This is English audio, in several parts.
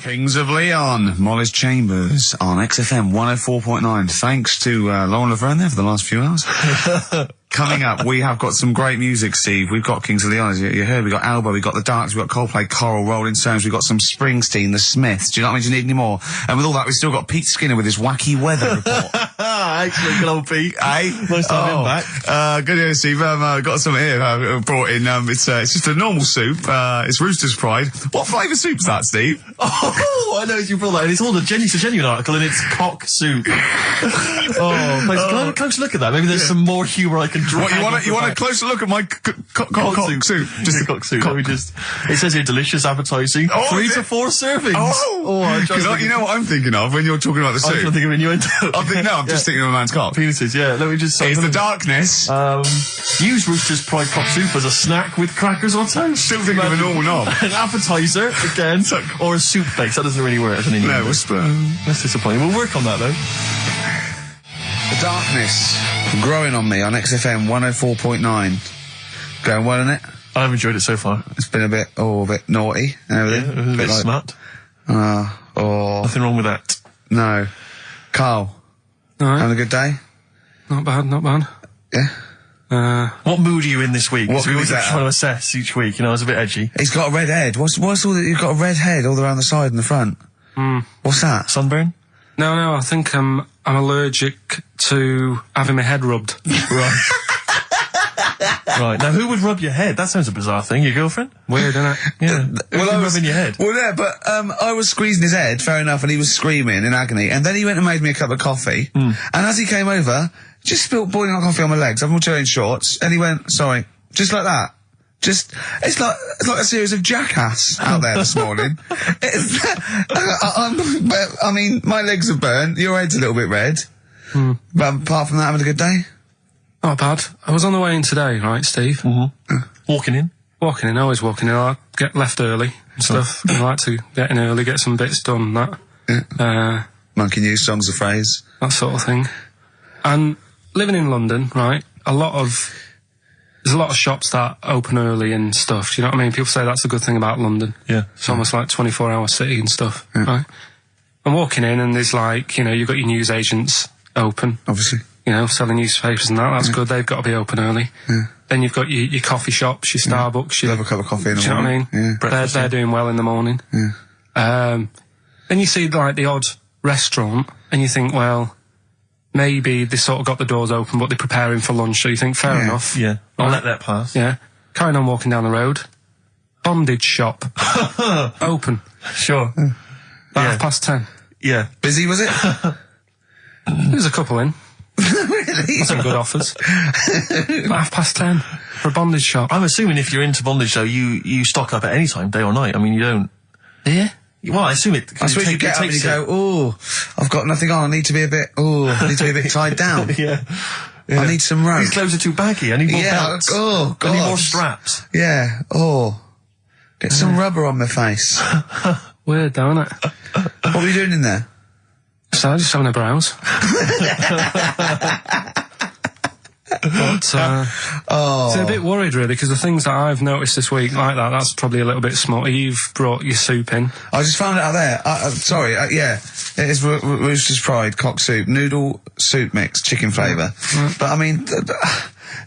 Kings of Leon, Molly's Chambers on XFM 104.9. Thanks to Lauren Laverne there for the last few hours. Coming up, we have got some great music, Steve. We've got Kings of Leon, as you heard. We've got Alba, we've got The Darks, we've got Coldplay, Coral, Rolling Stones, we've got some Springsteen, The Smiths. Do you know what I mean? Do you need any more? And with all that, we've still got Pete Skinner with his wacky weather report. Excellent, good old Pete. Hey? Nice to have him back. Good news, Steve. Got some here brought in. It's just a normal soup. It's Rooster's Pride. What flavour soup's that, Steve? Oh, I know you brought that. And it's all it's a genuine article, and it's cock soup. Can I have a close look at that? Maybe there's some more humour I can draw. What, you want a closer look at my cock soup? Just a cock soup. It says here, delicious, appetising. 3 to 4 servings. You know what I'm thinking of when you're talking about the soup? I'm thinking of innuendo. I'm just thinking of a man's cock. Penises, yeah. Let me just say. It's the darkness. Use Rooster's Pride cock soup as a snack with crackers or toast. Still thinking of a normal knob. An appetiser, again, or a soup base. That doesn't really work as an innuendo. No, that's disappointing. We'll work on that, though. The darkness growing on me on XFM 104.9. Going well, isn't it? I've enjoyed it so far. It's been a bit naughty and everything. Yeah, a bit smart. Nothing wrong with that. No. Karl. All right. Having a good day? Not bad. Yeah. What mood are you in this week? What we mood always is that? try to assess each week, you know, it's a bit edgy. He's got a red head. What's all that? You've got a red head all around the side and the front. What's that? Sunburn? No, I think I'm allergic to having my head rubbed. Right. Right. Now, who would rub your head? That sounds a bizarre thing. Your girlfriend? Weird, isn't it? Yeah. Rubbing your head? Well, yeah, but I was squeezing his head, fair enough, and he was screaming in agony. And then he went and made me a cup of coffee. And as he came over, just spilt boiling hot coffee on my legs. I'm all wearing shorts. And he went, sorry, just like that. It's like a series of Jackass out there this morning. I mean, my legs are burnt. Your head's a little bit red. But apart from that, having a good day? Not bad. I was on the way in today, right, Steve? Walking in? Walking in, always walking in. I get left early and stuff. I like to get in early, get some bits done, that. Yeah. Monkey News, Songs of Phrase. That sort of thing. And living in London, right, there's a lot of shops that open early and stuff. Do you know what I mean? People say that's a good thing about London. Yeah. It's almost like 24-hour city and stuff, right? I'm walking in and there's like, you know, you've got your newsagents open. Obviously. You know, selling newspapers and that. That's good. They've got to be open early. Then you've got your coffee shops, your Starbucks. Have a cup of coffee in the morning. Do you know what I mean? They're doing well in the morning. Then you see like the odd restaurant and you think, well, maybe they sort of got the doors open, but they're preparing for lunch. So you think, fair enough. Yeah, I'll let that pass. Yeah. Carrying on walking down the road. Bondage shop. Open. Sure. About 10:30. Yeah. Busy, was it? There's a couple in. Really? Some good offers. 10:30 for a bondage shop. I'm assuming if you're into bondage, though, you stock up at any time, day or night. I mean, you don't... Yeah? Well, I assume it... I suppose you get up and you go, oh, I've got nothing on, I need to be a bit tied down. Yeah. I need some rope. These clothes are too baggy, I need more belts. Oh, God. I need more straps. Yeah, get some rubber on my face. Weird, though, isn't it? What were you doing in there? So, just having a browse. But, so a bit worried, really, because the things that I've noticed this week, like that's probably a little bit small. You've brought your soup in. I just found it out there. Sorry, yeah. It is Rooster's Pride, cock soup, noodle soup mix, chicken flavour. But, I mean, do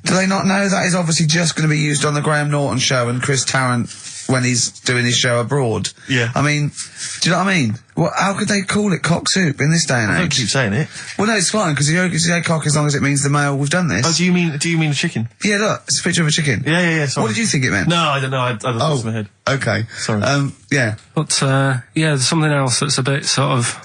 they not know that is obviously just going to be used on the Graham Norton show and Chris Tarrant when he's doing his show abroad? Yeah. I mean, do you know what I mean? How could they call it cock soup in this day and age? I don't keep saying it. Well, no, it's fine, because you say cock as long as it means the male, we've done this. Oh, do you mean a chicken? Yeah, look, it's a picture of a chicken. Yeah, sorry. What did you think it meant? No, I don't know, I don't know. It's in my head. Okay. Sorry. Yeah. But, there's something else that's a bit sort of...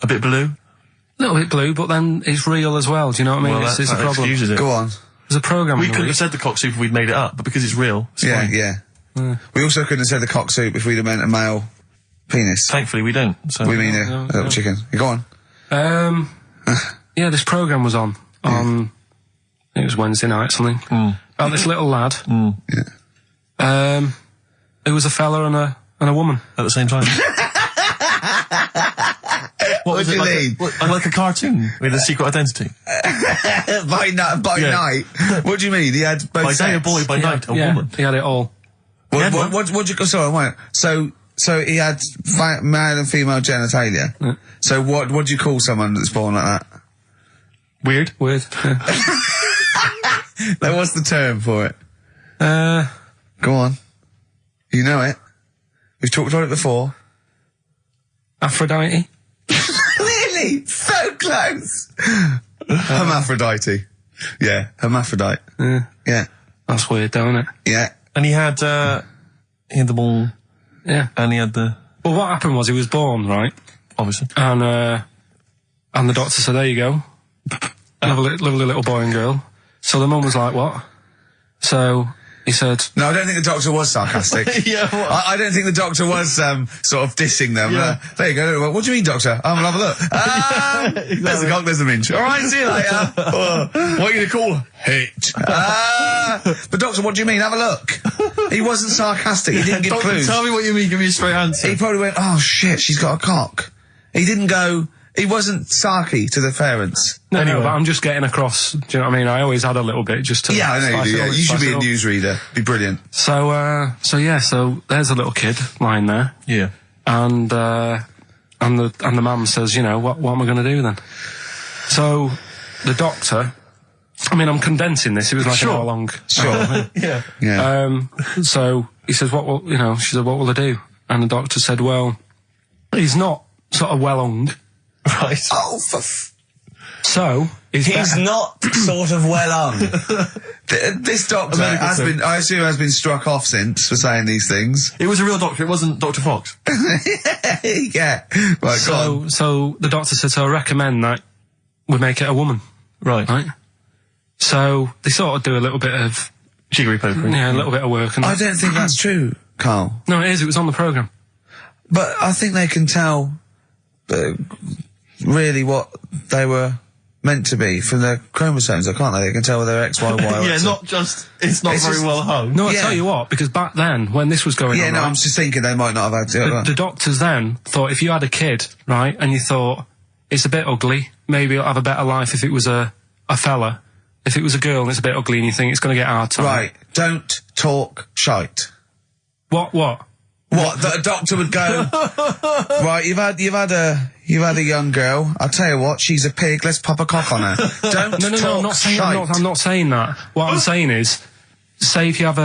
A bit blue? A little bit blue, but then it's real as well, do you know what I mean? Well, it's a problem. Excuses it. Go on. There's a programme. We couldn't have said the cock soup if we'd made it up, but because it's real, it's fine. Yeah. We also couldn't have said the cock soup if we'd have meant a male penis. Thankfully, we don't. So. We mean a little chicken. Go on. This programme was on. It was Wednesday night, something. About this little lad. Who was a fella and a woman. At the same time. What was it mean? Like a cartoon with a secret identity. By night. What do you mean? He had both by sex? day a boy, by night a woman. He had it all. What do you? Sorry, wait. So So he had male and female genitalia. Yeah. So what do you call someone that's born like that? Weird. Yeah. Like, what's the term for it? Go on. You know it. We've talked about it before. Aphrodite. Really? So close. Hermaphrodite. Yeah, hermaphrodite. Yeah. That's weird, don't it? Yeah. And he had the ball. Yeah. And he had the... Well, what happened was he was born, right? Obviously. And the doctor said, there you go. Lovely little boy and girl. So the mum was like, what? So he said... No, I don't think the doctor was sarcastic. Yeah, what? I don't think the doctor was sort of dissing them. Yeah. There you go. What do you mean, doctor? I'll have a look. There's the cock, there's the minge. All right, see you later. What are you going to call it? But doctor, what do you mean? Have a look. He wasn't sarcastic. He didn't give Doctor, clues. tell me what you mean. Give me a straight answer. He probably went, oh shit, she's got a cock. He didn't go... He wasn't sarky to the parents. No, Anyway. but I'm just getting across. Do you know what I mean? I always had a little bit just to... Yeah, I know you do. Yeah. You should be a newsreader. Be brilliant. So there's a little kid lying there. Yeah. And the mum says, you know, what am I going to do then? So the doctor, I mean, I'm condensing this. It was like an hour long. Sure. Yeah. Yeah. So he says, she said, what will I do? And the doctor said, well, he's not sort of well hung. Right. Oh, So he's not sort of well on. This doctor has been struck off since for saying these things. It was a real doctor. It wasn't Dr. Fox. Yeah. Right, go on. So the doctor said, so I recommend that we make it a woman. Right. So they sort of do a little bit of... Jiggery pokery. Yeah, a little bit of work. And I don't think that's true, Carl. No, it is. It was on the programme. But I think they can tell really what they were meant to be from their chromosomes, can't they? They can tell whether X, Y, Y, or Yeah, X. not just... It's not very well hung. No, I Yeah. tell you what, because back then, when this was going on... Yeah, no, right, I'm just thinking they might not have had to. the doctors then thought if you had a kid, right, and you thought, it's a bit ugly, maybe it'll have a better life if it was a fella. If it was a girl and it's a bit ugly and you think it's going to get hard time. Right, don't talk shite. What? What? That a doctor would go, right, you've had a young girl. I'll tell you what, she's a pig, let's pop a cock on her. Don't No, talk I'm not saying, shite. I'm not saying that. What I'm saying is, say if you have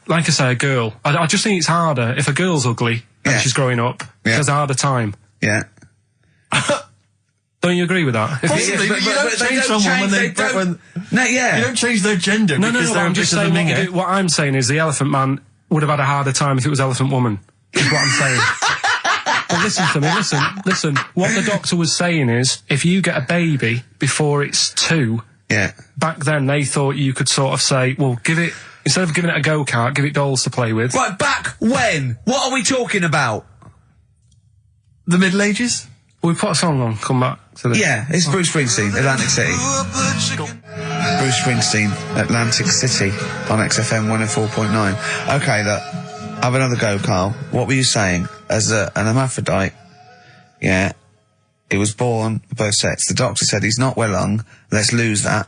like I say, a girl. I just think it's harder if a girl's ugly and Yeah. she's growing up. She has a harder time. Yeah. Don't you agree with that? Possibly, but you don't change someone when No, yeah. you don't change their gender No, because they're I'm just ambitious saying as a minger. what I'm saying is the Elephant Man would have had a harder time if it was Elephant Woman. Is what I'm saying. But listen to me, listen. What the doctor was saying is, if you get a baby before it's 2, Yeah. back then they thought you could sort of say, well, instead of giving it a go-kart, give it dolls to play with. Right, back when? What are we talking about? The Middle Ages? We put a song on, come back to this. Yeah, it's Bruce Springsteen, Atlantic City. Bruce Springsteen, Atlantic City, on XFM 104.9. Okay, look, have another go, Carl. What were you saying? As an hermaphrodite, yeah, it was born both sets. The doctor said he's not well hung. Let's lose that.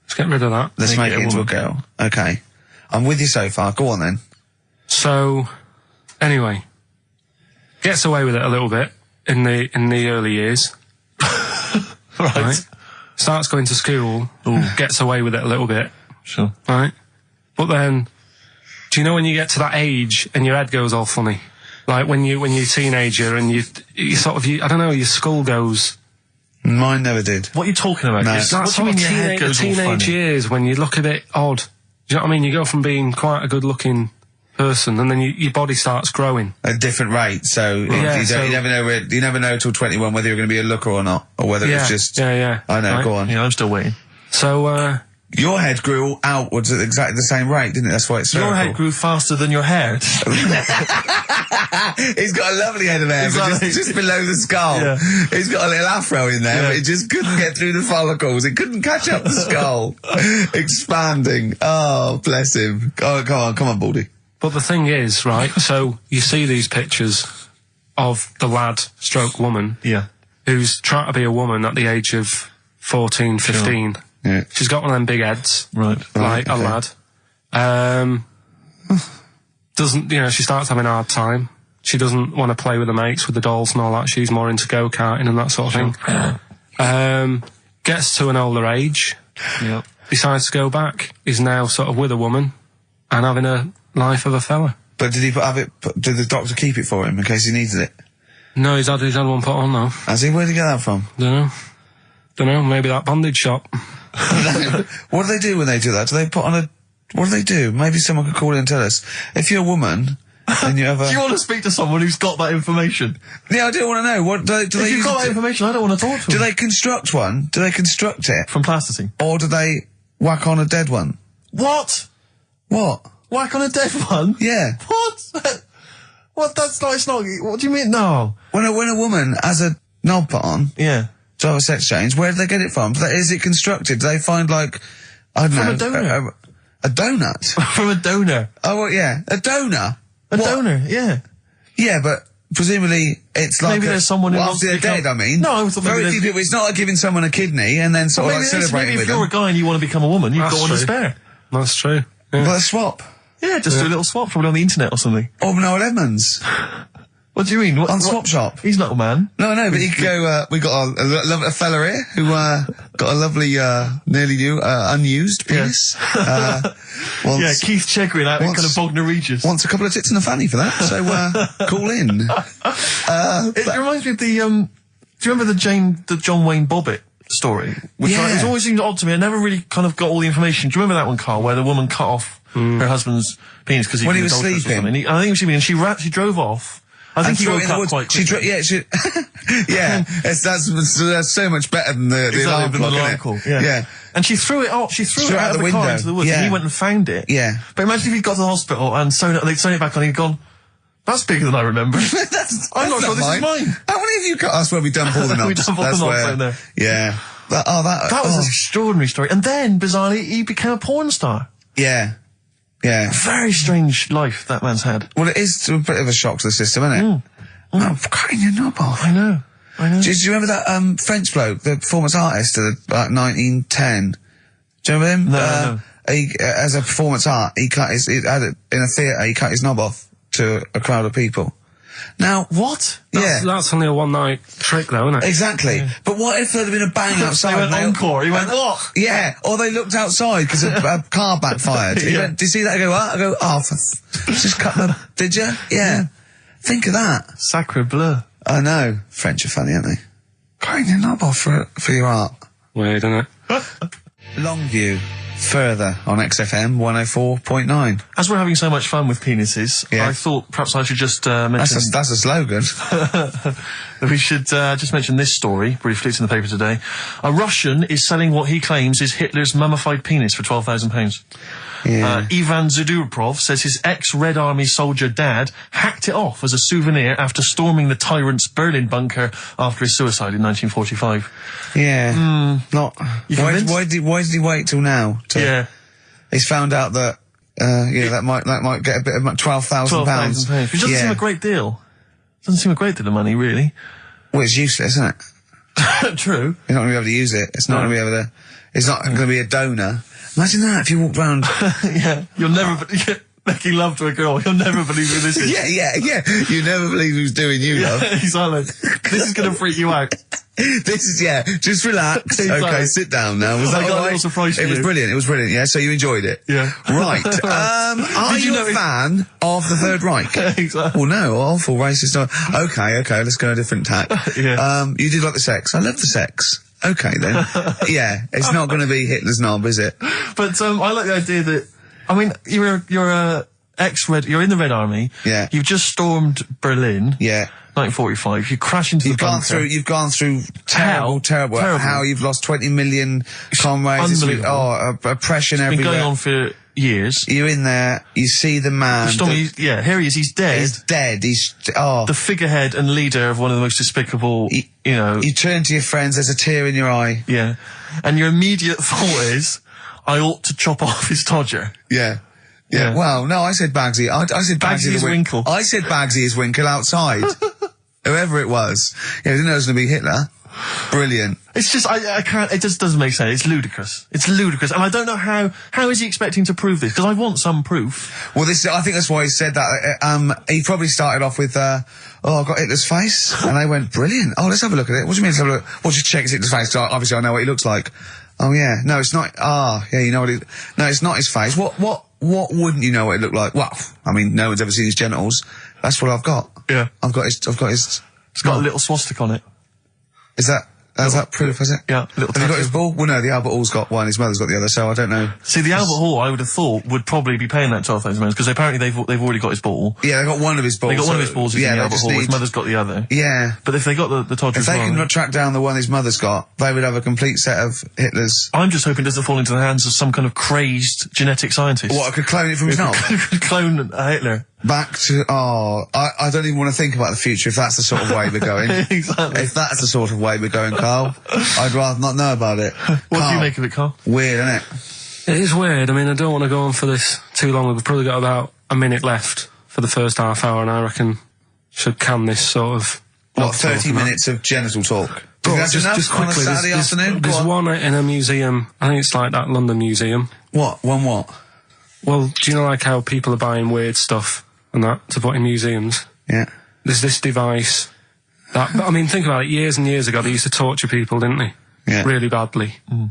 Let's get rid of that. Let's make it into a woman. girl. Okay. I'm with you so far. Go on then. So, anyway, gets away with it a little bit in the early years. Right. Starts going to school, gets away with it a little bit, Sure. right? But then, do you know when you get to that age and your head goes all funny? Like when you're a teenager and you sort of, I don't know, your skull goes... Mine never did. What are you talking about? No. What That's do you mean what your head goes all teenage funny? years when you look a bit odd. Do you know what I mean? You go from being quite a good-looking person and then your body starts growing. At a different rate, so you never know till 21 whether you're going to be a looker or not, or whether it's just... Yeah. I know, Right. go on. Yeah, I'm still waiting. So, Your head grew outwards at exactly the same rate, didn't it? That's why it's Your spherical. head grew faster than your hair. He's got a lovely head of hair, but Exactly. just below the skull. Yeah. He's got a little afro in there, Yeah. but it just couldn't get through the follicles. It couldn't catch up the skull. Expanding. Oh, bless him. Oh, come on, Baldy. but the thing is, right, so you see these pictures of the lad stroke woman Yeah. who's trying to be a woman at the age of 14, 15. Yeah. She's got one of them big heads. Right. Like a okay. lad. Doesn't, she starts having a hard time. She doesn't want to play with the mates, with the dolls and all that. She's more into go-karting and that sort of thing. Gets to an older age. Yep. Decides to go back. Is now sort of with a woman and having a life of a fella. But did did the doctor keep it for him in case he needed it? No, he's had one put on now. Has he? Where'd he get that from? Don't know, maybe that bondage shop. What do they do when they do that? Do they put on what do they do? Maybe someone could call in and tell us. If you're a woman, and you ever... Do you want to speak to someone who's got that information? Yeah, I do want to know. What do if you've got that information, I don't want to talk to them. Do they construct one? Do they construct it? From plasticine. Or do they whack on a dead one? What? What? Whack on a dead one? Yeah. What? What? That's not, it's not, what do you mean? No. When a woman has a knob put on... Yeah. To have a sex change, where do they get it from? Is it constructed? Do they find, like, I don't know... From a donor. A donut? From a donor. Oh, well, yeah. A donor? Donor, yeah. Yeah, but presumably it's like... Maybe there's someone who after they're dead, I mean. No, I thought maybe very few people, it's not like giving someone a kidney and then sort of like celebrating maybe with if you're a guy and you want to become a woman, you've got one to spare. That's true. Yeah. Well, a swap. Yeah, just do a little swap, probably on the internet or something. Or Noel Edmonds. What do you mean? On Swap Shop. He's not a man. No, but he could go, we got a fella here who, got a lovely, nearly new, unused penis. Yeah, Keith Chegwin out in kind of Bognor Regis. Wants a couple of tits and a fanny for that, so, call in. It reminds me of the, do you remember the John Wayne Bobbitt story? Which it's always seemed odd to me. I never really kind of got all the information. Do you remember that one, Karl, where the woman cut off her husband's penis because when he was sleeping? I think he was sleeping and she drove off. I think he woke up quite quickly. That's so much better than the alarm clock. Yeah. And she threw it off. She threw it out of the car into the woods. Yeah. And he went and found it. Yeah. But imagine if he'd got to the hospital and they'd sewn it back on. He'd gone, that's bigger than I remember. I'm not sure this is mine. How many of you got us where we dump all the knobs? We dump all the knobs out there. Yeah. That was an extraordinary story. And then, bizarrely, he became a porn star. Yeah. Yeah. Very strange life that man's had. Well, it is a bit of a shock to the system, isn't it? Oh, cutting your knob off. I know. Do you remember that French bloke, the performance artist of about 1910? Do you remember him? No. He, as a performance art, in a theatre, he cut his knob off to a crowd of people. Now, what? That's only a one-night trick, though, isn't it? Exactly. Yeah. But what if there had been a bang outside? They went encore. He went, oh! Yeah. Or they looked outside because a car backfired. He went, did you see that? I go, what? I go, just cut my... Did you? Yeah. Think of that. Sacre bleu. I know. French are funny, aren't they? Cutting your knob off for your art. Weird, isn't it? Longview. Further on XFM 104.9. As we're having so much fun with penises, I thought perhaps I should just mention... That's a slogan. We should just mention this story, briefly. It's in the paper today. A Russian is selling what he claims is Hitler's mummified penis for £12,000. Yeah. Ivan Zadurprov says his ex-Red Army soldier dad hacked it off as a souvenir after storming the tyrant's Berlin bunker after his suicide in 1945. Yeah. Why did he wait till now? He's found out that that might get a bit of £12,000. Which doesn't seem a great deal. Doesn't seem a great deal of money, really. Well, it's useless, isn't it? True. You're not going to be able to use it. It's not going to be able to. It's not going to be a donor. Imagine that if you walked round. Yeah, you'll never making love to a girl. You'll never believe who this is. Yeah. You never believe who's doing you, love. Exactly. This is going to freak you out. This is just relax. Exactly. Okay, sit down now. Was that I got all a right? little surprise for It was you. brilliant. It was brilliant. Yeah, so you enjoyed it. Yeah. Right. Are you a fan of the Third Reich? Exactly. Well, no, awful racist. Okay. Let's go a different tack. Yeah. You did like the sex. I love the sex. Okay then. Yeah, it's not going to be Hitler's knob, is it? But I like the idea that, I mean, you're in the Red Army. Yeah. You've just stormed Berlin. Yeah. 1945. You crash into the bunker. You've gone through terrible. How you've lost 20 million comrades. Unbelievable. Oppression everywhere. Been going on for years. You're in there. You see the man. Here he is. He's dead. He's dead. The figurehead and leader of one of the most despicable. You turn to your friends. There's a tear in your eye. Yeah. And your immediate thought is, I ought to chop off his todger. Yeah. Well, no, I said Bagsy. I said Bagsy is Winkle. I said Bagsy is Winkle outside. Whoever it was. Yeah, I didn't know it was going to be Hitler. Brilliant. It's just, I can't, it just doesn't make sense. It's ludicrous. It's ludicrous. And I don't know how is he expecting to prove this? Because I want some proof. Well, I think that's why he said that. He probably started off with, I've got Hitler's face. And they went, brilliant. Oh, let's have a look at it. What do you mean, let's have a look? Well, just check Hitler's face. 'Cause obviously I know what he looks like. Oh, yeah. No, it's not. Yeah, you know what no, it's not his face. What wouldn't you know what it looked like? Well, I mean, no one's ever seen his genitals. That's what I've got. Yeah. I've got his. It's got a little swastika on it. Is that proof, is it? Yeah. Have you got his ball? Well, no, the Albert Hall's got one, his mother's got the other, so I don't know. See, the Albert Hall, I would have thought, would probably be paying that £12,000 because apparently they've already got his ball. Yeah, they got one of his balls. They got one of his balls in the Albert Hall, his mother's got the other. Yeah. But if they got the Todger If they can track down the one his mother's got, they would have a complete set of Hitler's. I'm just hoping it doesn't fall into the hands of some kind of crazed genetic scientist. What, I could clone it from his knob? Could clone Hitler. Back to, I don't even want to think about the future if that's the sort of way we're going. Exactly. If that's the sort of way we're going, Carl, I'd rather not know about it. What do you make of it, Carl? Weird, isn't it? It is weird. I mean, I don't want to go on for this too long. We've probably got about a minute left for the first half hour, and I reckon should can this sort of... What, 30 minutes of genital talk? But That's enough just quickly, on a Saturday afternoon? There's one in a museum. I think it's like that London museum. What? One what? Well, do you know like how people are buying weird stuff and that to put in museums? Yeah. There's this device that, I mean, think about it, years and years ago they used to torture people, didn't they? Yeah. Really badly. Mm.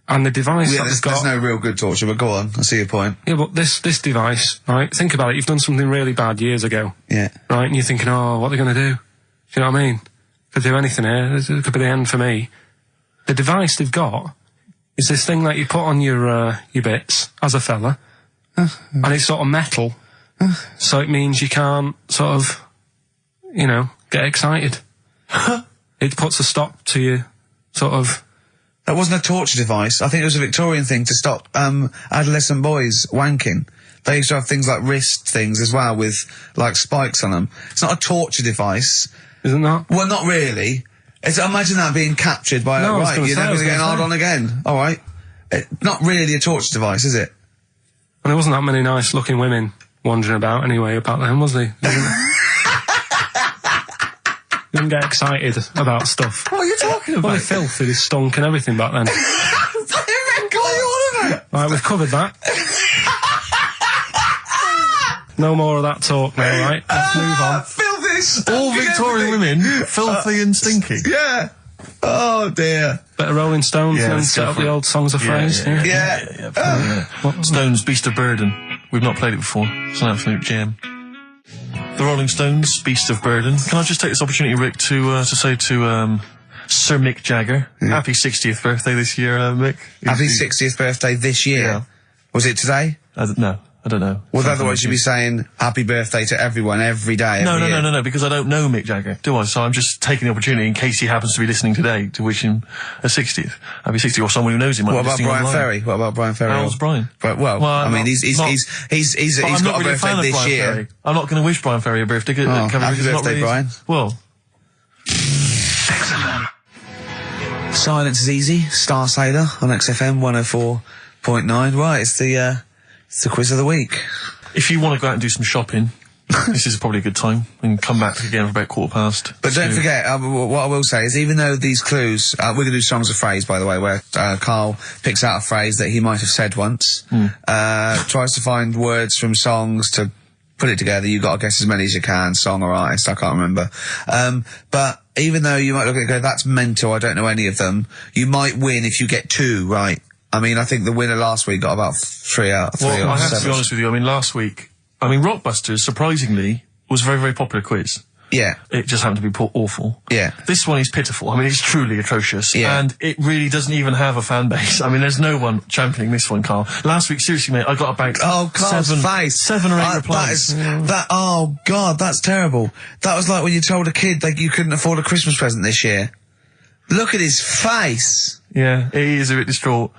And the device Yeah, that they've got... there's no real good torture, but go on, I see your point. Yeah, but this device, right, think about it, you've done something really bad years ago. Yeah. Right, and you're thinking, oh, what are they going to do? Do you know what I mean? Could do anything here, it could be the end for me. The device they've got is this thing that you put on your bits, as a fella, and it's sort of metal, so it means you can't sort of, you know, get excited. It puts a stop to you, sort of... That wasn't a torture device. I think it was a Victorian thing to stop adolescent boys wanking. They used to have things like wrist things as well with, like, spikes on them. It's not a torture device. Isn't that? Well, not really. Imagine that being captured by, No, right, you're never going to get hard on again. All right. Not really a torture device, is it? And there wasn't that many nice-looking women wandering about anyway back then, was there? You didn't get excited about stuff. What are you talking about? Well, the filth, it stunk and everything back then. Right, we've covered that. No more of that talk now, right? Let's move on. Filthy, all Victorian women, filthy and stinky. Yeah. Oh, dear. Better Rolling Stones and set up the old songs of phrase. Yeah. Stones, Beast of Burden. We've not played it before. It's an absolute gem. The Rolling Stones, Beast of Burden. Can I just take this opportunity, Rick, to say to Sir Mick Jagger, happy 60th birthday this year, Mick. Happy 60th birthday this year. Yeah. Was it today? No, I don't know. Well, otherwise you'd be saying happy birthday to everyone every day. No, because I don't know Mick Jagger, do I? So I'm just taking the opportunity in case he happens to be listening today to wish him a 60th. Happy 60th, or someone who knows him. What about Brian Ferry? What about Brian Ferry? How's Brian? Well, I mean, he's got a birthday this year. Ferry. I'm not going to wish Brian Ferry a birthday. Happy birthday, Brian. Well. Excellent. Silence is easy. Star Sailor on XFM 104.9. Right, it's the quiz of the week. If you want to go out and do some shopping, this is probably a good time. And come back again for about 2:15. But don't forget, what I will say is, even though these clues, we're going to do songs of phrase, by the way, where Karl picks out a phrase that he might have said once, tries to find words from songs to put it together. You've got to guess as many as you can, song or artist, I can't remember. But even though you might look at it and go, that's mental, I don't know any of them, you might win if you get 2 right. I mean, I think the winner last week got about 3 out of 3 Well, I have 7. to be honest with you. I mean, last week, Rockbusters, surprisingly, was a very, very popular quiz. Yeah. It just happened to be awful. Yeah. This one is pitiful. I mean, it's truly atrocious. Yeah. And it really doesn't even have a fan base. I mean, there's no one championing this one, Karl. Last week, seriously, mate, I got about seven or eight replies. Oh, God, that's terrible. That was like when you told a kid that you couldn't afford a Christmas present this year. Look at his face. Yeah, he is a bit distraught.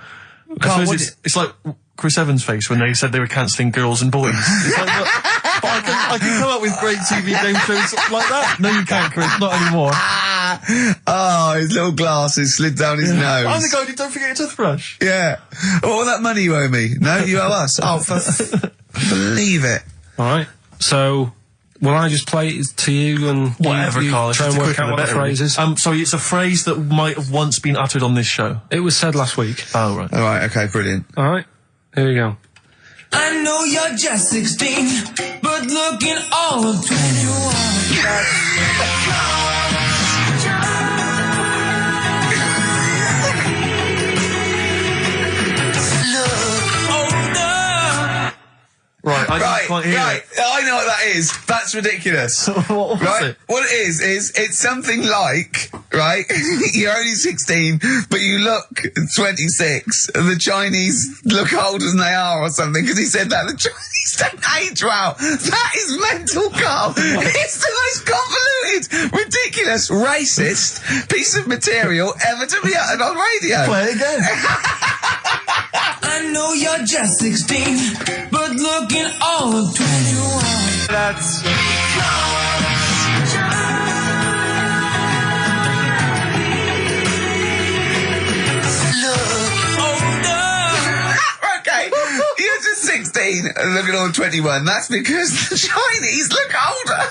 Karl, it's like Chris Evans' face when they said they were cancelling Girls and Boys. It's like, but I can come up with great TV game shows like that. No, you can't, Chris. Not anymore. Oh, his little glasses slid down his nose. I'm the guy who don't forget your toothbrush. Yeah. What was that money you owe me? No, you owe us. Oh, believe it. All right. So, Will I just play it to you and whatever, you Karl? try and work out what the phrase is? Sorry, it's a phrase that might have once been uttered on this show. It was said last week. Oh, right. All right, okay, brilliant. All right, here we go. I know you're just 16, but looking all of 21. Right, I can't hear it. I know what that is. That's ridiculous. What was right? it? What it is it's something like, right, you're only 16, but you look 26, and the Chinese look older than they are or something, because he said that the Chinese don't age well. That is mental, Karl. It's the most convoluted, ridiculous, racist piece of material ever to be uttered on radio. Play it again. I know you're just 16, but looking all of 21. That's... Okay, you're just 16 and looking all 21. That's because the Chinese look older.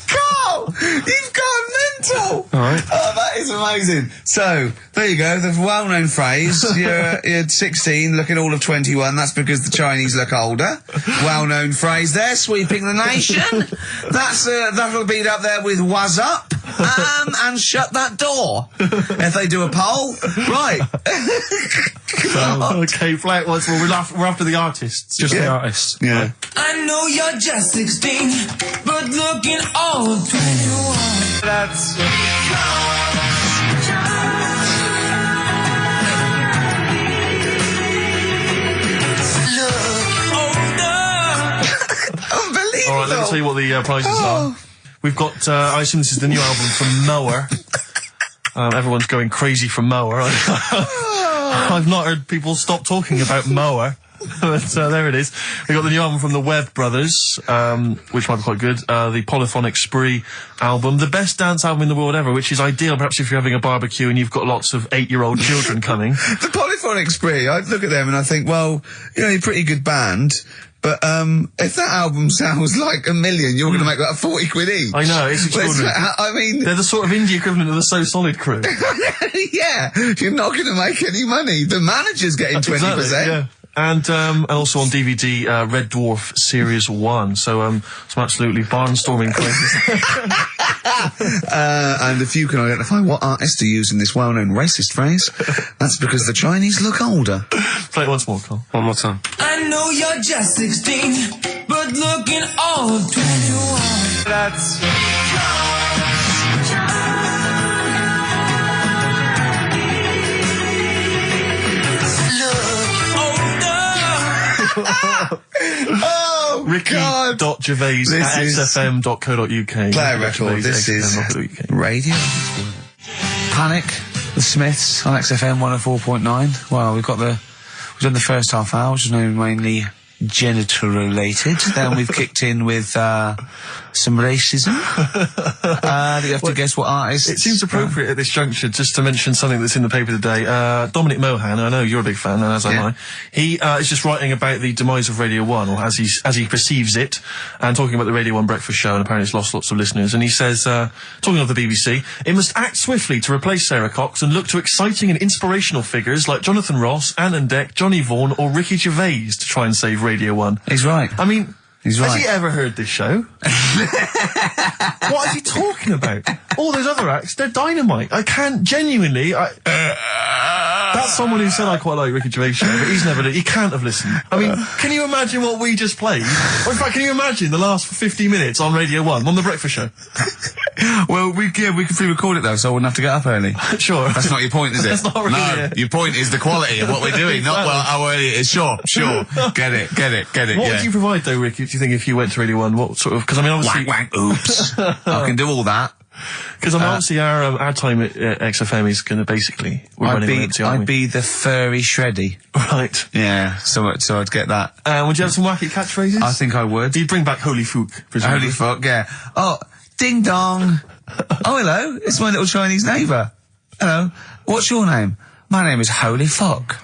Karl, you've gone mental. All right. Oh, that is amazing. So, there you go, the well-known phrase, you're 16, looking all of 21, that's because the Chinese look older. Well-known phrase there, sweeping the nation. That'll be up there with "was up," and "shut that door." If they do a poll, right. Okay, play it once more. We're after the artists. Just the artists. Yeah. I know you're just 16, but looking all of 21. That's... Unbelievable. All right, let me tell you what the prizes are. We've got, I assume this is the new album from Mower. Everyone's going crazy for Mower. I've not heard people stop talking about Mower. But there it is. We got the new album from the Webb Brothers, which might be quite good. The Polyphonic Spree album, the best dance album in the world ever, which is ideal perhaps if you're having a barbecue and you've got lots of 8-year-old children coming. The Polyphonic Spree, I look at them and I think, well, you know, you're a pretty good band, but if that album sounds like $1 million, you're going to make that 40 quid each. I know, it's extraordinary. I mean... They're the sort of indie equivalent of the So Solid crew. Yeah, you're not going to make any money. The manager's getting 20%. Exactly, yeah. And also on DVD, Red Dwarf Series 1. So, some absolutely barnstorming places. And if you can identify what artists are using this well-known racist phrase, that's because the Chinese look older. Play it once more, Karl. One more time. I know you're just 16, but looking all of 21. That's... Oh, Ricky.Gervais at xfm.co.uk. Play a record. This is radio. Panic, the Smiths on XFM 104.9. Well, we've done the first half hour, which is mainly genital related. Then we've kicked in with some racism. You have to guess what artist. It seems appropriate at this juncture just to mention something that's in the paper today. Dominic Mohan, I know you're a big fan, and as am I. He is just writing about the demise of Radio 1, or as he perceives it, and talking about the Radio 1 breakfast show, and apparently it's lost lots of listeners. And he says, talking of the BBC, it must act swiftly to replace Sarah Cox and look to exciting and inspirational figures like Jonathan Ross, Ant and Dec, Johnny Vaughan, or Ricky Gervais to try and save Radio 1. He's right. I mean, he's right. Has he ever heard this show? What is he talking about? All those other acts, they're dynamite. I can't genuinely... That's someone who said I quite like Ricky Gervais show, but he can't have listened. I mean, can you imagine what we just played? Or in fact, can you imagine the last 50 minutes on Radio 1, on the breakfast show? Well, we can pre-record it though, so I wouldn't have to get up early. Sure. That's not your point, is it? That's not really No, your point is the quality of what we're doing, not how early it is. Sure. Get it. What would you provide though, Ricky, do you think, if you went to Radio 1? What sort of... Because I mean, obviously... Wank, oops. I can do all that. Because I mean, obviously our time at XFM is going to basically... I'd be the furry shreddy. Right. Yeah, so I'd get that. Would you have some wacky catchphrases? I think I would. You'd bring back Holy Fook, presumably. Holy fuck, yeah. Oh, ding dong. Oh, hello, it's my little Chinese neighbour. Hello, what's your name? My name is Holy Fuck.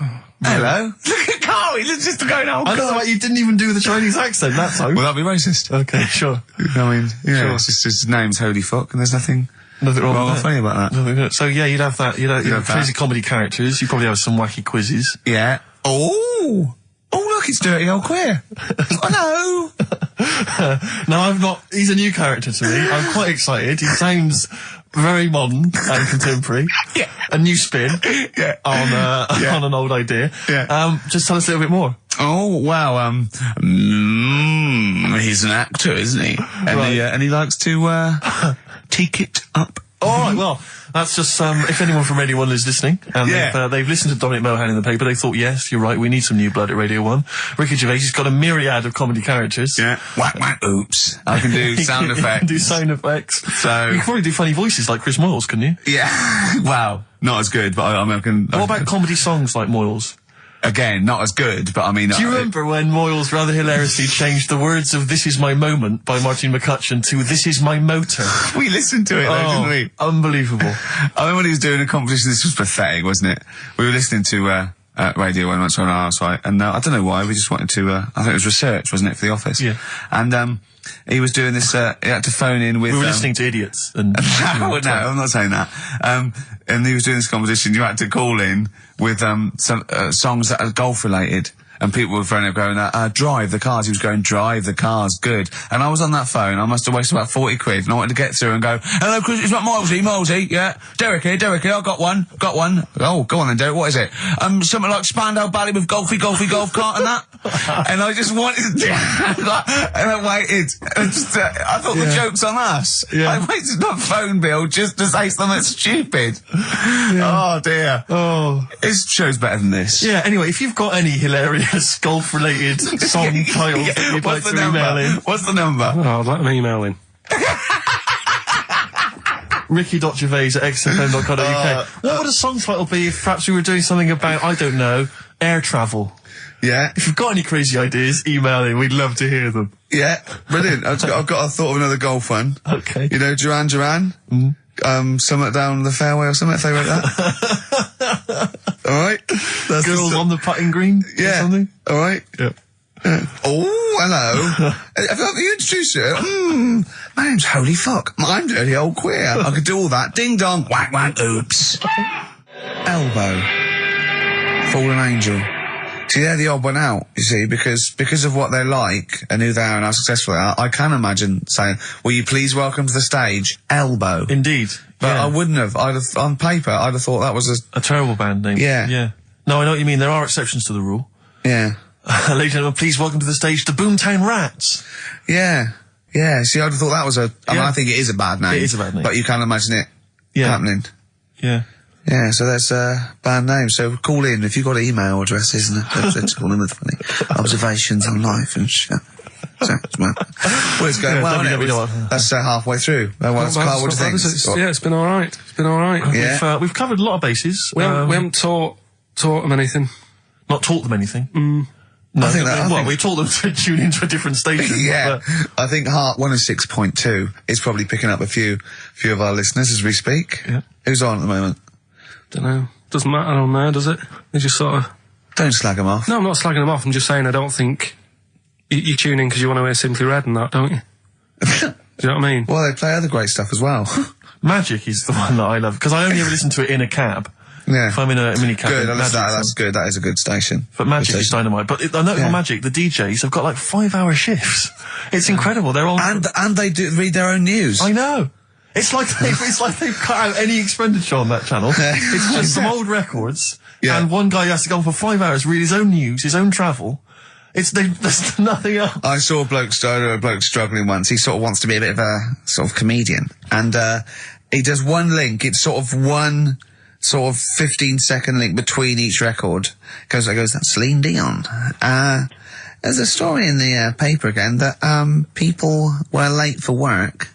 Hello. Look at Karl. No, he's just going, oh, I don't know why you didn't even do the Chinese accent that time. Well, that'd be racist. Okay, sure. I mean, yeah, Sure. it's just his name's Holy Fuck, and there's nothing Nothing wrong with funny about that. So yeah, you'd have that. You'd have have crazy that. comedy characters. You probably have some wacky quizzes. Yeah. Oh, look, it's Dirty Old Queer. Hello. No, I'm not. He's a new character to me. I'm quite excited. He sounds very modern and contemporary. Yeah. A new spin on an old idea. Yeah. Just tell us a little bit more. Oh, wow, he's an actor, isn't he? And, Right. and he likes to, take it up. All right, well, that's just, if anyone from Radio 1 is listening, and Yeah. they've listened to Dominic Mohan in the paper, they thought, yes, you're right, we need some new blood at Radio 1. Ricky Gervais has got a myriad of comedy characters. Yeah. Whack, whack, oops. I can do sound You effects. can do sound effects. So- you can probably do funny voices like Chris Moyles, couldn't you? Yeah. Wow. Not as good, but I can... What about comedy songs like Moyles? Again, not as good, but I mean... Do you remember when Moyles rather hilariously changed the words of This Is My Moment by Martin McCutcheon to This Is My Motor? We listened to it, though, didn't we? Unbelievable. I remember when he was doing a competition, this was pathetic, wasn't it? We were listening to Radio 1 once on our site, and I don't know why, we just wanted to, I think it was research, wasn't it, for The Office? Yeah. And he was doing this, he had to phone in with... We were listening to idiots. And no, I'm not saying that. And he was doing this competition, you had to call in with some songs that are golf related. And people were phoning up going, drive the cars. He was going, drive the cars, good. And I was on that phone, I must have wasted about 40 quid, and I wanted to get through and go, hello, Chris, it's not Milesy, yeah. Derek here, I got one. Oh, go on then, Derek, what is it? Something like Spandau Ballet with golf cart and that. And I just wanted to, and I waited. And just, I thought the joke's on us. Yeah. I wasted my phone bill just to say something stupid. Oh dear. Oh. This show's better than this. Yeah, anyway, if you've got any hilarious golf-related song titles that you'd like to email in, What's the number? Oh, I'd like them emailing. ricky.gervais@xfm.co.uk. What would a song title be if perhaps we were doing something about, I don't know, air travel? Yeah. If you've got any crazy ideas, email in. We'd love to hear them. Yeah. Brilliant. I've got a thought of another golf one. Okay. You know, Duran Duran? Something down the fairway or something, if they wrote that. Alright? Girls on the putting green? Or Yeah. something? Alright? Yep. Oh, hello. Have you introduced you? My name's Holy Fuck. I'm Dirty Old Queer. I could do all that. Ding dong, whack whack, oops. Elbow. Fallen Angel. See, they're the odd one out, you see, because of what they're like and who they are and how successful they are, I can imagine saying, will you please welcome to the stage, Elbow. Indeed. But yeah. I wouldn't have. on paper, I'd have thought that was a terrible band name. Yeah. Yeah. No, I know what you mean. There are exceptions to the rule. yeah. Ladies and gentlemen, please welcome to the stage the Boomtown Rats. Yeah. Yeah. See, I'd have thought that was I mean, Yeah. I think it is a bad name. It is a bad name. But you can't imagine it Yeah. happening. Yeah. Yeah, so that's a band name. So call in if you've got email addresses and let's call in with funny observations on life and shit. So, well, it's going well, isn't it? That's halfway through. Carl, what do you think? Yeah, it's been alright. It's been alright. Yeah. We've covered a lot of bases. We haven't taught them anything. Not taught them anything. I think that. We taught them to tune into a different station. Yeah, I think Heart 106.2 is probably picking up a few of our listeners as we speak. Yeah. Who's on at the moment? Don't know. Doesn't matter on there, does it? They just sort of... Don't slag them off. No, I'm not slagging them off. I'm just saying I don't think... You tune in because you want to hear Simply Red and that, don't you? Do you know what I mean? Well, they play other great stuff as well. Magic is the one that I love, because I only ever listen to it in a cab. Yeah. If I'm in a minicab. Good, Magic's that's good. That is a good station. But Magic is dynamite. But I know on Magic, the DJs have got like 5-hour shifts. It's incredible. They're all... And they do read their own news. I know. It's like they've cut out any expenditure on that channel. It's just some old records, and one guy has to go on for 5 hours, read his own news, his own travel. There's nothing else. I saw a bloke struggling once. He sort of wants to be a bit of a sort of comedian, and he does one link. It's sort of one 15-second link between each record. Goes, that's Celine Dion. There's a story in the paper again that people were late for work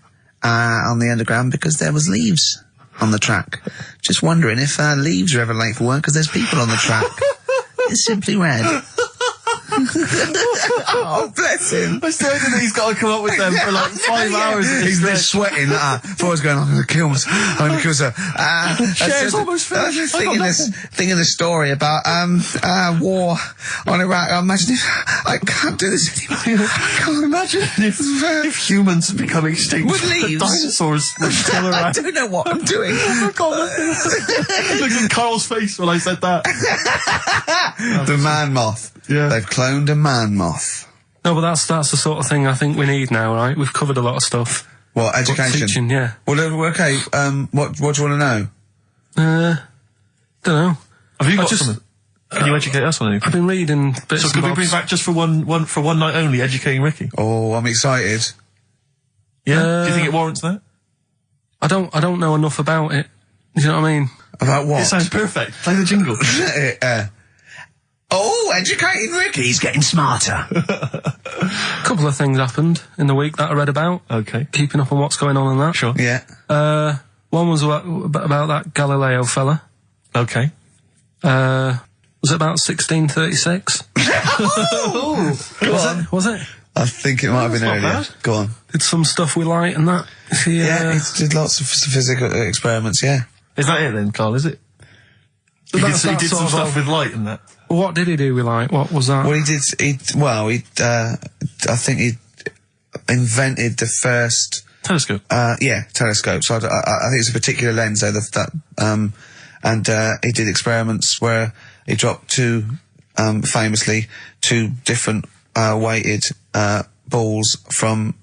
on the Underground because there was leaves on the track. Just wondering if leaves are ever late for work because there's people on the track. It's Simply Red. Oh, bless him. I still think that he's got to come up with them for like 5 hours. He's there sweating. Before I was going, I'm going to kill myself. I'm going to kill myself. Share's almost finished. Thinking the story about war on Iraq. I imagine if I can't do this anymore. I can't imagine if humans become extinct. With leaves. The dinosaurs would still around. I don't know what I'm doing. Look at Karl's face when I said that. The man moth. Yeah. They've cloned a man moth. No, but that's the sort of thing I think we need now, right? We've covered a lot of stuff. What, education? Teaching, yeah. Well, okay, what do you want to know? Don't know. Have you got something? Can you educate us on anything? I've been reading bits. So could we bring back just for one night only, educating Ricky? Oh, I'm excited. Yeah? Do you think it warrants that? I don't know enough about it. Do you know what I mean? About what? It sounds perfect. Play the jingle. Educating Ricky. He's getting smarter. A couple of things happened in the week that I read about. Okay. Keeping up on what's going on in that. Sure. Yeah. One was about that Galileo fella. Okay. Was it about 1636? Was it? I think it might have been not earlier. bad. Go on. Did some stuff with light and that. Yeah, he did lots of physical experiments, yeah. Is that it then, Karl, is it? He did some sort of stuff with light and that. What did he do with light? What was that? Well, I think he invented the first... Telescope. Telescope. So I think it's a particular lens, though, and he did experiments where he dropped famously two different weighted balls from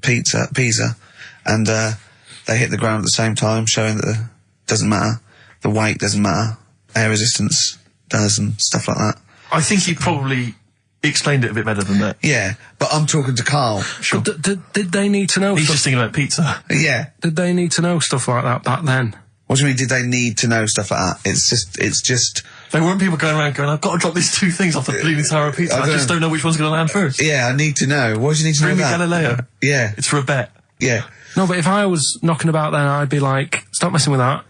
Pisa, and they hit the ground at the same time, showing that doesn't matter, the weight doesn't matter, air resistance does, and stuff like that. I think he probably explained it a bit better than that. Yeah, but I'm talking to Karl. Sure. Did they need to know? He's just thinking about pizza. Yeah. Did they need to know stuff like that back then? What do you mean? Did they need to know stuff like that? It's just. There weren't people going around going, I've got to drop these two things off the bleeding tower of pizza. I just don't know which one's going to land first. Yeah, I need to know. Why do you need to know Bring me that? Galileo. Yeah. It's for a bet. Yeah. No, but if I was knocking about then, I'd be like, stop messing with that.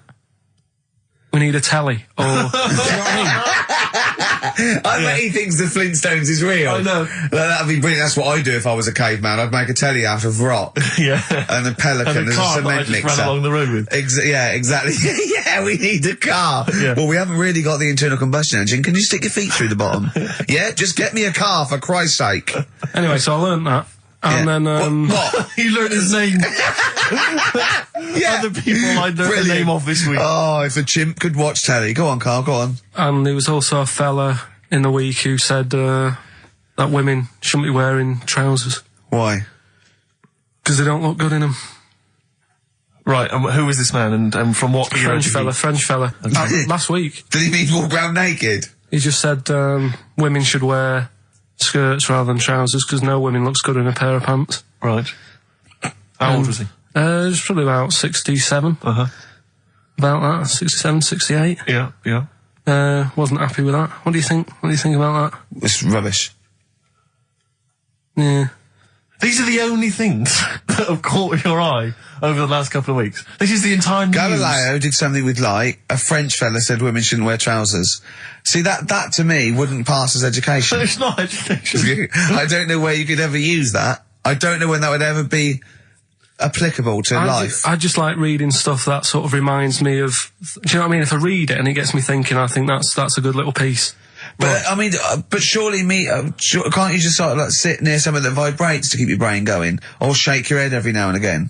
We need a telly. Or, do you know what I mean? I bet he thinks the Flintstones is real. I know. That'd be brilliant. That's what I'd do if I was a caveman. I'd make a telly out of rock. Yeah. And a pelican And a as car a that I cement just mixer. ran along the road with. Yeah, exactly. Yeah, we need a car. Yeah. Well, we haven't really got the internal combustion engine. Can you stick your feet through the bottom? Yeah, just get me a car, for Christ's sake. Anyway, so I learned that. And Yeah. then, What? He learned his name. Yeah. Other people I learned the Brilliant. name of this week. Oh, if a chimp could watch telly. Go on, Karl, go on. and there was also a fella in the week who said, that women shouldn't be wearing trousers. Why? Because they don't look good in them. Right, and who is this man and from what era French did he- fella. Last week. Did he mean walk around naked? He just said, women should wear skirts rather than trousers because no woman looks good in a pair of pants. Right. How old was he? He was probably about 67. Uh-huh. About that, 67, 68. Yeah. Wasn't happy with that. What do you think? What do you think about that? It's rubbish. Yeah. These are the only things that have caught your eye over the last couple of weeks. This is the entire news. Galileo did something with light. A French fella said women shouldn't wear trousers. See, that to me wouldn't pass as education. It's not education. I don't know where you could ever use that. I don't know when that would ever be applicable to life. I just like reading stuff that sort of reminds me of. Do you know what I mean? If I read it and it gets me thinking, I think that's a good little piece. But I mean, but surely can't you just sort of like sit near something that vibrates to keep your brain going, or shake your head every now and again?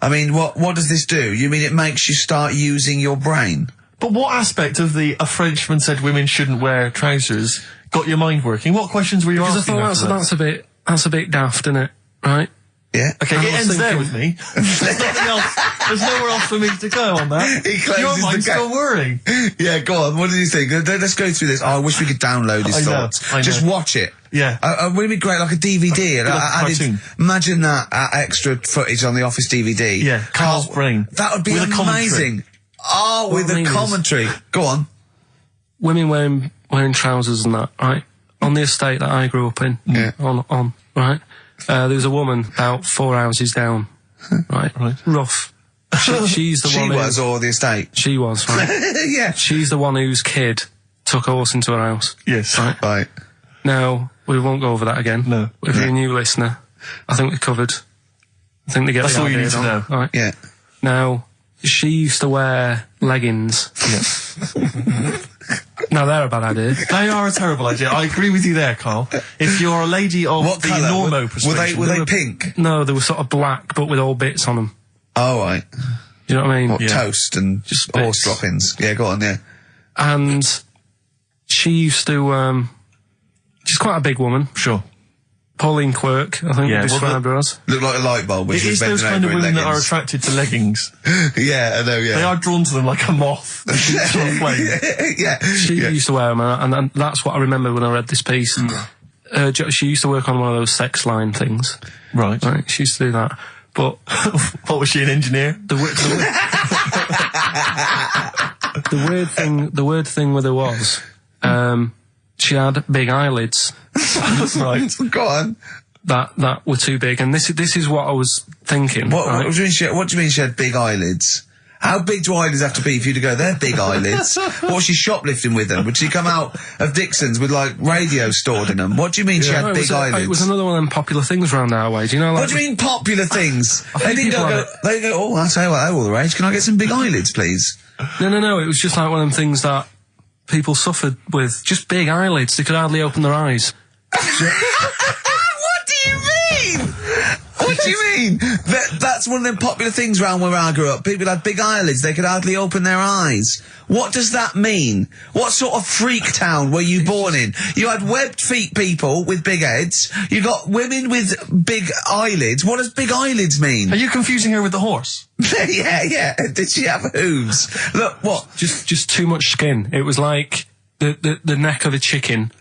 I mean, what does this do? You mean it makes you start using your brain? But what aspect of a Frenchman said women shouldn't wear trousers got your mind working? What questions were you Because I asking? thought that's a bit daft, isn't it? Right? Yeah. Okay, I it was ends there thinking- with me. There's nothing else. There's nowhere else for me to go on that. He closes Your the mind's gate. still whirring. Yeah, go on. What do you think? Let's go through this. Oh, I wish we could download his I know, thoughts. I know. Just watch it. Yeah. Wouldn't it be great, like a DVD? And like a cartoon. Imagine that extra footage on the Office DVD. Yeah, Karl's brain. That would be With a commentary. amazing. Oh, with What I a mean is- commentary. Go on. Women wearing trousers and that, right? On the estate that I grew up in, Yeah. on right? There was a woman about 4 houses down, right? Right. Rough. She's the She one. was, or the estate. She was, right? Yeah. She's the one whose kid took a horse into her house. Yes. Right. Right. Now, we won't go over that again. No. If you're a new listener, I think we covered. I think they get That's the all you idea need to know. Right. Yeah. Now, she used to wear leggings. Yeah. Now, they're a bad idea. They are a terrible idea. I agree with you there, Carl. If you're a lady of What the colour? normo Were persuasion... they pink? No, they were sort of black, but with all bits on them. Oh, right. Do you know what I mean? What, toast and Just horse bits. droppings? Yeah, go on, yeah. And she used to, she's quite a big woman. Sure. Pauline Quirk, I think Yeah, we described her as. Looked like a light bulb when It she was is those bending kind of over in women that are leggings. attracted to leggings. Yeah, I know, yeah. They are drawn to them like a moth. Sort of flame. Yeah. She used to wear them, and that's what I remember when I read this piece. She used to work on one of those sex line things. Right. Right, she used to do that. But What was she, an engineer? the weird thing with her was, she had big eyelids Right. Go on. that were too big, and this is what I was thinking. What right? do you mean she had big eyelids? How big do eyelids have to be for you to go, they're big eyelids? What was she shoplifting with them? Would she come out of Dixon's with, like, radio stored in them? What do you mean she No, had big eyelids? It was another one of them popular things around our way. Do you know? Like, What do you mean popular things? They didn't people go, have they go, oh, I'll tell you what, they're all the rage. Can I get some big eyelids, please? No. It was just like one of them things that people suffered with. Just big eyelids. They could hardly open their eyes. What do you mean? What do you mean? That's one of them popular things around where I grew up. People had big eyelids. They could hardly open their eyes. What does that mean? What sort of freak town were you born in? You had webbed feet people with big heads. You got women with big eyelids. What does big eyelids mean? Are you confusing her with the horse? Yeah. Did she have hooves? Look, what? Just too much skin. It was like the neck of a chicken,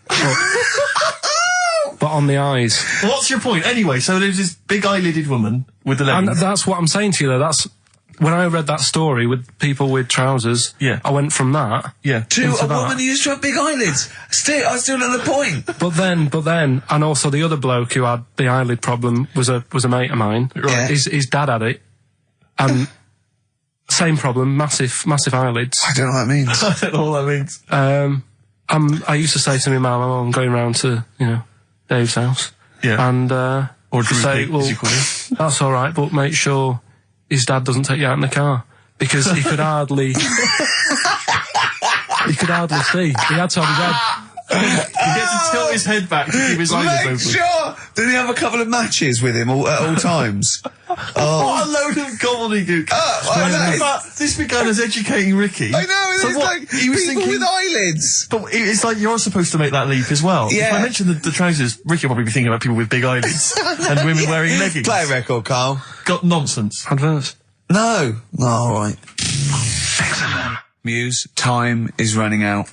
but on the eyes. What's your point? Anyway, so there's this big eyelided woman with the And leggings. that's what I'm saying to you, though. That's when I read that story with people with trousers. Yeah. I went from that. Yeah. To into a that. woman who used to have big eyelids. I still at the point. But then, and also the other bloke who had the eyelid problem was a mate of mine. Right. His dad had it, and same problem, massive eyelids. I don't know what that means. I don't know what that means. I used to say to my mum, I'm going round to Dave's house. Yeah. And Or to say, Droopy, as you call him. that's all right, but make sure his dad doesn't take you out in the car, because he could hardly see. He had to have his head. He gets to tilt his head back to keep his eyelids open. Make sure! Did he have a couple of matches with him at all times? Oh. What a load of gobbledygook. I know. But this began as educating Ricky. I know, So it's what, like he was people thinking, with eyelids. but it's like you're supposed to make that leap as well. Yeah. If I mentioned the trousers, Ricky will probably be thinking about people with big eyelids and women wearing leggings. Play a record, Carl. Got nonsense. Adverts. No. Oh, all right. Muse, time is running out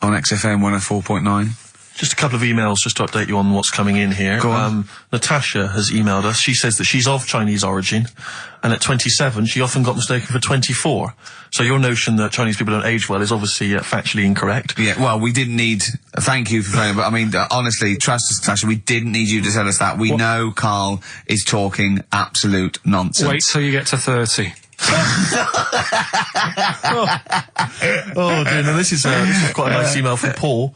on XFM 104.9. Just a couple of emails just to update you on what's coming in here. Go on. Natasha has emailed us. She says that she's of Chinese origin, and at 27 she often got mistaken for 24. So your notion that Chinese people don't age well is obviously factually incorrect. Yeah, well, we didn't need... Thank you for phoning, but I mean, honestly, trust us, Natasha, we didn't need you to tell us that. We know Karl is talking absolute nonsense. Wait till you get to 30. Oh dear, now this is quite a nice email from Paul.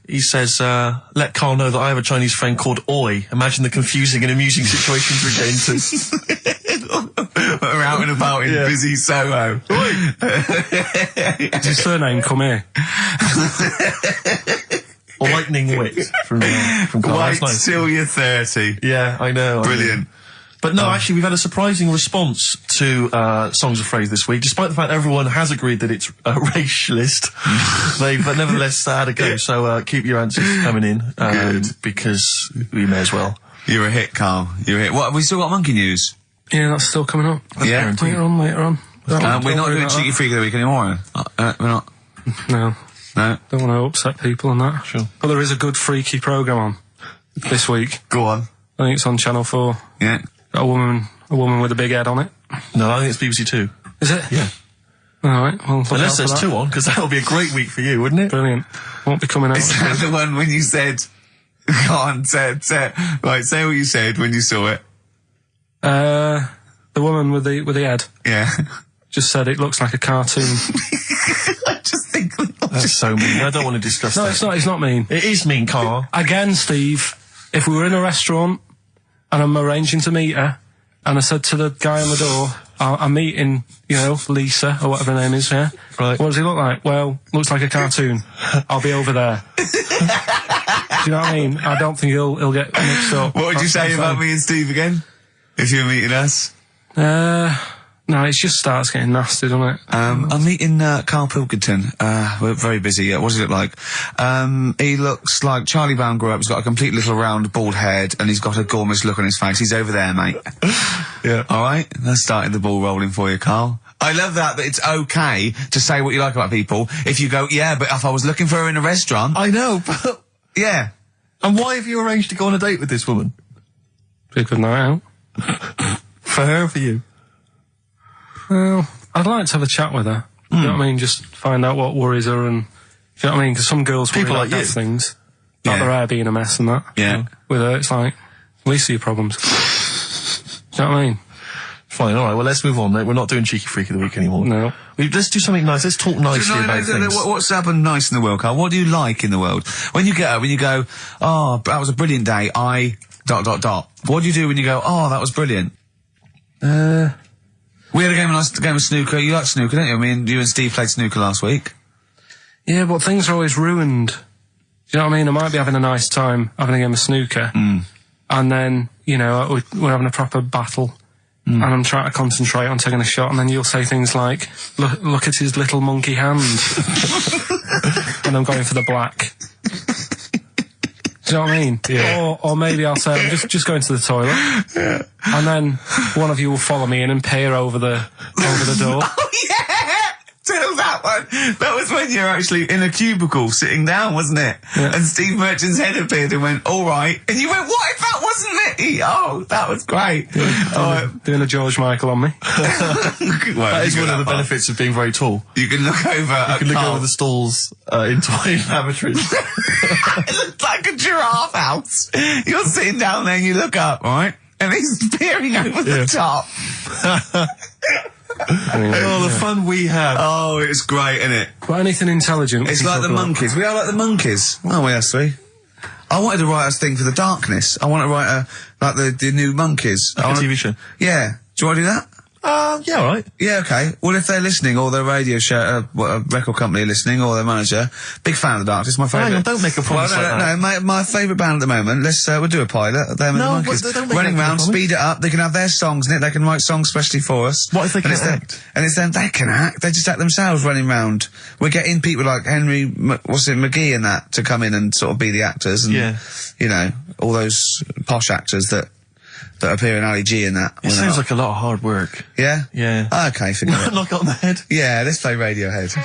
He says, let Karl know that I have a Chinese friend called Oi. Imagine the confusing and amusing situations we get into. We're out and about in busy Soho. Does his surname come here? Lightning wit from Karl. Wait That's nice. till you're 30. Yeah, I know. Brilliant. But no, actually, we've had a surprising response to Songs of Phrase this week, despite the fact everyone has agreed that it's racialist. They've nevertheless had a go. So keep your answers coming in, because we may as well. You're a hit, Karl. You're a hit. What, have we still got monkey news? Yeah, that's still coming up. Yeah. Later on. We're not Don't worry doing about Cheeky Freak of the Week anymore. We're not. that. No. No. Don't want to upset people on that. Sure. But there is a good freaky programme on this week. Go on. I think it's on Channel 4. Yeah. Got a woman with a big head on it. No, I think it's BBC Two. Is it? Yeah. Alright, well, look Unless out there's for that. two on, because that would be a great week for you, wouldn't it? Brilliant. Won't be coming out. Is that the one when you said... Go on, say what you said when you saw it. The woman with the head Yeah. just said it looks like a cartoon. I just think... That's so mean. I don't want to discuss No, that. it's not mean. It is mean, Karl. Again, Steve, if we were in a restaurant and I'm arranging to meet her, and I said to the guy on the door, I'm meeting, Lisa, or whatever her name is, yeah? Right. What does he look like? Well, looks like a cartoon. I'll be over there. Do you know what I mean? I don't think he'll get mixed up. What would you say about me and Steve again? If you were meeting us? No, it just starts getting nasty, doesn't it? I'm meeting Karl Pilkington. We're very busy. What does he look like? He looks like Charlie Brown grew up. He's got a complete little round bald head, and he's got a gormless look on his face. He's over there, mate. Yeah. All right, that's started the ball rolling for you, Karl. I love that it's okay to say what you like about people. If you go, yeah, but if I was looking for her in a restaurant, I know, but... yeah. And why have you arranged to go on a date with this woman? Be a good night out. For her or for you? Well, I'd like to have a chat with her. You know what I mean? Just find out what worries her and... You know what I mean? Because some girls People worry like about you. things. Like Yeah. their hair being a mess and that. Yeah. With her, it's like, least of your problems. Do you know what I mean? Fine, alright, well let's move on, mate. We're not doing Cheeky Freak of the Week anymore. No. Let's do something nice. Let's talk nicely about things. What's happened nice in the world, Karl? What do you like in the world? When you get up, when you go, oh, that was a brilliant day, What do you do when you go, oh, that was brilliant? We had a nice game of snooker. You like snooker, don't you? You and Steve played snooker last week. Yeah, but things are always ruined. Do you know what I mean? I might be having a nice time having a game of snooker. And then, we're having a proper battle. And I'm trying to concentrate on taking a shot, and then you'll say things like, look at his little monkey hand. And I'm going for the black. Do you know what I mean? Yeah. Or maybe I'll say, I'm just going to the toilet. Yeah. And then one of you will follow me in and peer over the door. Oh, yeah! Tell that one. That was when you were actually in a cubicle sitting down, wasn't it? Yeah. And Steve Merchant's head appeared and went, all right. And you went, what if that wasn't me? Oh, that was great. Doing a George Michael on me. That is one of the benefits of being very tall. You can look over You can look over the stalls in toilet lavatories. It looked like a giraffe house. You're sitting down there and you look up, right? And he's peering over the top. Oh, the fun we have. Oh, it's great, isn't it? But anything intelligent. It's like the monkeys. We are like the monkeys. Oh, we us three. I wanted to write a thing for the darkness. I want to write like the new monkeys. Like a TV show? Yeah. Do you want to do that? Yeah, alright. Yeah, okay. Well, if they're listening, or their radio show, a record company listening, or their manager, big fan of the Darkness, my favourite. Hang on, don't make a promise like that. No, my favourite band at the moment. We'll do a pilot. Them and the Monkeys. But don't make Running that round, promise. speed it up. They can have their songs in it. They can write songs specially for us. What if they And can't it's act? And it's them. They can act. They just act themselves running round. We're getting people like McGee and that to come in and sort of be the actors. And, all those posh actors that appear in Ali G and that. It sounds like a lot of hard work. Yeah? Yeah. Okay, forget it. Knock it on the head. Yeah, let's play Radiohead.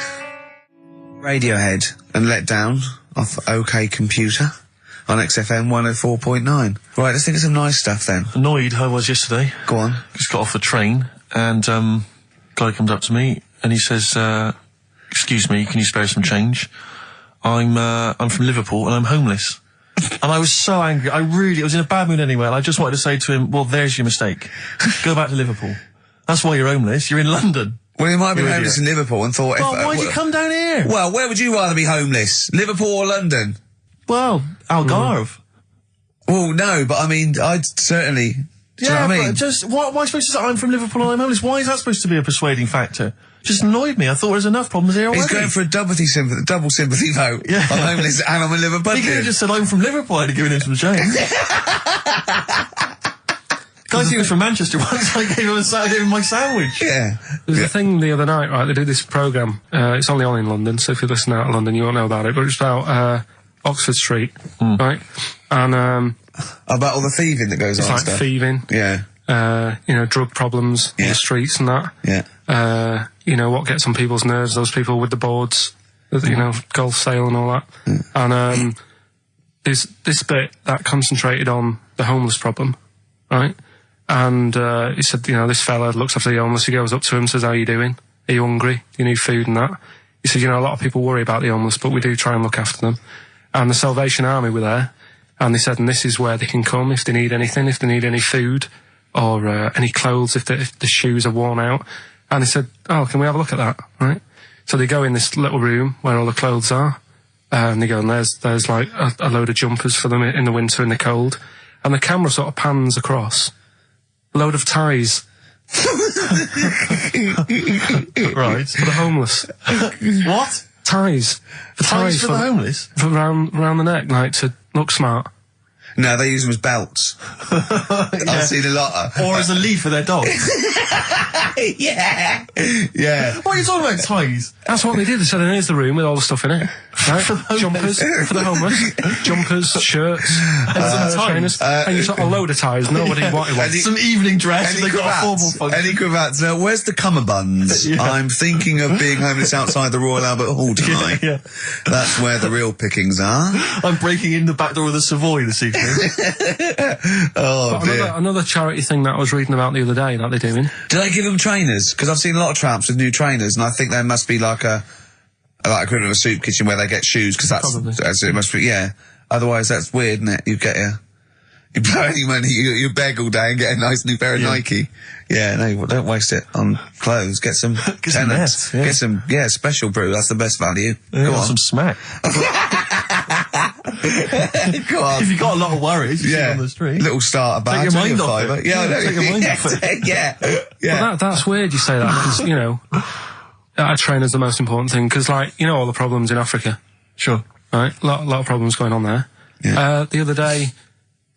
Radiohead and Let Down off OK Computer on XFM 104.9. Right, let's think of some nice stuff then. Annoyed I was yesterday. Go on. Just got off the train, and guy comes up to me and he says, "Excuse me, can you spare some change? I'm from Liverpool and I'm homeless." And I was so angry. I was in a bad mood anyway, and I just wanted to say to him, well, there's your mistake. Go back to Liverpool. That's why you're homeless. You're in London. Well, he might have been You homeless in idiot. Liverpool and thought... Well, why'd you come down here? Well, where would you rather be homeless? Liverpool or London? Well, Algarve. Well, no, but I'd certainly... Do you know what I mean? But just, what am I supposed to say? I'm from Liverpool and I'm homeless. Why is that supposed to be a persuading factor? Just annoyed me. I thought there was enough problems here already. He's going for a double sympathy vote. Yeah. I'm homeless and I'm a Liverpool. He could have just said, I'm from Liverpool. I'd have given him some change. Guys, he was from Manchester once. I gave him my sandwich. Yeah. There was a thing the other night, right? They did this programme. It's only on in London, so if you listen out of London, you won't know about it. But it's about Oxford Street, right? And About all the thieving that goes it's on like and stuff. thieving, Yeah. drug problems on Yeah. the streets and that. Yeah. What gets on people's nerves? Those people with the boards, golf sale and all that. And there's this bit that concentrated on the homeless problem, right? And he said, this fella looks after the homeless. He goes up to him, says, "How you doing? Are you hungry? Do you need food and that?" He said, a lot of people worry about the homeless, but we do try and look after them. And the Salvation Army were there, and they said, and this is where they can come if they need anything, if they need any food or any clothes, if the shoes are worn out. And he said, "Oh, can we have a look at that?" Right? So they go in this little room where all the clothes are, and they go, and there's like a load of jumpers for them in the winter in the cold, and the camera sort of pans across, a load of ties. Right. For the homeless. What? Ties. Ties for the homeless? For round the neck, like, to look smart. No, they use them as belts. I've seen a lot of... Or as a lead for their dog. Yeah. Yeah. What are you talking about, ties? That's what they did. They said, here's the room with all the stuff in it. Right? For the homeless. Jumpers for the homeless. Jumpers, shirts, trainers. And you got a load of ties. Nobody wanted one. Some evening dress. They got a formal function. Any cravats? Now, where's the cummerbunds? Yeah. I'm thinking of being homeless outside the Royal Albert Hall tonight. Yeah. That's where the real pickings are. I'm breaking in the back door of the Savoy this evening. Oh, dear. Another charity thing that I was reading about the other day that they're doing. Do they give them trainers? Because I've seen a lot of tramps with new trainers, and I think there must be like a equivalent of a soup kitchen where they get shoes, because that's it must be, yeah. Otherwise, that's weird, isn't it? You blow any money, you beg all day and get a nice new pair of Nike. Yeah, no, don't waste it on clothes. Get some tenants. Get some, special brew. That's the best value. Go on. Some smack. Go on. If you've got a lot of worries, you on the street. Little starter bag. Take your mind off it. Yeah, take your mind off it. Yeah. But that's weird you say that, because, you know, a trainer's the most important thing, because, like, you know all the problems in Africa. Sure. Right? A lot of problems going on there. Yeah. The other day,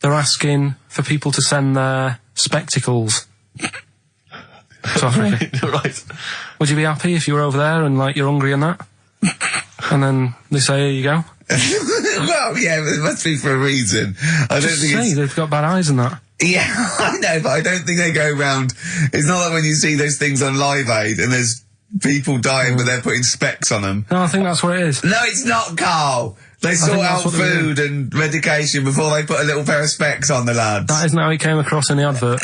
they're asking for people to send their spectacles to Africa. Right. Would you be happy if you were over there and, like, you're hungry and that? And then they say, here you go. Well, yeah, but it must be for a reason. I don't think they've got bad eyes and that. Yeah, I know, but I don't think they go round. It's not like when you see those things on Live Aid and there's people dying, but they're putting specs on them. No, I think that's what it is. No, it's not, Carl. They sort out food and medication before they put a little pair of specs on the lads. That isn't how he came across in the advert.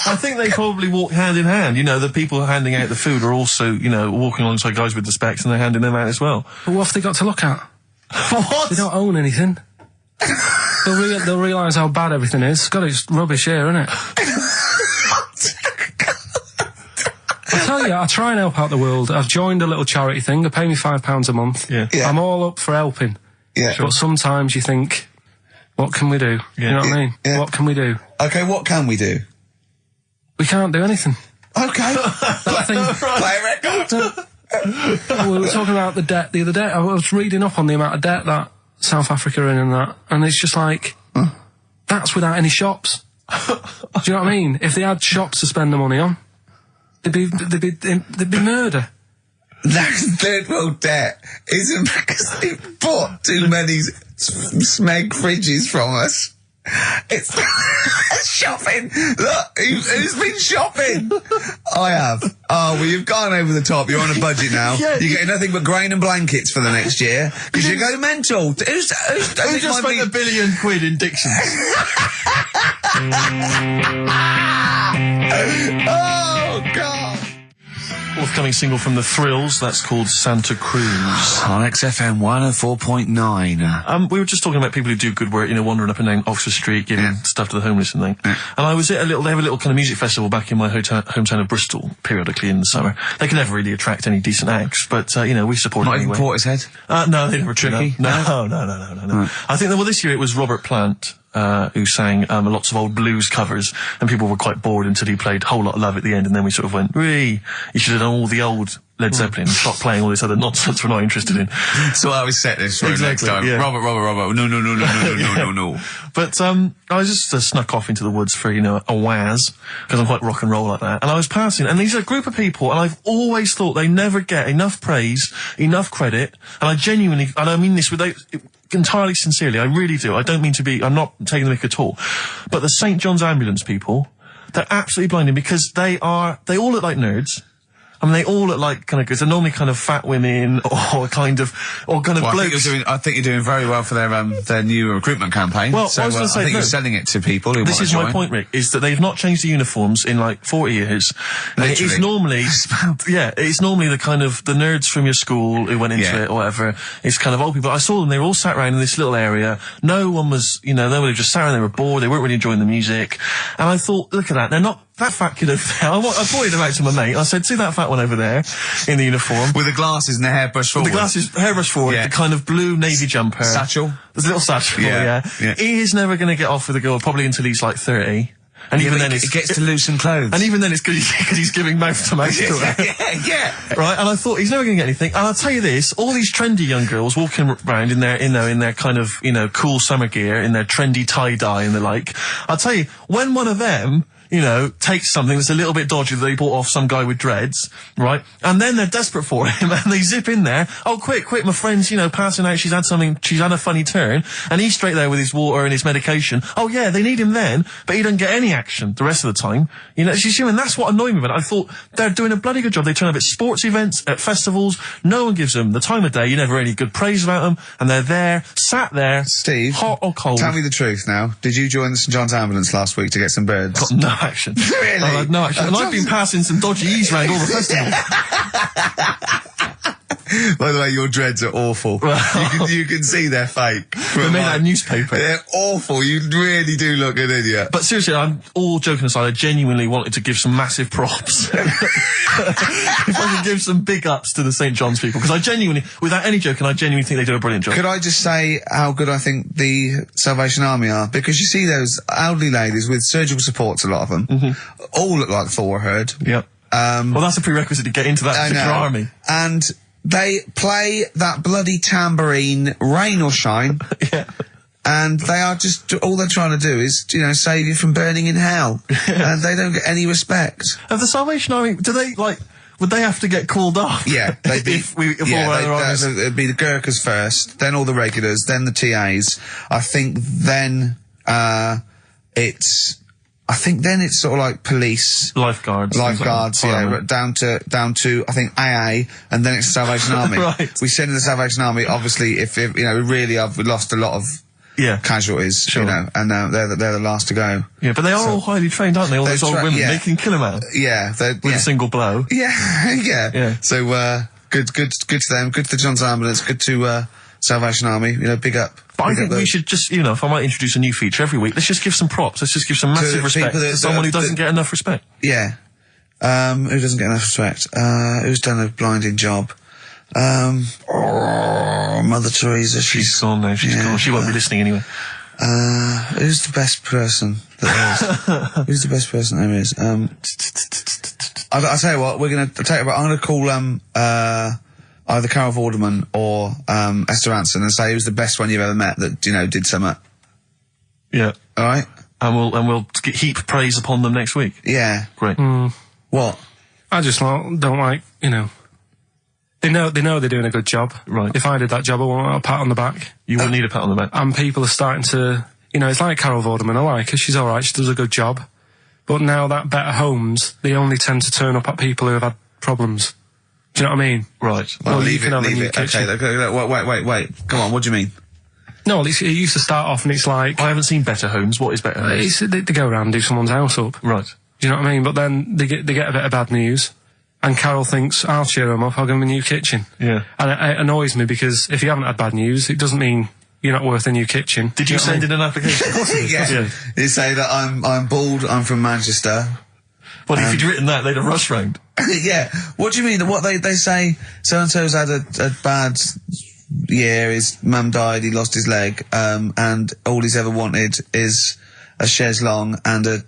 I think they probably walk hand in hand. You know, the people handing out the food are also, you know, walking alongside guys with the specs, and they're handing them out as well. But what have they got to look at? What? They don't own anything. They'll realise how bad everything is. God, it's rubbish here, isn't it? I tell you, I try and help out the world. I've joined a little charity thing. They pay me £5 a month. Yeah. I'm all up for helping. Yeah. But sometimes you think, what can we do? Yeah. You know what I mean? Yeah. What can we do? Okay, what can we do? We can't do anything. Okay. Play a record. We were talking about the debt the other day. I was reading up on the amount of debt that South Africa are in and that, and it's just like, that's without any shops. Do you know what I mean? If they had shops to spend the money on, there'd be murder. That's third world debt isn't because they bought too many smeg fridges from us. It's shopping. Look, who's been shopping? I have. Oh, well, you've gone over the top. You're on a budget now. Yeah. You're getting nothing but grain and blankets for the next year because you go mental. Who just spent £1 billion in dictions? Oh, God. Forthcoming single from The Thrills, that's called Santa Cruz. On XFM 104.9. We were just talking about people who do good work, you know, wandering up and down Oxford Street, giving stuff to the homeless and thing. And I was at they have a little kind of music festival back in my hometown of Bristol, periodically in the summer. They can never really attract any decent acts, but, you know, we support it Not anyway. even Portishead? No, they never tricky. No. Right. I think that, well, this year it was Robert Plant, who sang lots of old blues covers, and people were quite bored until he played Whole Lot of Love at the end, and then we sort of went, you should have done all the old Led Zeppelin, stop playing all this other nonsense we're not interested in. So I always set this for next time. Yeah. Robert. No. But I was just snuck off into the woods for, you know, a waz, because I'm quite rock and roll like that. And I was passing, and these are a group of people, and I've always thought they never get enough praise, enough credit, and I genuinely, and I mean this entirely sincerely, I really do. I don't mean to be, I'm not taking the mick at all. But the St. John's Ambulance people, they're absolutely blinding because they all look like nerds. I mean, they all look like kind of, because they're normally kind of fat women or kind of blokes. I think you're doing very well for their new recruitment campaign. Well, so, I was going to say, I think you're selling it to people who this want to is join. my point, Rick, is that they've not changed the uniforms in like 40 years. And it is normally, it's normally the kind of the nerds from your school who went into it or whatever. It's kind of old people. I saw them, they were all sat around in this little area. No one was, you know, they were just sat around, they were bored, they weren't really enjoying the music. And I thought, look at that, they're not that fat kid over there, I pointed him out to my mate. I said, see that fat one over there in the uniform? With the glasses and the hairbrush forward. The glasses, hairbrush forward, the kind of blue navy jumper. Satchel. There's a little satchel, yeah. He is never going to get off with a girl, probably until he's like 30. And even then it gets to loosen clothes. And even then it's because he's giving mouth to mouth to her. Yeah. Right, and I thought, he's never going to get anything. And I'll tell you this, all these trendy young girls walking around in their kind of, cool summer gear, in their trendy tie-dye and the like, I'll tell you, when one of them, takes something that's a little bit dodgy that they bought off some guy with dreads, right? And then they're desperate for him and they zip in there. Oh, quick, my friend's, passing out. She's had a funny turn. And he's straight there with his water and his medication. Oh yeah, they need him then, but he doesn't get any action the rest of the time. She's human. That's what annoyed me about it. I thought they're doing a bloody good job. They turn up at sports events, at festivals. No one gives them the time of day. You never hear any good praise about them. And they're there, sat there. Steve. Hot or cold. Tell me the truth now. Did you join the St John's ambulance last week to get some birds? Got no action. Really? I had no action. And I've been passing some dodgy E's around all the festivals. By the way, your dreads are awful. You can see they're fake. They're made out of newspaper. They're awful. You really do look an idiot. But seriously, I'm all joking aside, I genuinely wanted to give some massive props. If I could give some big ups to the St. John's people, because I genuinely, without any joking, I genuinely think they do a brilliant job. Could I just say how good I think the Salvation Army are? Because you see those elderly ladies with surgical supports, a lot of them, all look like Thor herd. Yep. Well, that's a prerequisite to get into that particular army. And they play that bloody tambourine, rain or shine. Yeah. And they are just, all they're trying to do is, save you from burning in hell. And they don't get any respect. Of the Salvation Army, do they, would they have to get called off? Yeah, they'd be. It'd be the Gurkhas first, then all the regulars, then the TAs. I think then it's sort of like police, lifeguards, yeah, down to I think AA, and then it's the Salvation Army. Right. We send in the Salvation Army. Obviously, if we really have lost a lot of casualties, sure. And they're the last to go. Yeah, but they are all highly trained, aren't they? All those old women, they can kill a man. Yeah, with a single blow. Yeah. So good to them. Good to the John's Ambulance. Good to Salvation Army. Big up. But I think we should just, if I might introduce a new feature every week, let's just give some props. Let's just give some massive respect to someone who doesn't get enough respect. Yeah. Who doesn't get enough respect? Who's done a blinding job? Mother Teresa. She's gone now. She's gone. She won't be listening anyway. Who's the best person there is? Who's the best person there is? I'll tell you what, I'm gonna call, either Karl Vorderman or Esther Ranson and say who's the best one you've ever met that did something. Yeah. All right. And we'll heap praise upon them next week. Yeah. Great. What? I just don't like. They know they're doing a good job. Right. If I did that job, I want a pat on the back. You wouldn't need a pat on the back. And people are starting to, it's like Karl Vorderman. I like her. She's all right. She does a good job. But now that Better Homes, they only tend to turn up at people who have had problems. Do you know what I mean? Right. Well, leave you can have a new it. kitchen. Okay, wait. Come on, what do you mean? No, it used to start off and it's like... I haven't seen Better Homes. What is Better Homes? They go around and do someone's house up. Right. Do you know what I mean? But then they get a bit of bad news. And Karl thinks, I'll cheer him up, I'll give him a new kitchen. Yeah. And it annoys me because if you haven't had bad news, it doesn't mean you're not worth a new kitchen. Did you send in an application? Yeah. You say that I'm bald, I'm from Manchester. Well, if you'd written that, they'd have rushed round. Yeah. What do you mean? What they say, so-and-so's had a bad year, his mum died, he lost his leg, and all he's ever wanted is a chaise longue and a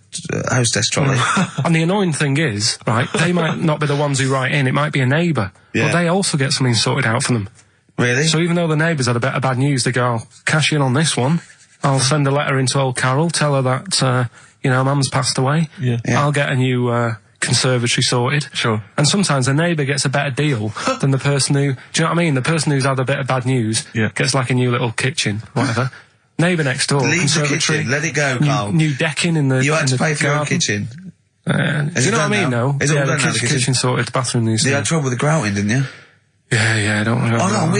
hostess trolley. And the annoying thing is, right, they might not be the ones who write in, it might be a neighbour. Yeah. But they also get something sorted out for them. Really? So even though the neighbours had a bit of bad news, they go, I'll cash in on this one. I'll send a letter into old Karl, tell her that, mum's passed away. Yeah. I'll get a new conservatory sorted. Sure. And sometimes the neighbour gets a better deal than the person who... Do you know what I mean? The person who's had a bit of bad news gets like a new little kitchen, whatever. Neighbour next door, leave the conservatory. kitchen, let it go, Karl. New decking in the You had to pay for your own garden. kitchen. Do you know what I mean, though? Is it all done now, the kitchen sorted, the bathroom needs You had trouble with the grouting, didn't you? Yeah, I don't want to... Oh no,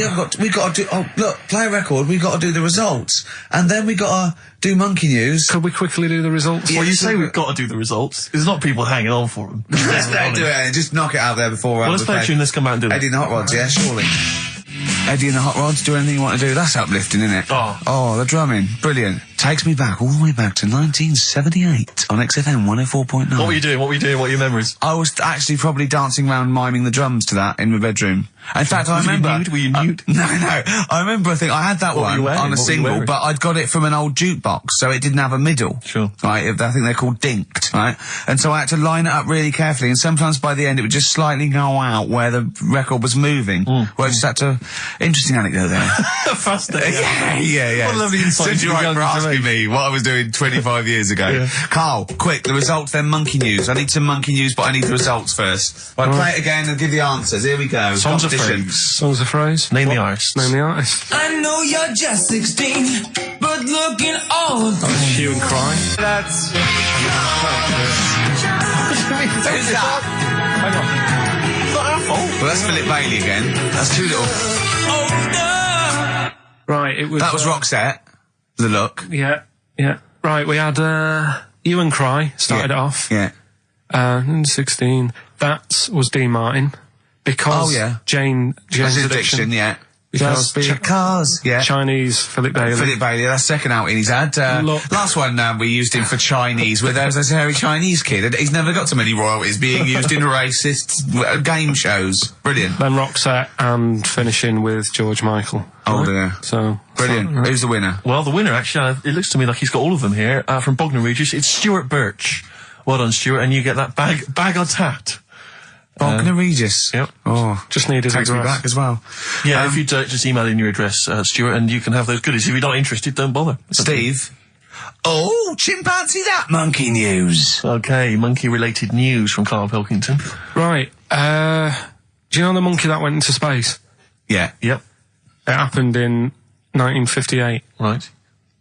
we got to do, look, play a record, we got to do the results. And then we got to do Monkey News. Could we quickly do the results? Well, you say we've got to do the results. There's not people hanging on for them. Let's do it, just knock it out there before... Well, let's play a tune, let's come back and do it. Eddie and the Hot Rods, yeah, surely. Eddie and the Hot Rods, do anything you want to do. That's uplifting, isn't it? Oh. Oh, the drumming. Brilliant. takes me back, all the way back to 1978 on XFM 104.9. What were you doing? What were your memories? I was actually probably dancing around miming the drums to that in my bedroom. In fact, I remember... Were you nude? No. I remember, I think I had that What were you one wearing? on a What were you single, wearing? but I'd got it from an old jukebox, so it didn't have a middle. Sure. Right, I think they're called dinked, right? And so I had to line it up really carefully, and sometimes by the end it would just slightly go out where the record was moving. Where I just had to... Interesting anecdote there. Fascinating. Yeah. What a lovely insight Since into you're the right for young asking me what I was doing 25 years ago. Carl, quick, the results, then monkey news. I need some monkey news, but I need the results first. Right, play it again and give the answers. Here we go. Songs of Competition. phrase. Songs of phrase. Name the artist. Name the artist. I know you're just 16, but looking old. Hue and Cry. That's... Who's that? Hang on. It's not our fault. Well, that's Philip Bailey again. That's too little. Older. Right, it was... That was Roxette. The look. Yeah. Right, we had Hue and Cry started it off. Yeah. 16. That was Dean Martin. Because Jane's Addiction. Yeah. Because Cars. Yeah. Chinese Philip Bailey. Philip Bailey, that's second outing he's had. Last one we used him for Chinese, where there was a hairy Chinese kid. He's never got so many royalties being used in racist game shows. Brilliant. Then Roxette and finishing with George Michael. Oh dear. So brilliant. Right. Who's the winner? Well, the winner, actually, it looks to me like he's got all of them here, from Bognor Regis. It's Stuart Birch. Well done, Stuart, and you get that bag of tat. Bognor Regis. Yep. Oh, just needed takes me back as well. Yeah, if you just email in your address, Stuart, and you can have those goodies. If you're not interested, don't bother. Steve. Oh, chimpanzee that monkey news. Okay, monkey-related news from Karl Pilkington. Right. Do you know the monkey that went into space? Yeah. Yep. It happened in 1958. Right.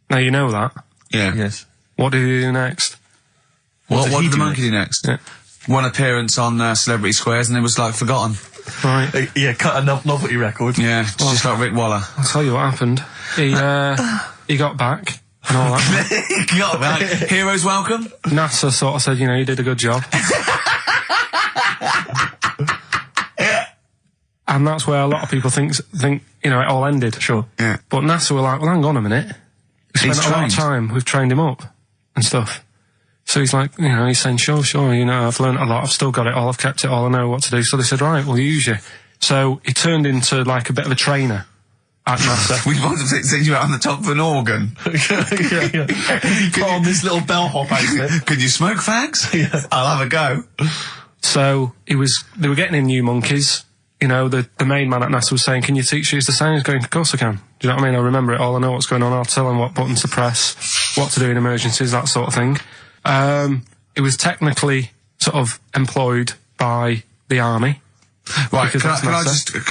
Now you know that. Yeah. Yes. What did he do next? What he did the do monkey do next? Yeah. One appearance on Celebrity Squares and it was like forgotten. Right. Yeah, cut a novelty record. Yeah, just like Rick Waller. I'll tell you what happened. He got back and all that. Got back. Heroes welcome. NASA sort of said, you did a good job. And that's where a lot of people think it all ended. Sure. Yeah. But NASA were like, well, hang on a minute. We spent a lot of trained. time. We've trained him up and stuff. So he's like, he's saying, sure, I've learned a lot. I've still got it all. I've kept it all. I know what to do. So they said, right, we'll use you. So he turned into like a bit of a trainer at NASA. We wanted to send you out on the top of an organ. yeah. You put on this little bellhop outfit. Could you smoke fags? Yeah. I'll have a go. So they were getting in new monkeys. The main man at NASA was saying, can you teach these the sound? He's going, of course I can. Do you know what I mean? I remember it all. I know what's going on. I'll tell them what buttons to press, what to do in emergencies, that sort of thing. It was technically sort of employed by the army. Right, can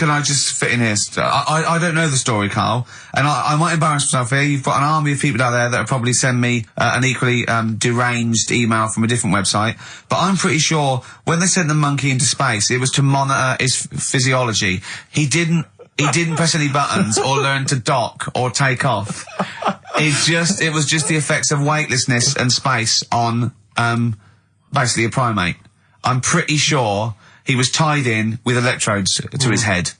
I just fit in here? I don't know the story, Carl, and I might embarrass myself here. You've got an army of people out there that will probably send me an equally deranged email from a different website, but I'm pretty sure when they sent the monkey into space, it was to monitor his physiology. He didn't press any buttons or learn to dock or take off. It was just the effects of weightlessness and space on basically a primate. I'm pretty sure he was tied in with electrodes to his head.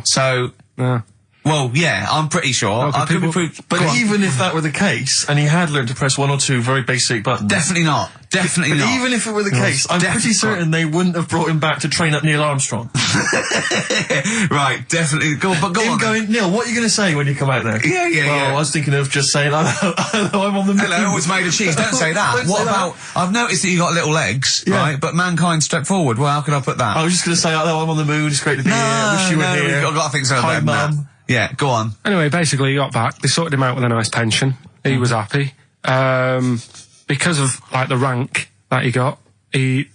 So, well, yeah, I'm pretty sure. I could be proved. But even if that were the case, and he had learned to press one or two very basic buttons. Definitely not. Definitely But not. even if it were the case, I'm pretty certain they wouldn't have brought him back to train up Neil Armstrong. Right, definitely. Go on. Going, Neil, what are you going to say when you come out there? Yeah. I was thinking of just saying, hello, I'm on the moon. Hello, it's made of cheese. Don't say that. What about, I've noticed that you got little legs, right? But mankind stepped forward. Well, how could I put that? I was just going to say, hello, I'm on the moon. It's great to be here. Wish you were here. I've got to think so. Hi, about Mum. that. Yeah, go on. Anyway, basically he got back. They sorted him out with a nice pension. He was happy. Because of like the rank that he got, he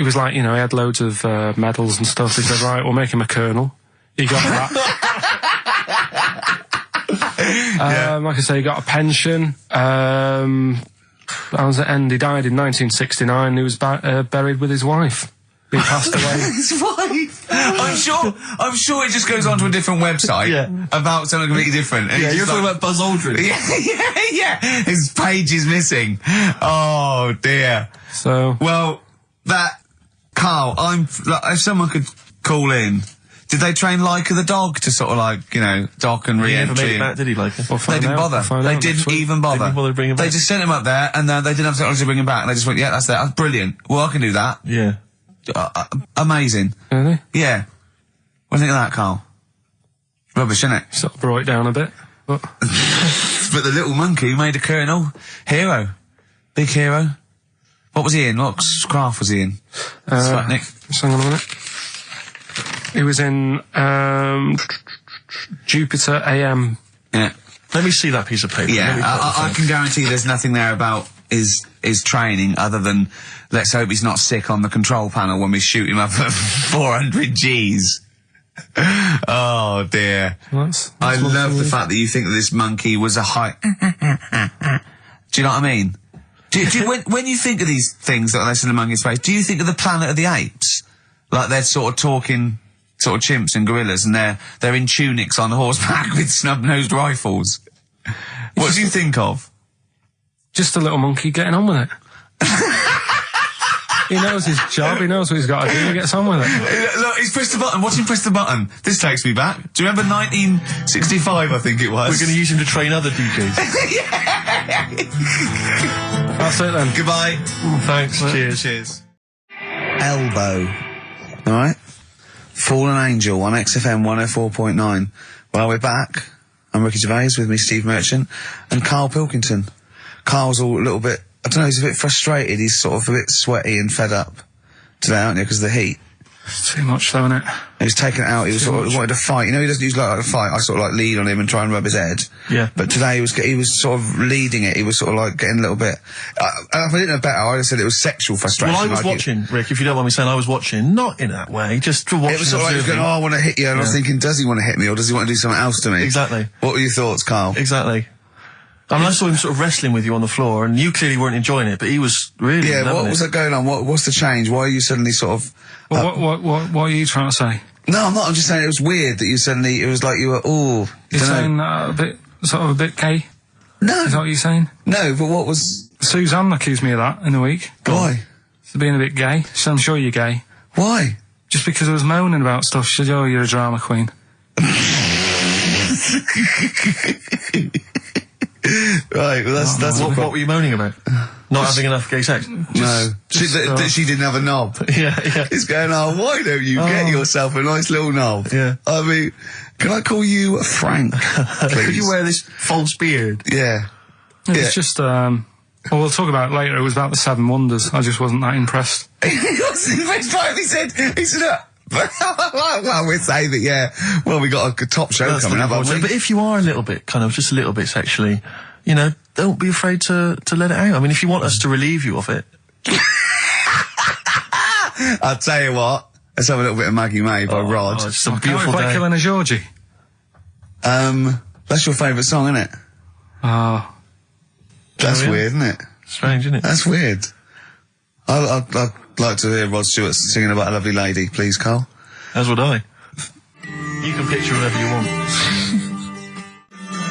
was like, he had loads of medals and stuff. He said, right, we'll make him a colonel. He got that. Like I say, he got a pension. How does it end? He died in 1969. He was buried with his wife. He passed away. His wife. I'm sure it just goes on to a different website about something completely different. And You're talking about Buzz Aldrin. Yeah. His page is missing. Oh dear. So well, Carl, if someone could call in Did they train Leica the dog to sort of like, you know, dock and He never re-entry? made it back, did he, like? They didn't bother. They didn't even bother. They didn't bother to bring him back. They just sent him up there, and they didn't have technology to bring him back. And they just went, yeah, that's that. That's brilliant. Well, I can do that. Yeah. Amazing. Really? Yeah. What do you think of that, Karl? Rubbish, isn't it? Sort of brought it down a bit, but... But the little monkey made a colonel. Hero. Big hero. What was he in? What craft was he in? Sputnik. Just hang on a minute. He was in, Jupiter AM. Yeah. Let me see that piece of paper. Yeah, I can guarantee there's nothing there about his training other than let's hope he's not sick on the control panel when we shoot him up at 400 Gs. Oh dear. I love the fact that you think that this monkey was a high... Do you know what I mean? When you think of these things that are less in the monkey space, do you think of the Planet of the Apes? Like they're sort of talking sort of chimps and gorillas and they're in tunics on horseback with snub-nosed rifles. What do you think of? Just a little monkey getting on with it. He knows his job, he knows what he's got to do, he gets on with it. Look, he's pressed the button. Watch him press the button. This takes me back. Do you remember 1965, I think it was? We're going to use him to train other DJs. That's it then. Goodbye. Thanks. Cheers. Cheers. Elbow. Alright? Fallen Angel on XFM 104.9. Well, we're back. I'm Ricky Gervais, with me Steve Merchant and Karl Pilkington. Karl's all a little bit, I don't know, he's a bit frustrated. He's sort of a bit sweaty and fed up today, aren't you, because of the heat. It's too much though, isn't it? He was taken out, he was sort of wanted to fight. You know, he doesn't usually like to fight. I sort of like lead on him and try and rub his head. Yeah. But today he was sort of leading it. He was sort of like getting a little bit... if I didn't know better, I'd have said it was sexual frustration. Well, I was like watching, Rick, if you don't mind me saying, I was watching, not in that way, just to watch. It was sort of like he was going, oh, I want to hit you, and I was thinking, does he want to hit me, or does he want to do something else to me? Exactly. What were your thoughts, Karl? Exactly. I mean, I saw him sort of wrestling with you on the floor, and you clearly weren't enjoying it, but he was really Yeah, what was that going on? What's the change? Why are you suddenly sort of... Well, what are you trying to say? No, I'm not. I'm just saying it was weird that you suddenly... It was like you were, You're saying a bit, sort of a bit gay? No. Is that what you're saying? No, but what was... Suzanne accused me of that in the week. Why? For being a bit gay. She said, I'm sure you're gay. Why? Just because I was moaning about stuff. She said, oh, you're a drama queen. Right, well that's what were you moaning about? Not having enough gay sex? that she didn't have a knob. Yeah. It's going, oh, why don't you get yourself a nice little knob? Yeah. I mean, can I call you Frank, please? Could you wear this false beard? Yeah. It's just, well, we'll talk about it later. It was about the Seven Wonders. I just wasn't that impressed. He wasn't impressed by it. He said, well, we'd say that, yeah. Well, we got a top show coming up, haven't we? But if you are a little bit, kind of, just a little bit sexually, you know, don't be afraid to let it out. I mean, if you want us to relieve you of it. I'll tell you what. Let's have a little bit of Maggie May by Rod. Oh, it's a Can't beautiful we play day. Killing a Georgie? That's your favourite song, isn't it? Oh. That's yeah. weird, isn't it? Strange, isn't it? That's weird. I'd like to hear Rod Stewart singing about a lovely lady, please, Karl. As would I. You can picture whatever you want.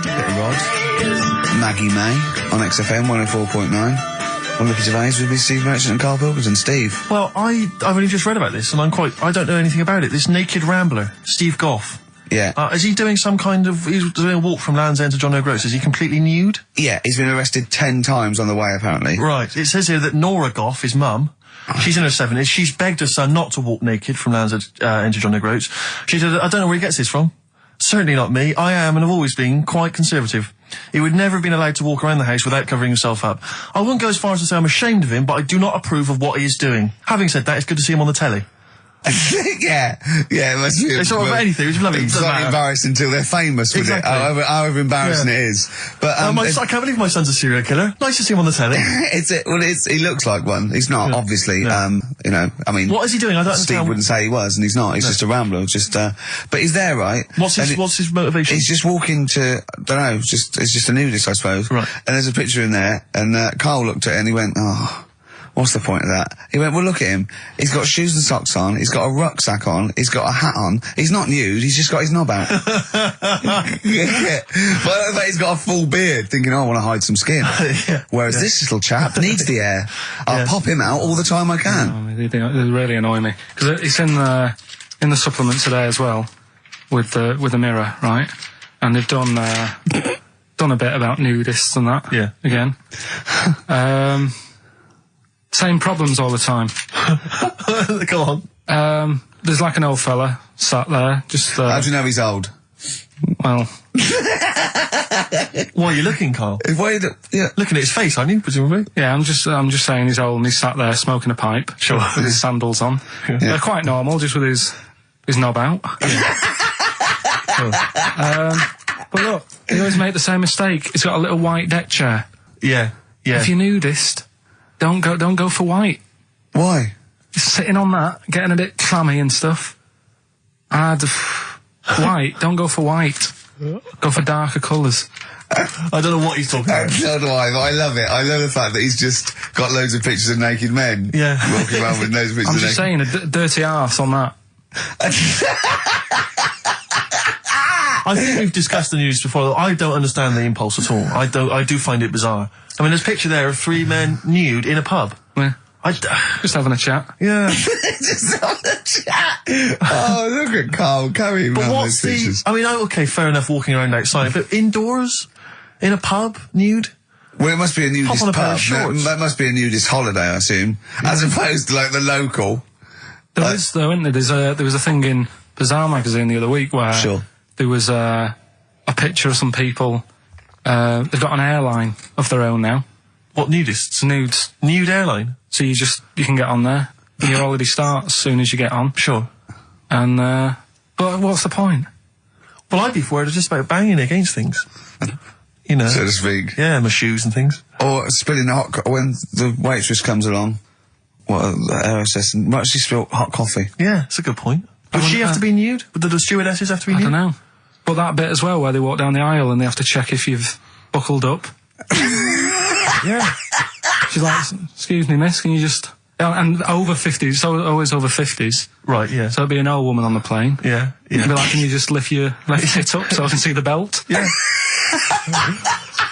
Bit of Rod. Maggie May on XFM 104.9. I'm Ricky Gervais with me, Steve Merchant and Karl Pilkington. Steve. Well, I've only just read about this, and I don't know anything about it. This naked rambler, Steve Goff. Yeah. Is he doing some kind of... He's doing a walk from Land's End to John O'Groats. Is he completely nude? Yeah, he's been arrested 10 times on the way, apparently. Right. It says here that Nora Goff, his mum, she's in her 70s, she's begged her son not to walk naked from Land's End to John O'Groats. She said, I don't know where he gets this from. Certainly not me. I am and have always been quite conservative. He would never have been allowed to walk around the house without covering himself up. I wouldn't go as far as to say I'm ashamed of him, but I do not approve of what he is doing. Having said that, it's good to see him on the telly. yeah, it must be. It's sort of anything, which is lovely. It's not embarrassing until they're famous with Exactly. it, however embarrassing it is. But I can't believe my son's a serial killer. Nice to see him on the telly. he looks like one. He's not, obviously. No. You know, I mean, What is he doing? I don't Steve understand. wouldn't say he was, and he's not. He's just a rambler. But he's there, right? What's his motivation? He's just walking to, I don't know, it's just a nudist, I suppose. Right. And there's a picture in there, and Karl looked at it and he went, oh, what's the point of that? He went, well, look at him. He's got shoes and socks on. He's got a rucksack on. He's got a hat on. He's not nude. He's just got his knob out. Yeah. But he's got a full beard, thinking, oh, I want to hide some skin. Whereas this little chap needs the air. I'll pop him out all the time I can. Oh, they really annoy me. Because it's in in the supplement today as well, with the Mirror, right? And they've done a bit about nudists and that. Yeah. Again. Same problems all the time. Go on. There's like an old fella sat there, just. How do you know he's old? Well. Why are you looking, Carl? Yeah. Looking at his face, aren't you, presumably? Yeah, I'm just saying he's old and he's sat there smoking a pipe. Sure. With his sandals on. Yeah. They're quite normal, just with his knob out. But look, he always make the same mistake. He's got a little white deck chair. Yeah. Yeah. If you're nudist, don't go for white. Why? Just sitting on that, getting a bit clammy and stuff. White, don't go for white. Go for darker colours. I don't know what he's talking about. So do I, but I love it. I love the fact that he's just got loads of pictures of naked men. Yeah. Walking around with loads of pictures I'm of just naked saying, a dirty arse on that. I think we've discussed the news before. I don't understand the impulse at all. I do find it bizarre. I mean, there's a picture there of 3 men nude in a pub. Yeah. Just having a chat. Yeah. Just having a chat. Oh, look at Karl carrying But around what's those pictures. I mean, okay, fair enough, walking around outside, but indoors? In a pub? Nude? Well, it must be a nudist Pop on a pair of pub. shorts. That must be a nudist holiday, I assume. As opposed to, like, the local. There is, though, isn't there? There was a thing in Bazaar magazine the other week where there was a picture of some people. They've got an airline of their own now. What, nudists? Nudes. Nude airline? So you can get on there. Your holiday starts as soon as you get on. Sure. And, but what's the point? Well, I'd be worried just about banging against things. You know. So to speak. Yeah, my shoes and things. Or spilling the when the waitress comes along. What, the air might she spill hot coffee? Yeah, that's a good point. Does she have to be nude? Do the stewardesses have to be nude? I don't know. But that bit as well, where they walk down the aisle and they have to check if you've buckled up. Yeah. She's like, excuse me, miss, can you just... And over 50s, it's always over 50s. Right, yeah. So it'd be an old woman on the plane. Yeah, yeah. It'd be like, can you just lift your left hip up so I can see the belt? Yeah.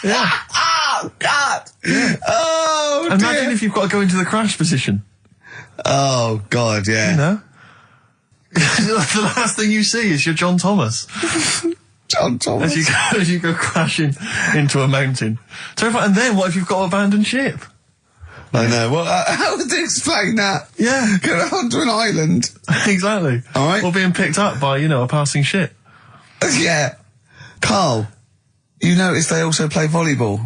Yeah. Oh, God! Yeah. Oh, Imagine dear. if you've got to go into the crash position. Oh, God, yeah. You know? The last thing you see is your John Thomas. John Thomas. As you go crashing into a mountain. Terrifying. And then what if you've got to abandon ship? I know. Well, how would they explain that? Yeah. Go onto an island. Exactly. All right. Or being picked up by, a passing ship. Yeah. Karl, you notice they also play volleyball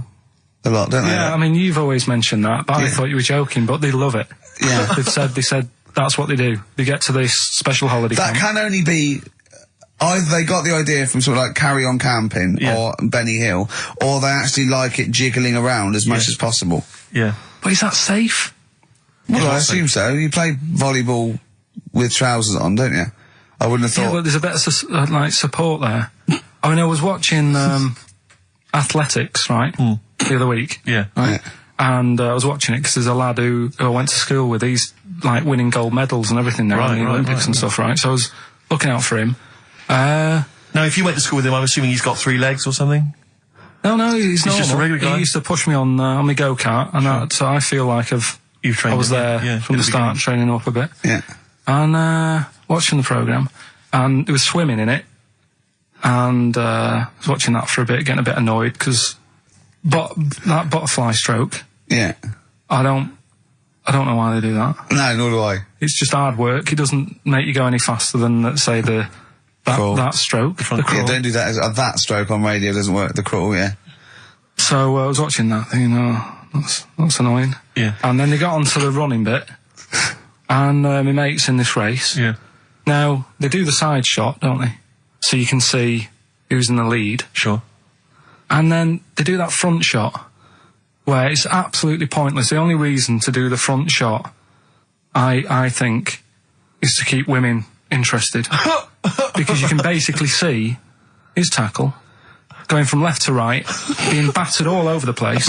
a lot, don't they? Yeah, I mean, you've always mentioned that, but I Yeah. thought you were joking, but they love it. Yeah. They said that's what they do. They get to this special holiday That camp. can only be either they got the idea from sort of like Carry On Camping or Benny Hill, or they actually like it jiggling around as much as possible. Yeah. But is that safe? Well, I assume so. You play volleyball with trousers on, don't you? I wouldn't have Yeah, thought. but there's a bit of like support there. I mean, I was watching athletics, right, the other week. Yeah. Right? And I was watching it because there's a lad who I went to school with. He's like winning gold medals and everything now in the Olympics and stuff, right? So I was looking out for him. Now, if you went to school with him, I'm assuming he's got 3 legs or something? No, he's normal. just a regular guy? He used to push me on my go-kart, and so I feel like You've trained I was him, there yeah, from in the the start, beginning. training up a bit. Yeah. And watching the programme, and there was swimming in it, and I was watching that for a bit, getting a bit annoyed, because that butterfly stroke, Yeah. I don't know why they do that. No, nor do I. It's just hard work. It doesn't make you go any faster than, let's say, that stroke, the Yeah, crawl. don't do that. That stroke on radio doesn't work. The crawl, yeah. So I was watching that, thinking, that's annoying. Yeah. And then they got onto the running bit, and my mate's in this race. Yeah. Now, they do the side shot, don't they? So you can see who's in the lead. Sure. And then they do that front shot, where it's absolutely pointless. The only reason to do the front shot, I think, is to keep women interested. Because you can basically see his tackle going from left to right, being battered all over the place.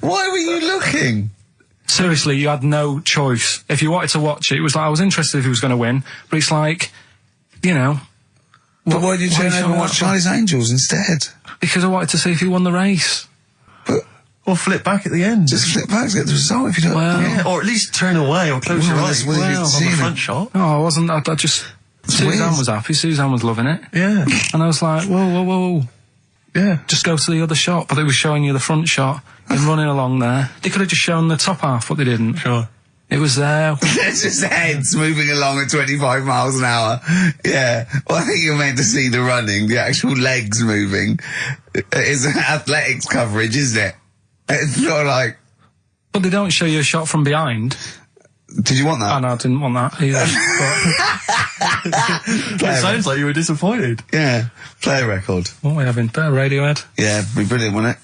Why were you looking? Seriously, you had no choice. If you wanted to watch it, it was like, I was interested if he was going to win, but it's like, But why did you turn over and watch Charlie's Angels instead? Because I wanted to see if he won the race. But Or flip back at the end. Just flip back to get the result if you don't. Well, yeah, or at least turn away or close your eyes. Well, On the front shot. No, I wasn't. I just... Suzanne weird. was happy. Suzanne was loving it. Yeah. And I was like, whoa. Yeah. Just go to the other shot. But they were showing you the front shot and running along there. They could have just shown the top half, but they didn't. Sure. It was there. It's just heads moving along at 25 miles an hour. Yeah. Well, I think you're meant to see the running, the actual legs moving. It's athletics coverage, isn't it? It's not like... But they don't show you a shot from behind. Did you want that? Oh, no, I didn't want that either. It sounds like you were disappointed. Yeah. Play a record. What are we having? Better Radiohead? Yeah, it'd be brilliant, wouldn't it?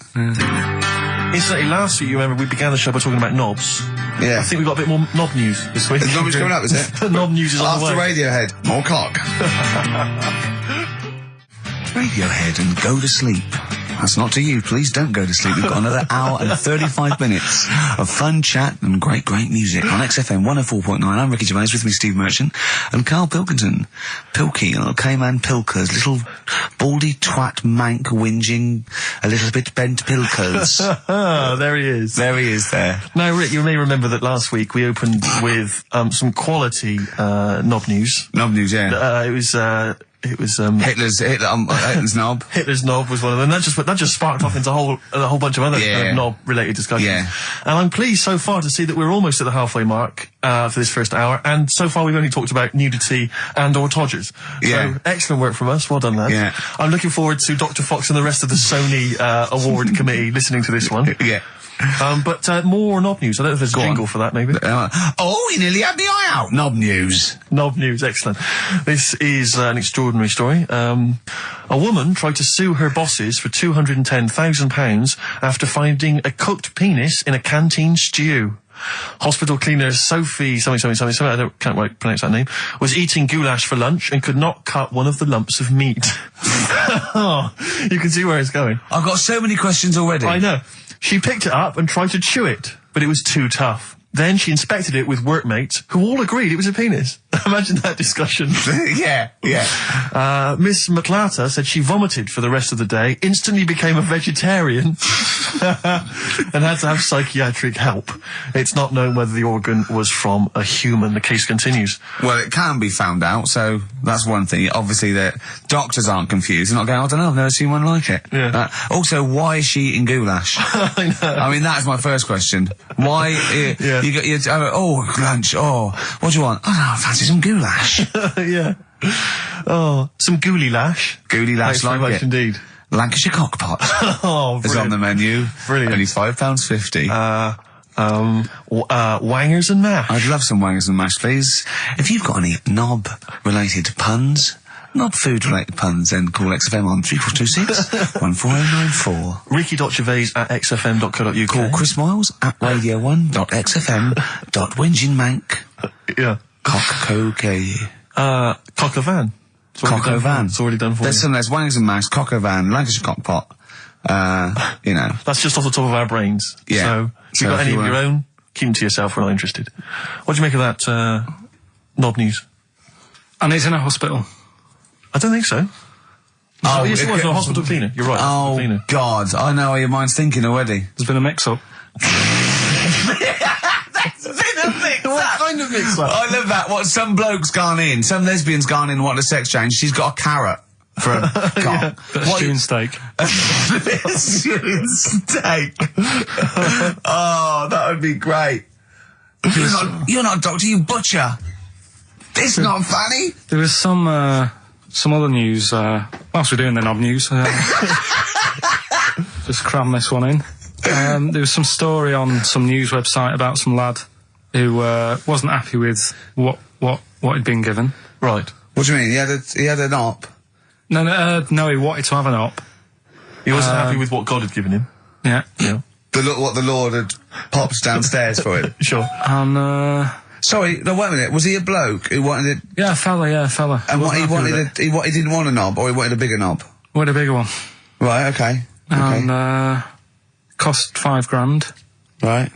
Incidentally, last week, you remember, we began the show by talking about knobs. Yeah. I think we've got a bit more knob news this week. There's not much coming up, is it? Knob news is on the After way. Radiohead, more cock. Radiohead and go to sleep. That's not to you. Please don't go to sleep. We've got another hour and 35 minutes of fun chat and great music on XFM 104.9. I'm Ricky Gervais, with me Steve Merchant and Karl Pilkington. Pilky, little K-man Pilkers, little baldy twat mank whinging, a little bit bent Pilkers. There he is. There he is there. Now, Rick, you may remember that last week we opened with some quality knob news. Knob news, yeah. It was Hitler's knob. Hitler's knob was one of them. That just sparked off into a whole bunch of other knob-related discussions. Yeah. And I'm pleased so far to see that we're almost at the halfway mark for this first hour. And so far we've only talked about nudity and/or todgers. Yeah. So excellent work from us. Well done, lads. Yeah. I'm looking forward to Dr. Fox and the rest of the Sony award committee listening to this one. Yeah. But more knob news. I don't know if there's a jingle for that, maybe. Oh, you nearly had the eye out. Knob news. Knob news, excellent. This is an extraordinary story. A woman tried to sue her bosses for £210,000 after finding a cooked penis in a canteen stew. Hospital cleaner Sophie something, I can't quite pronounce that name, was eating goulash for lunch and could not cut one of the lumps of meat. Oh, you can see where it's going. I've got so many questions already. I know. She picked it up and tried to chew it, but it was too tough. Then she inspected it with workmates, who all agreed it was a penis. Imagine that discussion. Yeah. Miss McClarter said she vomited for the rest of the day, instantly became a vegetarian, and had to have psychiatric help. It's not known whether the organ was from a human. The case continues. Well, it can be found out, so that's one thing. Obviously, that doctors aren't confused. They're not going, I don't know, I've never seen one like it. Yeah. Also, why is she eating goulash? I know. I mean, that's my first question. Why? Yeah. Lunch. Oh, what do you want? I fancy some goulash. Yeah. Oh, some gooly lash. Gooly lash, Thanks very like much it. indeed. Lancashire cockpot Oh, is on the menu. Brilliant. Only £5.50. Wangers and mash. I'd love some wangers and mash, please. If you've got any knob-related puns, knob-food-related puns, then call XFM on 3426 14094. Ricky.gervais@xfm.co.uk. Call Chris Miles at radio1.xfm.winginmank. Yeah. Cock-co-gay. Cock a van. Cock-o-van. It's already done for There's you. wangers and mash, cock-o-van, Lancashire cockpot. You know. That's just off the top of our brains. Yeah. So, if you've got if any you of your want- own, keep them to yourself. We're not interested. What do you make of that, knob news? And he's in a hospital. I don't think so. Oh, yes, it it was could- a hospital cleaner. You're right. hospital Oh, cleaner. God. I know how your mind's thinking already. There's been a mix-up. What kind of mix-up? I love that. What, some bloke's gone in, some lesbian's gone in, wanting a sex change. She's got a carrot for a cock. Bit of stewing steak. Stewing steak. Oh, that would be great. You're not a doctor, you butcher. This is not funny. There was some other news, whilst we're doing the knob news, just cram this one in. There was some story on some news website about some lad who wasn't happy with what he'd been given. Right. What do you mean? He had an op? No, he wanted to have an op. He wasn't happy with what God had given him. Yeah. Yeah. What the Lord had popped downstairs for him. Sure. And, Sorry, no, wait a minute. Was he a bloke who wanted it? yeah, fella. And what he Wasn't happy with wanted, he didn't want a knob, or he wanted a bigger knob? Wanted a bigger one. Right, okay. And, cost £5,000. Right.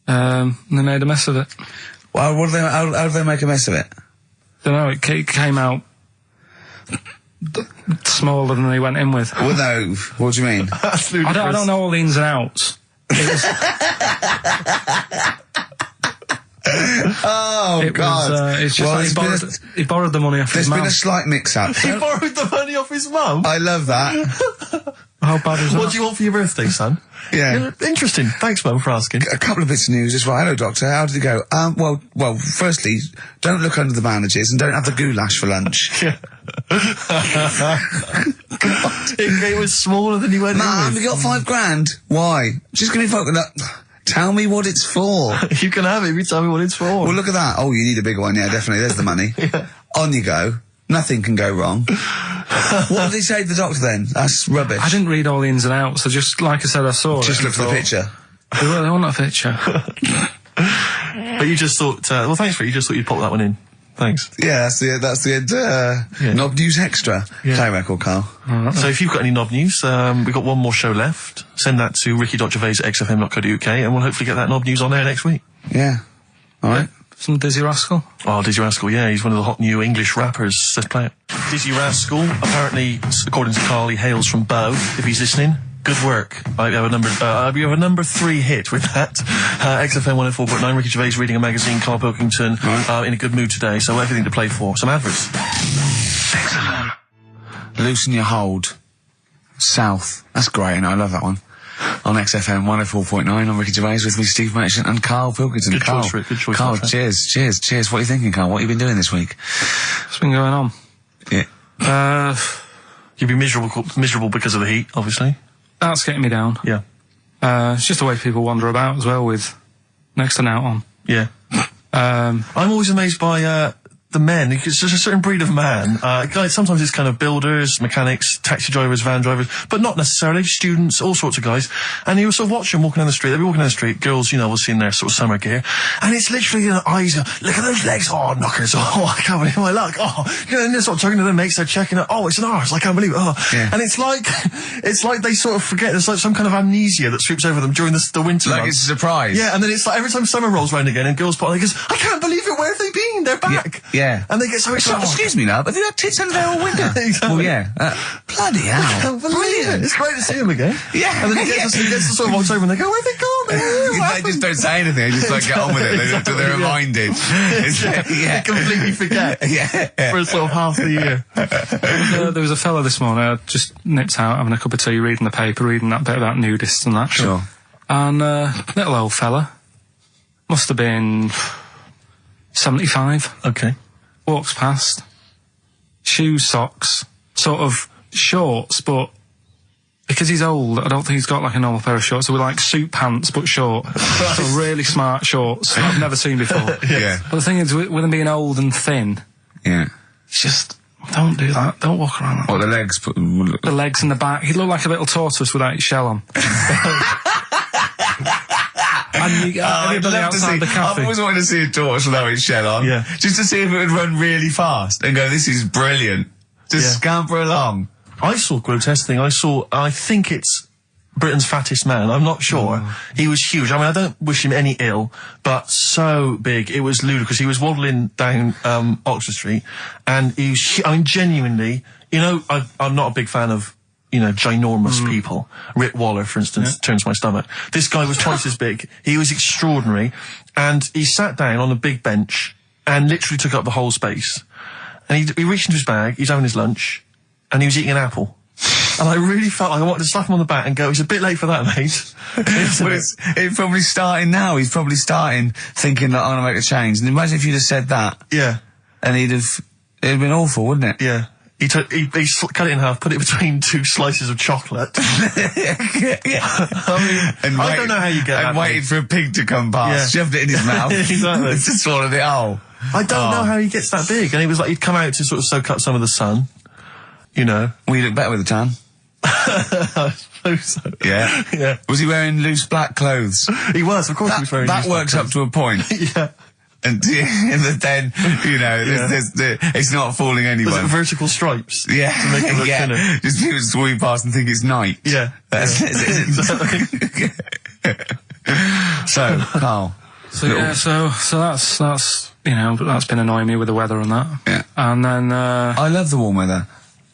And they made a mess of it. Well, how did they make a mess of it? Don't know, it came out smaller than they went in with. Well, no, what do you mean? That's I don't know all the ins and outs. Oh, God. It's just like he borrowed the money off his mum. There's been a slight mix-up. He borrowed the money off his mum? I love that. How bad is that? What do you want for your birthday, son? Yeah. Interesting. Thanks, Mum, for asking. A couple of bits of news as well. Hello, Doctor. How did it go? Well, firstly, don't look under the bandages and don't have the goulash for lunch. It was smaller than you went in Mum, with. you got $5,000. Why? Just gonna be fucking up. Tell me what it's for. You can have it if you tell me what it's for. Well, look at that. Oh, you need a bigger one. Yeah, definitely. There's the money. On you go. Nothing can go wrong. What did he say to the doctor then? That's rubbish. I didn't read all the ins and outs. I just, like I said, I saw Just it. look for the picture. They want a picture. But you just thought, well, thanks for it. You just thought you'd pop that one in. Thanks. Yeah, that's the Knob News Extra. Play record, Carl. So if you've got any knob news, we've got one more show left. Send that to ricky.gervais@xfm.co.uk and we'll hopefully get that knob news on there next week. Yeah. All right. Some Dizzy Rascal. Oh, Dizzy Rascal, yeah, he's one of the hot new English rappers. Let's play it. Dizzy Rascal, apparently, according to Karl, he hails from Bow, if he's listening. Good work. I have a number 3 hit with that. XFM 104.9, Ricky Gervais reading a magazine, Karl Pilkington, in a good mood today, so everything to play for. Some adverts. Excellent. Loosen your hold. South. That's great, and I love that one. On XFM 104.9, I'm Ricky Gervais with me, Steve Merchant and Karl Pilkington. Good Karl, choice, Rick. Good choice. Karl, cheers. What are you thinking, Karl? What have you been doing this week? What's been going on? Yeah. You'd be miserable because of the heat, obviously. That's getting me down. Yeah. It's just the way people wander about as well with next to Nout on. Yeah. I'm always amazed by the men. It's just a certain breed of man. Guys, sometimes it's kind of builders, mechanics, taxi drivers, van drivers, but not necessarily students, all sorts of guys. And you sort of watch them walking down the street. They'll be walking down the street, girls, you know, will see in their sort of summer gear, and it's literally, you know, eyes go, look at those legs, oh, knockers, oh, I can't believe my luck, oh, you know, and they're sort of talking to their mates, they're checking it, oh, it's an arse, I can't believe it, oh. Yeah. And it's like they sort of forget, there's like some kind of amnesia that sweeps over them during the winter Like months. it's a surprise. Yeah, and then it's like every time summer rolls around again and girls pop on, they goes, I can't believe it, where have they been? They're back. Yeah. And they get so excited. Excuse me, love, have you had tits under there all winter? Exactly. Well, yeah. Bloody hell. Brilliant. It's great to see them again. Yeah. And then he gets to sort of October and they go, where they gone? They just don't say anything. They just like get on with it. They're reminded. They completely forget. Yeah. For sort of half the year. There was a fella this morning, I just nipped out having a cup of tea, reading the paper, reading that bit about nudists and that. Sure. And little old fella, must have been 75. Okay. Walks past, shoes, socks, sort of shorts, but because he's old, I don't think he's got like a normal pair of shorts. So we're like suit pants, but short. So really smart shorts that I've never seen before. Yeah. But the thing is, with him being old and thin, Yeah. it's just, don't do that. Don't walk around like that. What, the legs? The legs and the back. He'd look like a little tortoise without his shell on. And you, everybody outside the cafe. I've always wanted to see a torch without its shell on. Yeah. Just to see if it would run really fast and go, this is brilliant. Just scamper along. I saw grotesque thing. I think it's Britain's fattest man. I'm not sure. He was huge. I mean, I don't wish him any ill, but so big. It was ludicrous. He was waddling down, Oxford Street and he was, I mean, genuinely, you know, I'm not a big fan of, you know, ginormous people. Rick Waller, for instance, turns my stomach. This guy was twice as big. He was extraordinary. And he sat down on a big bench and literally took up the whole space. And he reached into his bag, he's having his lunch, and he was eating an apple. And I really felt like I wanted to slap him on the back and go, it's a bit late for that, mate. Well, it's probably starting now. He's probably starting thinking that I'm going to make a change. And imagine if you'd have said that. Yeah. And it'd have been awful, wouldn't it? Yeah. He cut it in half, put it between 2 slices of chocolate. I mean, I don't know how you get that. And waited for a pig to come past, shoved it in his mouth. Exactly. Just swallowed it whole. I don't know how he gets that big. And it was like he'd come out to sort of soak up some of the sun, you know. Well, you look better with a tan. I suppose so. Yeah. Yeah. Was he wearing loose black clothes? He was, of course he was wearing That loose works black up to a point. Yeah. And then, you know, it's not fooling anyone. Was it vertical stripes? Yeah. To make it look thinner. Just people sweep past and think it's night. Yeah. That's Exactly. So, Karl. So that's you know, that's been annoying me with the weather and that. Yeah. And then I love the warm weather.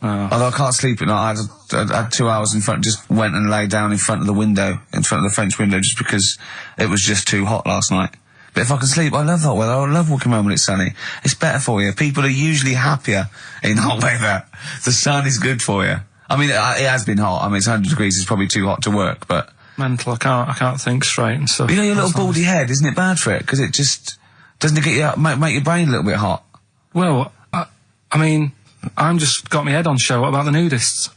Although I can't sleep at night. I had 2 hours in front, just went and lay down in front of the window, in front of the French window, just because it was just too hot last night. But if I can sleep, I love hot weather. I love walking around when it's sunny. It's better for you. People are usually happier in hot weather. The sun is good for you. I mean, it has been hot. I mean, it's 100 degrees. It's probably too hot to work, but... Mental, I can't think straight and stuff. You know your little baldy head, isn't it bad for it? Because it just... Doesn't it get you make your brain a little bit hot? Well, I mean, I'm just got my head on show. What about the nudists?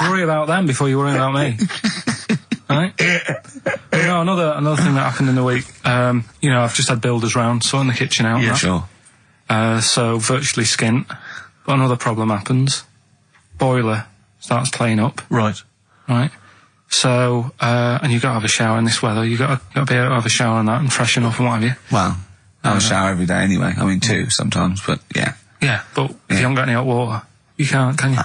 Worry about them before you worry about me. Right? But no, another thing that happened in the week, you know, I've just had builders round, sorting the kitchen out. Yeah, sure. So virtually skint. But another problem happens. Boiler starts playing up. Right. So, and you've got to have a shower in this weather. You've got to be able to have a shower and that and freshen up and what have you. Well, I have a shower every day anyway. I mean, 2 sometimes, but yeah. Yeah, but if you haven't got any hot water, you can't, can you?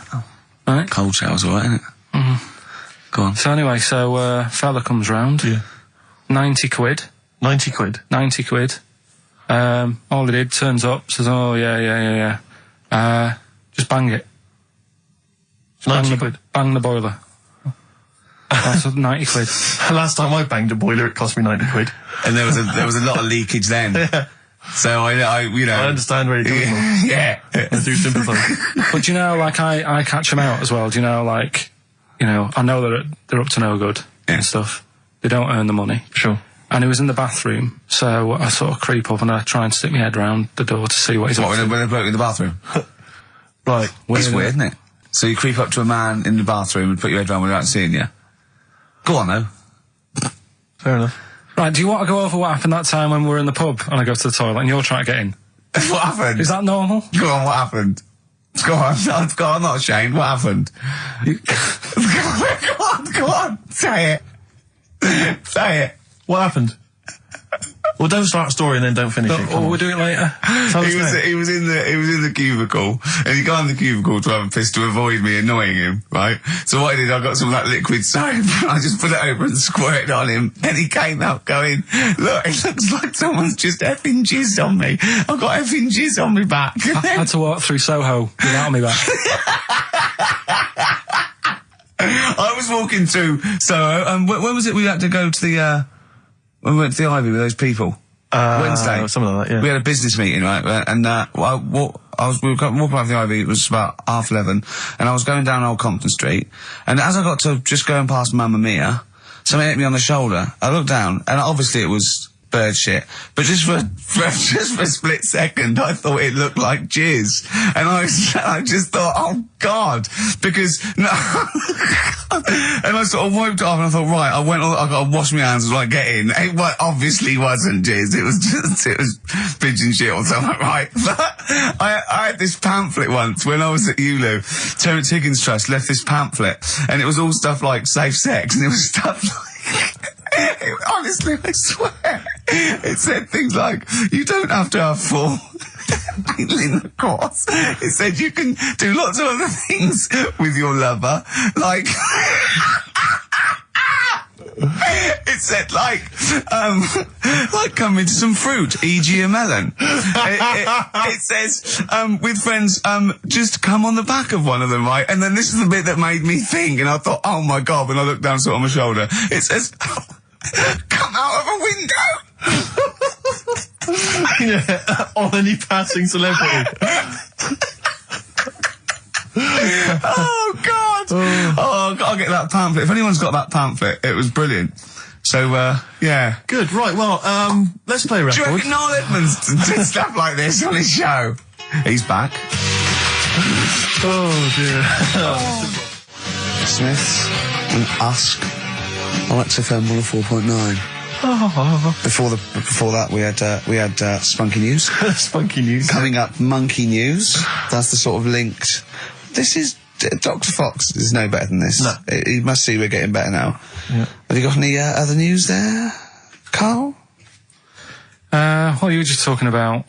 Right? Cold shower's alright, isn't it? Mm-hmm. Go on. So anyway, fella comes round. Yeah. 90 quid. 90 quid? 90 quid. All he did, turns up, says, oh, yeah. Just bang it. 90 quid? Bang the boiler. That's 90 quid. Last time I banged a boiler, it cost me 90 quid. And there was a lot of leakage then. Yeah. So I you know. I understand where you're coming from. Yeah. I do sympathise. But do you know, like, I catch them out as well. Do you know, like, you know, I know they're up to no good and stuff. They don't earn the money. Sure. And he was in the bathroom, so I sort of creep up and I try and stick my head round the door to see what he's up to. When a bloke in the bathroom? Right. It's weird, isn't it? So you creep up to a man in the bathroom and put your head round without seeing you. Go on, though. Fair enough. Right, do you want to go over what happened that time when we were in the pub and I go to the toilet and you're trying to get in? What happened? Is that normal? Go on, what happened? Go on, I'm not ashamed. What happened? Go on, say it. Say it. What happened? Well, don't start a story and then don't finish it. Or we'll do it later. He was in the cubicle, and he got in the cubicle to have a piss to avoid me annoying him, right? So what I did, I got some of that liquid soap, and I just put it over and squirted on him, and he came out going, look, it looks like someone's just effing jizzed on me. I've got effing jizz on me back. I had to walk through Soho without me back. I was walking through Soho, when was it we had to go to the, when we went to the Ivy with those people? Wednesday. Something like that, yeah. We had a business meeting, right? And, we were walking around the Ivy, it was about 11:30, and I was going down Old Compton Street, and as I got to just going past Mamma Mia, something hit me on the shoulder. I looked down, and obviously it was bird shit, but just for a split second, I thought it looked like jizz, and I just thought, oh God, because no, and I sort of wiped it off, and I thought, right, I got to wash my hands as I get in. It obviously wasn't jizz; it was pigeon shit or something, right? But I had this pamphlet once when I was at ULU. Terence Higgins Trust left this pamphlet, and it was all stuff like safe sex, and it was stuff like. Honestly, I swear, it said things like, you don't have to have full intercourse. It said you can do lots of other things with your lover, like... It said like come into some fruit, e.g. a melon. It says, with friends, just come on the back of one of them, right? And then this is the bit that made me think, and I thought, oh my God, when I looked down, sort of on my shoulder, it says, come out of a window. Yeah, on any passing celebrity. Oh God! Oh, I'll get that pamphlet. If anyone's got that pamphlet, it was brilliant. So, yeah. Good, right, well, let's play a record. Do you reckon Noel Edmonds did stuff like this on his show? He's back. Oh, dear. Smiths and Usk on XFM 104.9. Before that, we had Spunky News. Spunky News. Coming up, Monkey News. That's the sort of linked. This is Dr. Fox is no better than this. No. You must see we're getting better now. Yeah. Have you got any other news there, Karl? Well, you were just talking about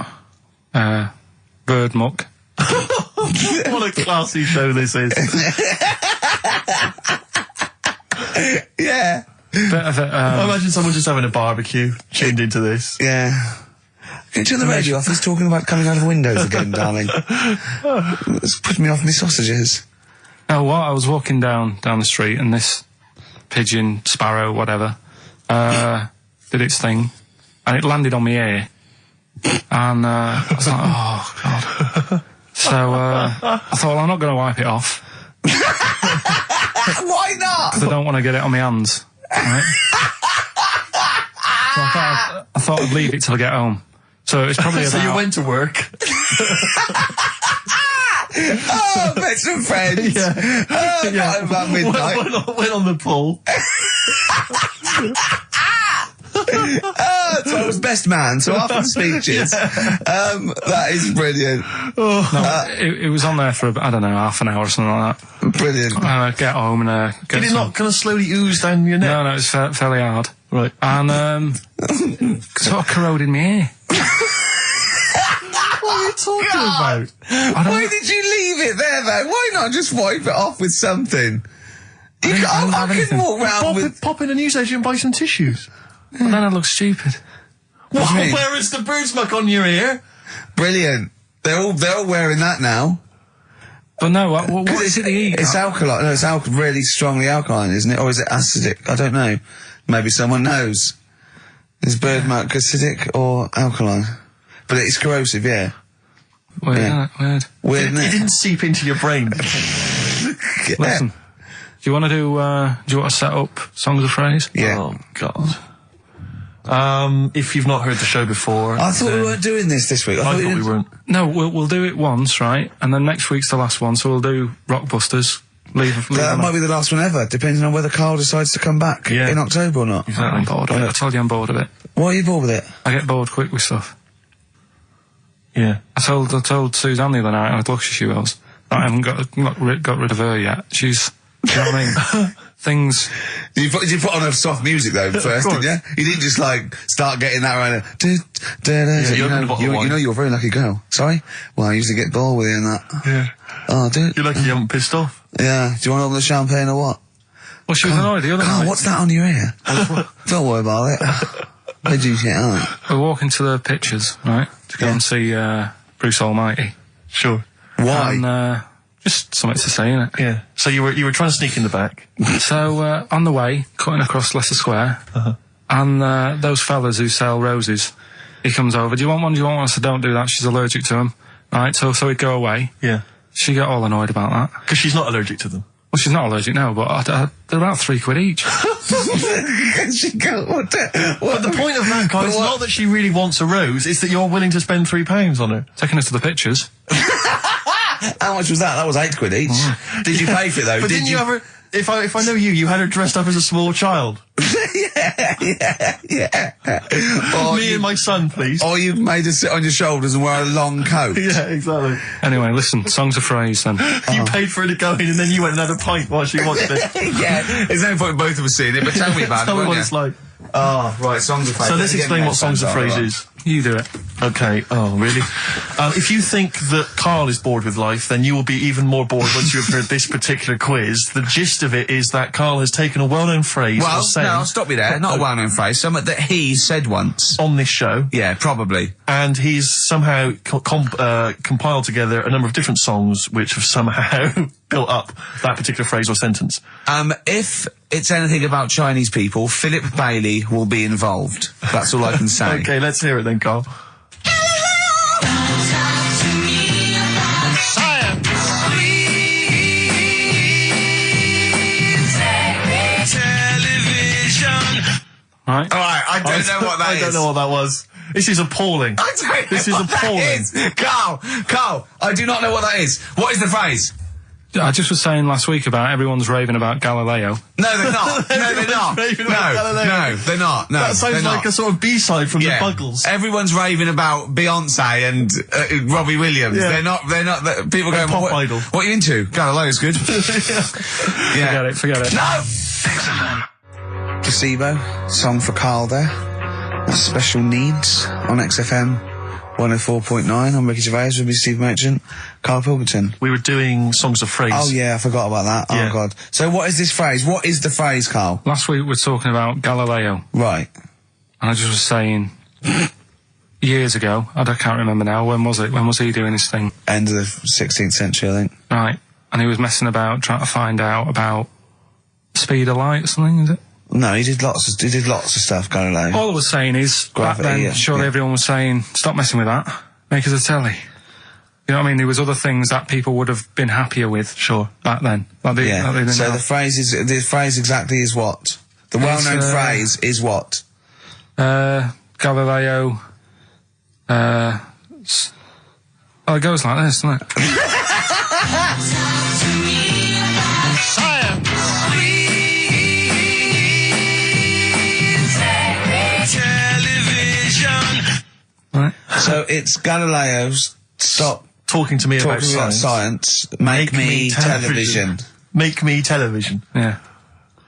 bird muck. What a classy show this is. Yeah. I imagine someone just having a barbecue, tuned into this. Yeah. Can you turn the radio off? He's talking about coming out of windows again, darling. It's putting me off my sausages. Oh, what? I was walking down the street and this pigeon, sparrow, whatever, did its thing, and it landed on my ear, and I was like, oh God. So I thought, well, I'm not going to wipe it off. Why not? Because I don't want to get it on my hands. Right? So I thought I'd leave it till I get home. So it's probably about... So you went to work. Oh, met some friends. Yeah. Not about midnight. Went on the pool. So I was best man, so after the speeches. That is brilliant. No, it was on there for, I don't know, half an hour or something like that. Brilliant. Get home and get Did it not kind of slowly ooze down your neck? No, it's fairly hard. Right. And sort of corroded my ear. What are you talking about? Why did you leave it there, though? Why not just wipe it off with something? I can walk around Pop in a newsagent and buy some tissues. And then I look stupid. What do you mean? Where is the bird smuck on your ear? Brilliant. They're all wearing that now. But no, what is it they eat? It's alkaline. No, it's really strongly alkaline, isn't it? Or is it acidic? I don't know. Maybe someone knows. Is bird milk acidic or alkaline? But it's corrosive, yeah. Weird, Yeah. weird. Weird, isn't It it? didn't seep into your brain. Listen, do you want to set up Songs of Phrase? Yeah. Oh, God. If you've not heard the show before... I thought we weren't doing this week. I thought we weren't. No, we'll do it once, right? And then next week's the last one, so we'll do Rockbusters. Leave That might be the last one ever, depending on whether Karl decides to come back in October or not. I'm bored of it. I told you I'm bored of it. Why are you bored with it? I get bored quick with stuff. Yeah. I told Suzanne the other night, how lucky she was, that I haven't got rid of her yet. She's, you know what I mean? Things... You put on a soft music though first, didn't you? You didn't just start getting that right. You know you're a very lucky girl. Sorry? Well, I usually get bored with you and that. Yeah. Oh, dude. You're lucky you haven't pissed off. Yeah. Do you want to open the champagne or what? Well, she was annoyed the other Karl, night. what's that on your ear? Don't worry about it. Where'd you get out? We're walking to the pictures, right? To go and see Bruce Almighty. Sure. Why? And just something to say, innit? Yeah. So you were trying to sneak in the back. So on the way, cutting across Leicester Square, and those fellas who sell roses, he comes over. Do you want one? Do you want one? I said, don't do that. She's allergic to them. Right. So he'd go away. Yeah. She got all annoyed about that. Because she's not allergic to them. Well, she's not allergic now, but they're about £3 each. But the point of that, Karl, is not that she really wants a rose, it's that you're willing to spend £3 on her. Taking us to the pictures. How much was that? That was £8 each. Did you pay for it though? But didn't you ever... If I know you had her dressed up as a small child. Yeah. Me and my son, please. Or you made her sit on your shoulders and wear a long coat. Yeah, exactly. Anyway, listen, Songs of Phrase then. You paid for her to go in and then you went and had a pint while she watched it. Yeah, there's no point in both of us seeing it, but tell me about Tell it, me won't what you? it's like. Oh, right, Songs of Phrase. So let's explain what Songs of Phrase is. You do it. Okay. Oh, really? If you think that Karl is bored with life, then you will be even more bored once you have heard this particular quiz. The gist of it is that Karl has taken a well-known phrase or Well, saying... no, I'll stop you there. Not a well-known phrase. Something that he said once. On this show. Yeah, probably. And he's somehow compiled together a number of different songs which have somehow built up that particular phrase or sentence. If it's anything about Chinese people, Philip Bailey will be involved. That's all I can say. Okay, let's hear it then, Karl. Right? Alright, I don't know what that is. I don't know what that was. This is appalling. I don't know This is what that appalling. is. Karl, I do not know what that is. What is the phrase? I just was saying last week about everyone's raving about Galileo. No, they're not. No, they're not. Raving about Galileo. No, they're not. No, That sounds they're like not. a sort of B-side from Yeah. the Buggles. Everyone's raving about Beyonce and Robbie Williams. Yeah. They're not, people going, Pop what, idol. what are you into? Galileo's good. Yeah. Forget it. No! Placebo, song for Karl there. That's Special Needs on XFM 104.9. I'm Ricky Gervais with me, Steve Merchant, Karl Pilkington. We were doing Songs of Phrase. Oh yeah, I forgot about that. Yeah. Oh god. So what is this phrase? What is the phrase, Karl? Last week we were talking about Galileo, Right. and I just was saying, you years ago. I can't remember now. When was it? When was he doing his thing? End of the 16th century, I think. Right. And he was messing about trying to find out about speed of light or something, is it? No, he did lots of stuff, Galileo. All I was saying is, Gravity, back then, yeah, surely yeah. everyone was saying, stop messing with that, make us a telly. You know what I mean? There was other things that people would have been happier with, sure, back then. Like they didn't So have. the phrase exactly is what? The well-known phrase is what? Galileo, it goes like this, doesn't it? Right. So it's Galileo's stop Talking to me about talking about science. science. Make me television. Make me television. Yeah.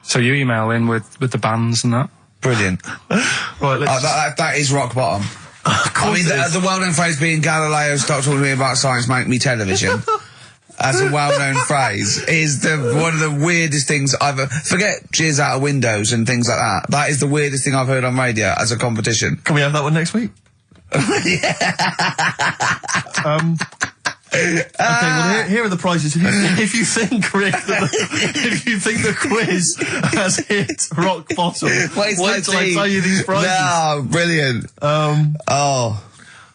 So you email in with the bands and that? Brilliant. Right, let's... That is rock bottom. I mean, the well-known phrase being Galileo, stop talking to me about science, make me television. As a well-known phrase is one of the weirdest things I've forget cheers out of windows and things like that. That is the weirdest thing I've heard on radio as a competition. Can we have that one next week? Okay, well here are the prizes. If you think, Rick, if you think the quiz has hit rock bottom, wait till I tell you these prizes. No, brilliant.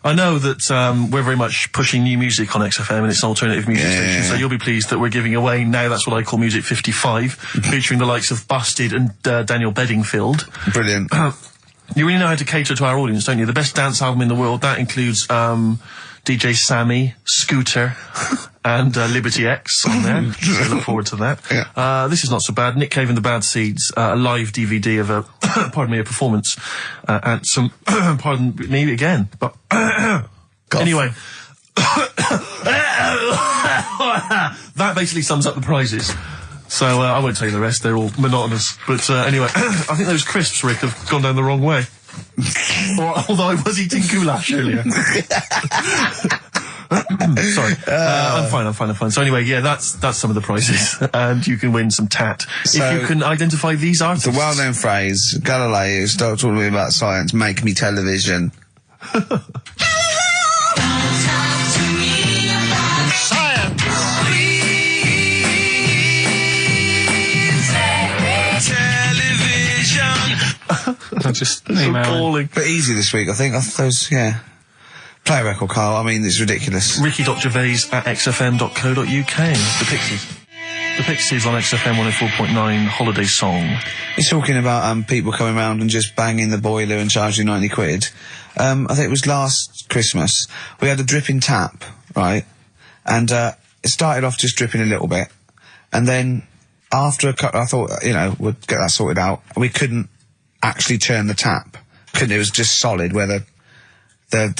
I know that we're very much pushing new music on XFM, and it's an alternative music station, so you'll be pleased that we're giving away now That's What I Call Music 55, featuring the likes of Busted and Daniel Bedingfield. Brilliant. You really know how to cater to our audience, don't you? The best dance album in the world, that includes DJ Sammy, Scooter, and Liberty X on there. So I look forward to that. Yeah. This is not so bad. Nick Cave and the Bad Seeds, a live DVD of a, a performance, and some, pardon me again, but, anyway. That basically sums up the prizes. So, I won't tell you the rest, they're all monotonous. But, anyway, I think those crisps, Rick, have gone down the wrong way. Although I was eating goulash earlier. Sorry. I'm fine. So anyway, yeah, that's some of the prizes. And you can win some tat. So, if you can identify these artists. The well-known phrase, Galileo, stop talking to me about science, make me television. I just email. But easy this week, I think. Those, yeah. Play a record, Karl. I mean, it's ridiculous. Ricky.Gervais at xfm.co.uk. The Pixies. The Pixies on XFM 104.9 Holiday Song. He's talking about people coming round and just banging the boiler and charging 90 quid. I think it was last Christmas. We had a dripping tap, right? And it started off just dripping a little bit. And then after a couple, I thought, we'd get that sorted out. We couldn't actually turn the tap. It was just solid where the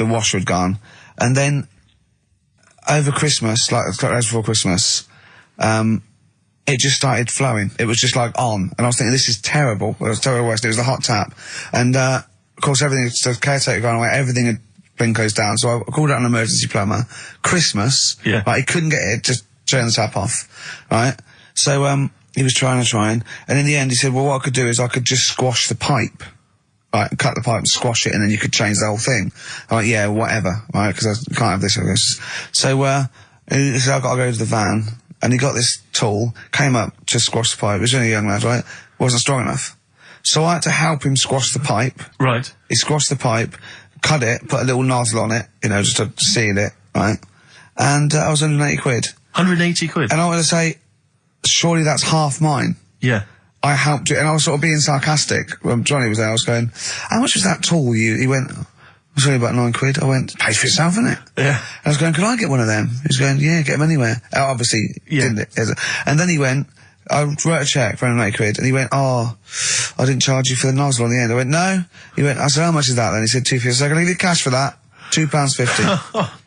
washer had gone. And then over Christmas, like a couple days before Christmas, it just started flowing. It was just like on. And I was thinking, this is terrible. It was terrible. It was the hot tap. And of course, the caretaker gone away, everything had been closed down. So I called out an emergency plumber. Christmas, like, he couldn't get it to turn the tap off, right? So he was trying. And in the end, he said, well, what I could do is I could just squash the pipe. Right, cut the pipe and squash it, and then you could change the whole thing. I'm like, yeah, whatever, right, because I can't have this, I guess. So, he said, I've got to go to the van, and he got this tool, came up to squash the pipe. He was only a young lad, right? Wasn't strong enough. So I had to help him squash the pipe. Right. He squashed the pipe, cut it, put a little nozzle on it, just to seal it, right? And I was 180 quid. 180 quid? And I was to say, surely that's half mine. Yeah. I helped it, and I was sort of being sarcastic. When Johnny was there, I was going, how much was that tool? He went, it was only about 9 quid. I went, pays for itself, isn't it? Yeah. And I was going, could I get one of them? He was going, yeah, get them anywhere. Obviously, didn't it? And then he went, I wrote a cheque for 180 quid, and he went, I didn't charge you for the nozzle on the end. I went, no. He went, I said, how much is that then? He said, £2.50. So I can leave you cash for that. £2.50.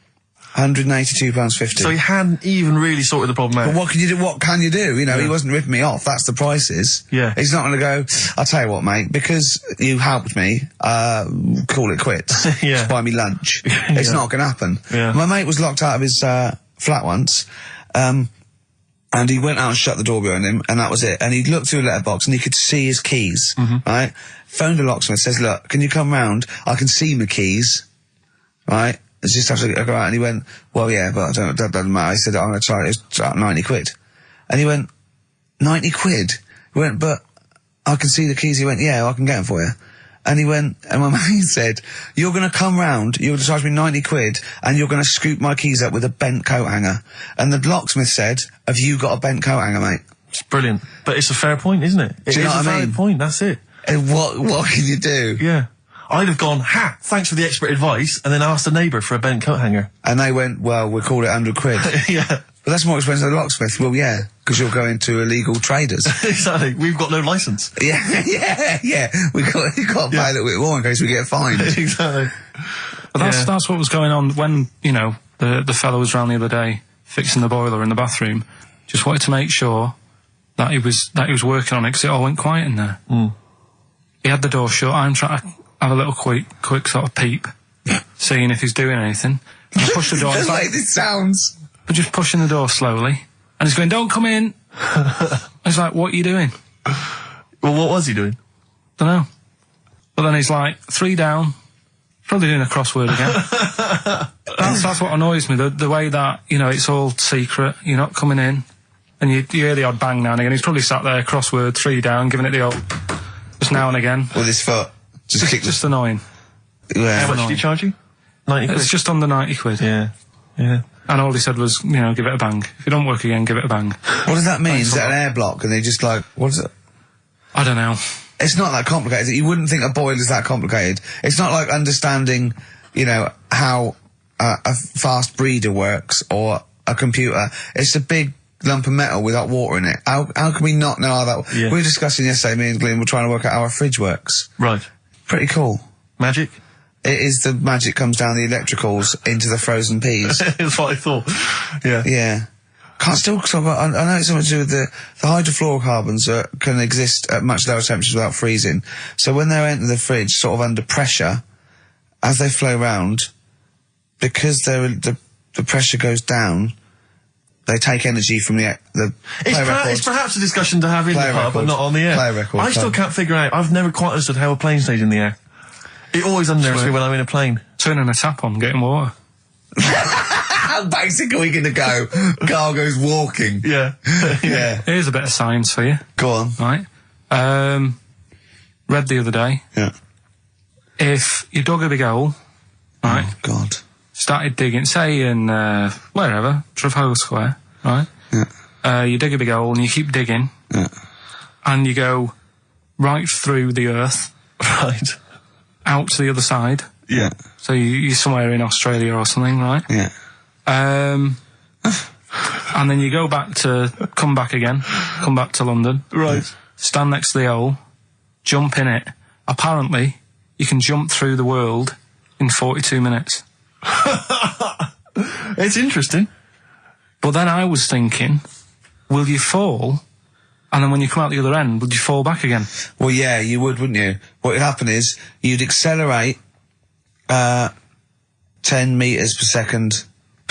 £182.50. So he hadn't even really sorted the problem out. But what can you do? What can you do? He wasn't ripping me off. That's the prices. Yeah. He's not going to go, I'll tell you what, mate, because you helped me, call it quits. Just buy me lunch. It's not going to happen. Yeah. My mate was locked out of his flat once, and he went out and shut the door behind him, and that was it. And he looked through a letterbox, and he could see his keys, right? Phoned the locksmith, says, look, can you come round? I can see my keys. right? I just have to go out. And he went, well, yeah, but that doesn't matter. I said, I'm going to try it. It's 90 quid. And he went, 90 quid? He went, but I can see the keys. He went, yeah, I can get them for you. And he went, and my mate said, you're going to come round, you're going to charge me 90 quid, and you're going to scoop my keys up with a bent coat hanger. And the locksmith said, have you got a bent coat hanger, mate? It's brilliant. But it's a fair point, isn't it? Do you know what I mean? It's a valid point, that's it. And what can you do? Yeah. I'd have gone, thanks for the expert advice, and then asked a neighbour for a bent coat hanger. And they went, well, we'll call it 100 quid. Yeah. But that's more expensive than a locksmith. Well, yeah, because you're going to illegal traders. Exactly. We've got no licence. Yeah. We've got to pay a little bit more in case we get fined. Exactly. But that's what was going on when, you know, the fellow was round the other day fixing the boiler in the bathroom. Just wanted to make sure that he was working on it, because it all went quiet in there. Mm. He had the door shut. I'm trying to have a little quick sort of peep, seeing if he's doing anything. And I pushed the door. Just like this sounds. But just pushing the door slowly. And he's going, don't come in. I was like, what are you doing? Well, what was he doing? Don't know. But then he's like, 3 down. Probably doing a crossword again. That's what annoys me. The way that, you know, it's all secret. You're not coming in. And you hear the odd bang now and again. He's probably sat there, crossword, 3 down, giving it the old just now and again. With his foot. Just annoying. Yeah. How much did he charge you? 90 quid? It's just under 90 quid. Yeah. Yeah. And all he said was, you know, give it a bang. If it don't work again, give it a bang. What does that mean? Is that an air block? And they just like, what is it? I don't know. It's not that complicated. You wouldn't think a boiler's that complicated. It's not like understanding, you know, how a fast breeder works or a computer. It's a big lump of metal without water in it. How can we not know how that... Yeah. We were discussing yesterday, me and Glenn were trying to work out how a fridge works. Right. Pretty cool. Magic? It is the magic comes down the electricals into the frozen peas. That's what I thought. Yeah. Yeah. Can't still talk about... I know it's something to do with the hydrofluorocarbons can exist at much lower temperatures without freezing. So when they enter the fridge, sort of under pressure, as they flow round, because the pressure goes down, they take energy from the It's perhaps a discussion to have in the pub, but not on the air. I still can't figure out... I've never quite understood how a plane stays in the air. It always unnerves me when I'm in a plane. Turning a tap on, getting water. How basic are we going to go? Karl goes walking. Yeah. Yeah. Here's a bit of science for you. Go on. Right. Read the other day. Yeah. If you dug a big hole, right? Oh, God. Started digging, say in, wherever, Trafalgar Square, right? Yeah. You dig a big hole and you keep digging. Yeah. And you go right through the earth. Right. Out to the other side. Yeah. So you're somewhere in Australia or something, right? Yeah. And then you come back to London. Right. Stand next to the hole, jump in it. Apparently, you can jump through the world in 42 minutes. It's interesting. But then I was thinking, will you fall? And then when you come out the other end, would you fall back again? Well, yeah, you would, wouldn't you? What would happen is you'd accelerate 10 metres per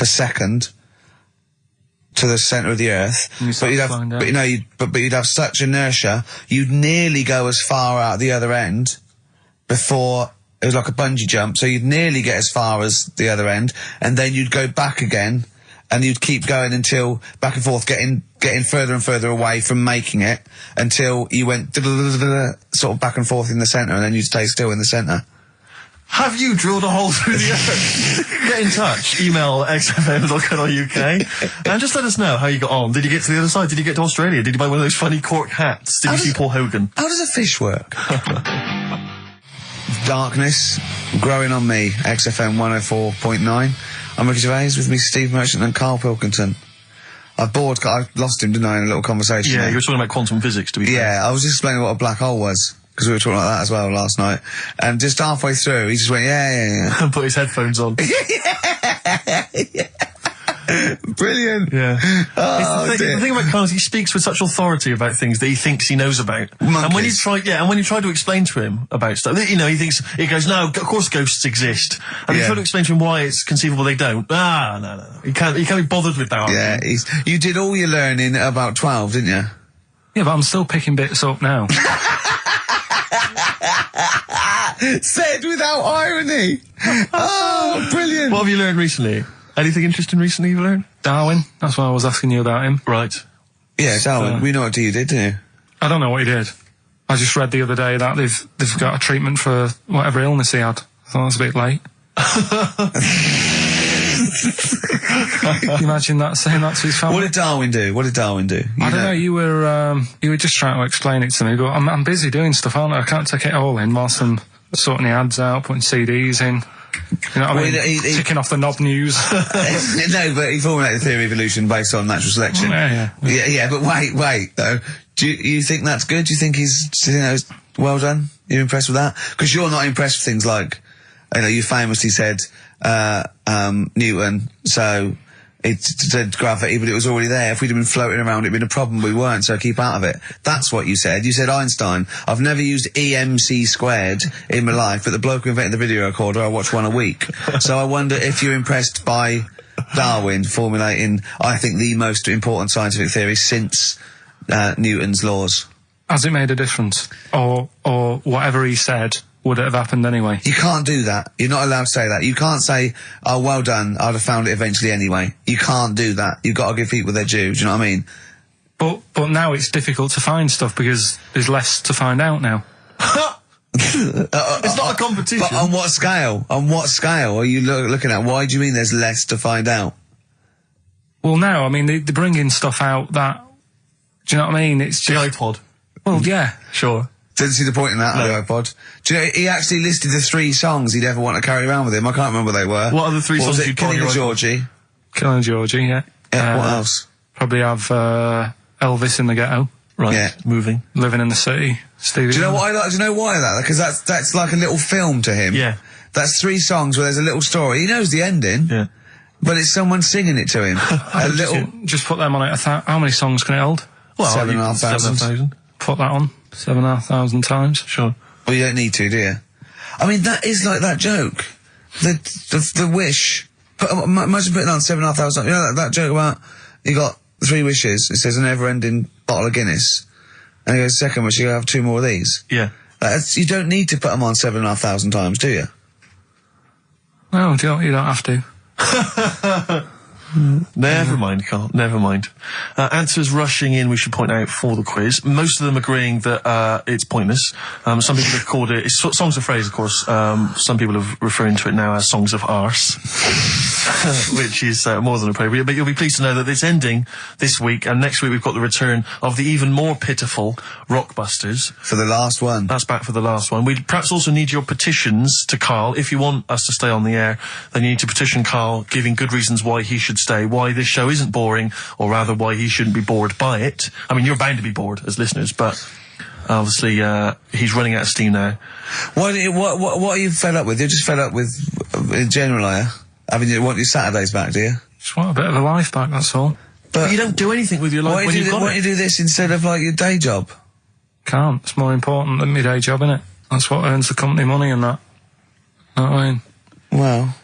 second to the centre of the Earth. But you'd have such inertia, you'd nearly go as far out the other end before it was like a bungee jump. So you'd nearly get as far as the other end, and then you'd go back again, and you'd keep going until back and forth, getting further and further away from making it until you went sort of back and forth in the centre, and then you'd stay still in the centre. Have you drilled a hole through the earth? Get in touch. Email xfm.co.uk and just let us know how you got on. Did you get to the other side? Did you get to Australia? Did you buy one of those funny cork hats? Did you see Paul Hogan? How does a fish work? Darkness growing on me. XFM 104.9. I'm Ricky Gervais, with me Steve Merchant and Karl Pilkington. I lost him, didn't I, in a little conversation? Yeah, you were talking about quantum physics, to be fair. Yeah, I was just explaining what a black hole was, because we were talking about that as well last night. And just halfway through, he just went, yeah. And put his headphones on. Yeah. Brilliant. Yeah. Oh, the thing about Karl is he speaks with such authority about things that he thinks he knows about. Monkeys. And when you try to explain to him about stuff, you know, he goes, no, of course ghosts exist. And you try to explain to him why it's conceivable they don't. No. He can't be bothered with that. Yeah, you did all your learning at about 12, didn't you? Yeah, but I'm still picking bits up now. Said without irony. Oh, brilliant. What have you learned recently? Anything interesting recently you've learned? Darwin, that's why I was asking you about him. Right. Yeah, Darwin, we know what you did, didn't you? I don't know what he did. I just read the other day that they've got a treatment for whatever illness he had. I thought it was a bit late. Can you imagine that, saying that to his family? What did Darwin do? I don't know. You were just trying to explain it to me, but I'm busy doing stuff, aren't I? I can't take it all in whilst I'm sorting the ads out, putting CDs in. You know what I mean? Ticking off the knob news. No, but he formulated the theory of evolution based on natural selection. Yeah, but wait, though. Do you think that's good? Do you think he's well done? You're impressed with that? Because you're not impressed with things like, you famously said, Newton, so it said gravity, but it was already there. If we'd have been floating around, it'd been a problem. We weren't, so keep out of it. That's what you said. You said Einstein. I've never used EMC squared in my life, but the bloke who invented the video recorder, I watch one a week. So I wonder if you're impressed by Darwin formulating, I think, the most important scientific theory since Newton's laws. Has it made a difference? Or whatever he said, would it have happened anyway? You can't do that. You're not allowed to say that. You can't say, oh, well done, I'd have found it eventually anyway. You can't do that. You've got to give people their due, do you know what I mean? But now it's difficult to find stuff because there's less to find out now. It's not a competition. But on what scale? On what scale are you looking at? Why do you mean there's less to find out? Well, now, I mean, they're bringing stuff out that... Do you know what I mean? It's just... The iPod. Well, yeah. Sure. Didn't see the point in that, the iPod. Do you know, he actually listed the 3 songs he'd ever want to carry around with him. I can't remember what they were. What are the 3 songs you'd Killing Georgie. Killing Georgie, yeah. What else? Probably have Elvis in the Ghetto. Right. Yeah. Moving. Living in the City. Stevie. Do you know what I like? Do you know why that? Because that's like a little film to him. Yeah. That's 3 songs where there's a little story. He knows the ending. Yeah. But it's someone singing it to him. A little... Just put them on it. How many songs can it hold? Well, 7,500. 7,000. Put that on 7,500 times. Sure. Well, you don't need to, do you? I mean, that is like that joke. The wish. Imagine putting on 7,500. You know that joke about you got 3 wishes. It says a never-ending bottle of Guinness, and he goes, second wish, you have 2 more of these. Yeah. You don't need to put them on 7,500 times, do you? No, you don't have to. Never mind, Carl. Never mind. Answers rushing in, we should point out, for the quiz. Most of them agreeing that it's pointless. Some people have called it... It's songs of phrase, of course. Some people are referring to it now as songs of arse, which is more than appropriate. But you'll be pleased to know that it's ending this week, and next week we've got the return of the even more pitiful Rockbusters. For the last one. That's back for the last one. We perhaps also need your petitions to Karl. If you want us to stay on the air, then you need to petition Karl, giving good reasons why he should stay, why this show isn't boring, or rather why he shouldn't be bored by it. I mean, you're bound to be bored as listeners, but obviously he's running out of steam now. What are you fed up with? You're just fed up with, in general, are you? I mean, you want your Saturdays back, do you? Just want a bit of a life back, that's all. But you don't do anything with your life when you've got it. Why don't you do this instead of, like, your day job? Can't. It's more important than my day job, innit? That's what earns the company money and that. Know what I mean? Well...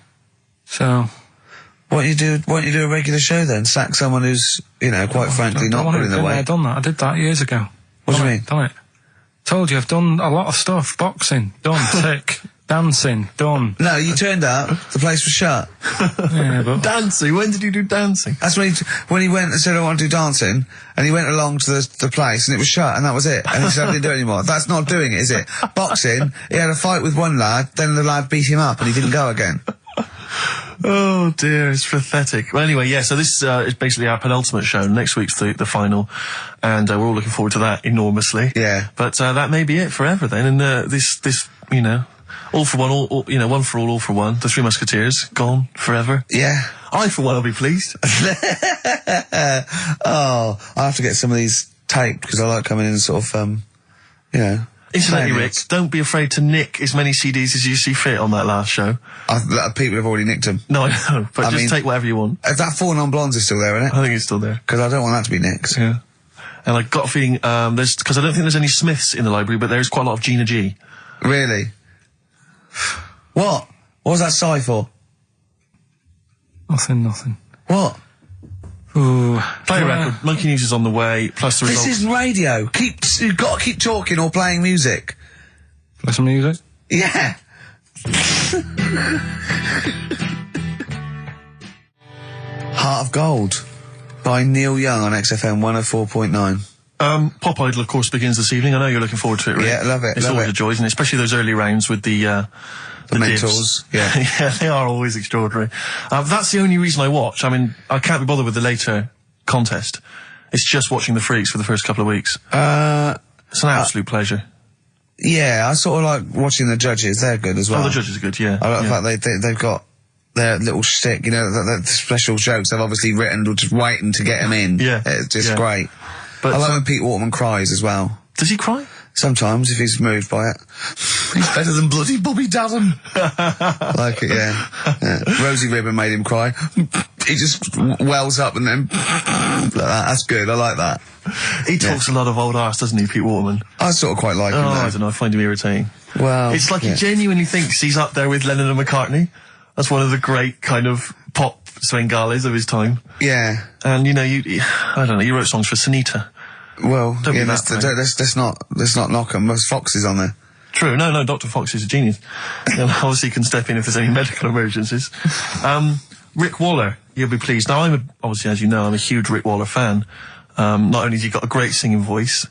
So... Why don't you do a regular show then? Sack someone who's, quite frankly, not putting in the way. I've done that. I did that years ago. What do you mean? Done it. Told you, I've done a lot of stuff. Boxing, done. Tick. Dancing, done. No, you turned up, the place was shut. Yeah, but... Dancing? When did you do dancing? That's when he went and said, I want to do dancing, and he went along to the place, and it was shut, and that was it. And he said, I didn't do it anymore. That's not doing it, is it? Boxing, he had a fight with one lad, then the lad beat him up, and he didn't go again. Oh dear, it's pathetic. Well, anyway, yeah, so this is basically our penultimate show. Next week's the final, and we're all looking forward to that enormously. Yeah. But that may be it forever then, and this all for one, one for all for one. The Three Musketeers, gone forever. Yeah. I, for one, will be pleased. Oh, I have to get some of these taped, because I like coming in and sort of, Incidentally, Rick, don't be afraid to nick as many CDs as you see fit on that last show. People have already nicked them. No, I know, but just take whatever you want. If that 4 Non-Blondes is still there, isn't it? I think it's still there. Because I don't want that to be nicked. Yeah. And I got a feeling, because I don't think there's any Smiths in the library, but there is quite a lot of Gina G. Really? What? What was that sigh for? Nothing. What? Ooh. Play a record. Monkey News is on the way, plus the results. This is radio. You've got to keep talking or playing music. Play some music? Yeah. Heart of Gold by Neil Young on XFM 104.9. Pop Idol, of course, begins this evening. I know you're looking forward to it, Rick. Yeah, love it. It's always a joy, isn't it? Especially those early rounds with the mentors. Yeah. Yeah, they are always extraordinary. That's the only reason I watch. I mean, I can't be bothered with the later contest. It's just watching the freaks for the first couple of weeks. It's an absolute pleasure. Yeah, I sort of like watching the judges. They're good as well. Oh, the judges are good, yeah. I like the fact they've got their little shtick, you know, the special jokes they've obviously written or just waiting to get them in. Yeah. It's just great. But I like when Pete Waterman cries as well. Does he cry? Sometimes, if he's moved by it. He's better than bloody Bobby Daddon. Like it, yeah. Rosie Ribbon made him cry. He just wells up and then... like that. That's good, I like that. He talks a lot of old arse, doesn't he, Pete Waterman? I sort of quite like him, though. I don't know, I find him irritating. Well... It's like he genuinely thinks he's up there with Lennon and McCartney. That's one of the great kind of pop Svengalis of his time. Yeah. And, you know, I don't know, you wrote songs for Sunita. Well, Don't yeah, be that, let's not knock him. There's Foxes on there. True, no, Dr. Fox is a genius. And obviously he can step in if there's any medical emergencies. Rick Waller, you'll be pleased. Now, obviously, as you know, I'm a huge Rick Waller fan. Not only has he got a great singing voice,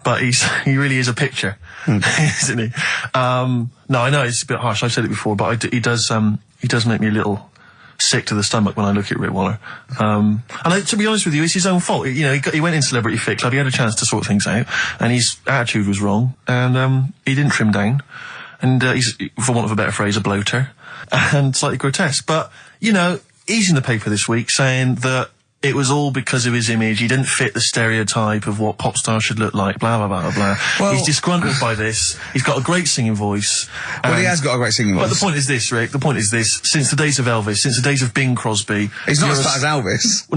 but he really is a picture, isn't he? No, I know it's a bit harsh. I've said it before, but he does make me a little sick to the stomach when I look at Rick Waller. And to be honest with you, it's his own fault. You know, he went in Celebrity Fit Club, he had a chance to sort things out, and his attitude was wrong, and he didn't trim down. And he's, for want of a better phrase, a bloater, and slightly grotesque. But, you know, he's in the paper this week saying that it was all because of his image. He didn't fit the stereotype of what pop stars should look like, blah, blah, blah, blah. Well, he's disgruntled by this. He's got a great singing voice. Well, he has got a great singing voice. But the point is this, Rick, the point is this. Since the days of Elvis, since the days of Bing Crosby... He's not as fat as Elvis.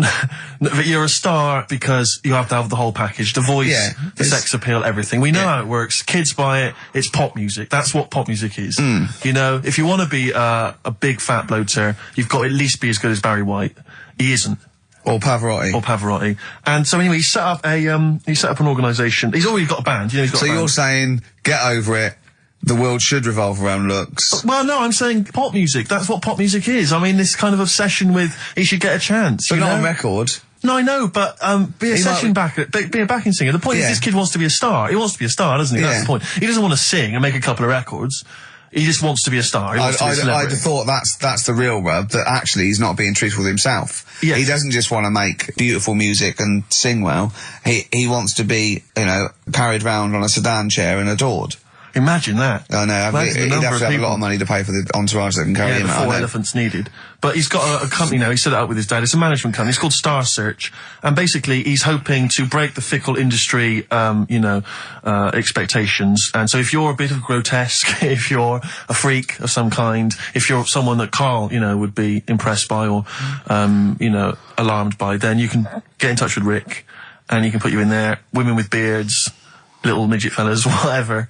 But you're a star because you have to have the whole package. The voice, the sex appeal, everything. We know how it works. Kids buy it. It's pop music. That's what pop music is. You know, if you want to be a big fat bloater, you've got to at least be as good as Barry White. He isn't. Or Pavarotti. And so anyway, he set up an organisation. He's already got a band. You know, you're saying, get over it. The world should revolve around looks. Well, no, I'm saying pop music. That's what pop music is. I mean, this kind of obsession with he should get a chance. But not on record. No, I know, but be a backing singer. The point is, this kid wants to be a star. He wants to be a star, doesn't he? That's the point. He doesn't want to sing and make a couple of records. He just wants to be a star. He wants to be a celebrity. I'd have thought that's the real rub, that actually he's not being truthful with himself. Yes. He doesn't just want to make beautiful music and sing well. He wants to be, you know, carried round on a sedan chair and adored. Imagine that. I know. He'd have to have a lot of money to pay for the entourage that can carry him out. 4 elephants needed. But he's got a company now. He set it up with his dad. It's a management company. It's called Star Search. And basically, he's hoping to break the fickle industry, expectations. And so if you're a bit of grotesque, if you're a freak of some kind, if you're someone that Karl, you know, would be impressed by or, alarmed by, then you can get in touch with Rick and he can put you in there. Women with beards, little midget fellas, whatever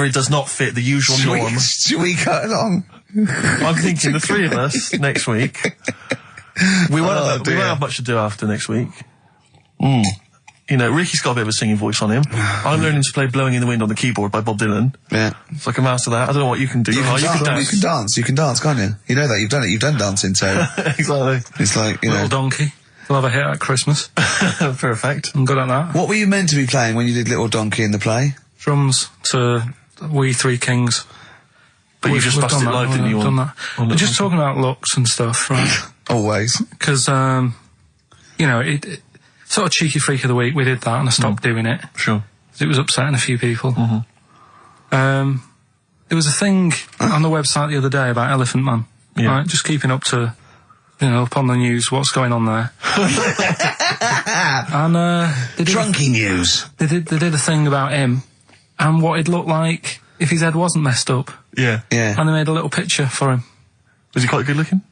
it does not fit the usual norm. Should we cut along? I'm thinking the three of us next week. We won't have much to do after next week. You know, Ricky's got a bit of a singing voice on him. I'm learning to play Blowing in the Wind on the keyboard by Bob Dylan. Yeah. So I can master that. I don't know what you can do. You can dance, can't you? You know that, you've done it, you've done dancing, so... Exactly. It's like, you know... Little Donkey. We'll have a hit at Christmas. Perfect. I'm good at that. What were you meant to be playing when you did Little Donkey in the play? Drums to We Three Kings. But you just busted live, didn't you? Done that. We're just talking about looks and stuff, right? Always. Because, you know, it sort of cheeky freak of the week, we did that and I stopped doing it. Sure. It was upsetting a few people. There was a thing on the website the other day about Elephant Man. Yeah. Right? Just keeping up to, you know, up on the news, what's going on there. And Drunky news. They did a thing about him and what he'd look like if his head wasn't messed up. Yeah. And they made a little picture for him. Was he quite good looking?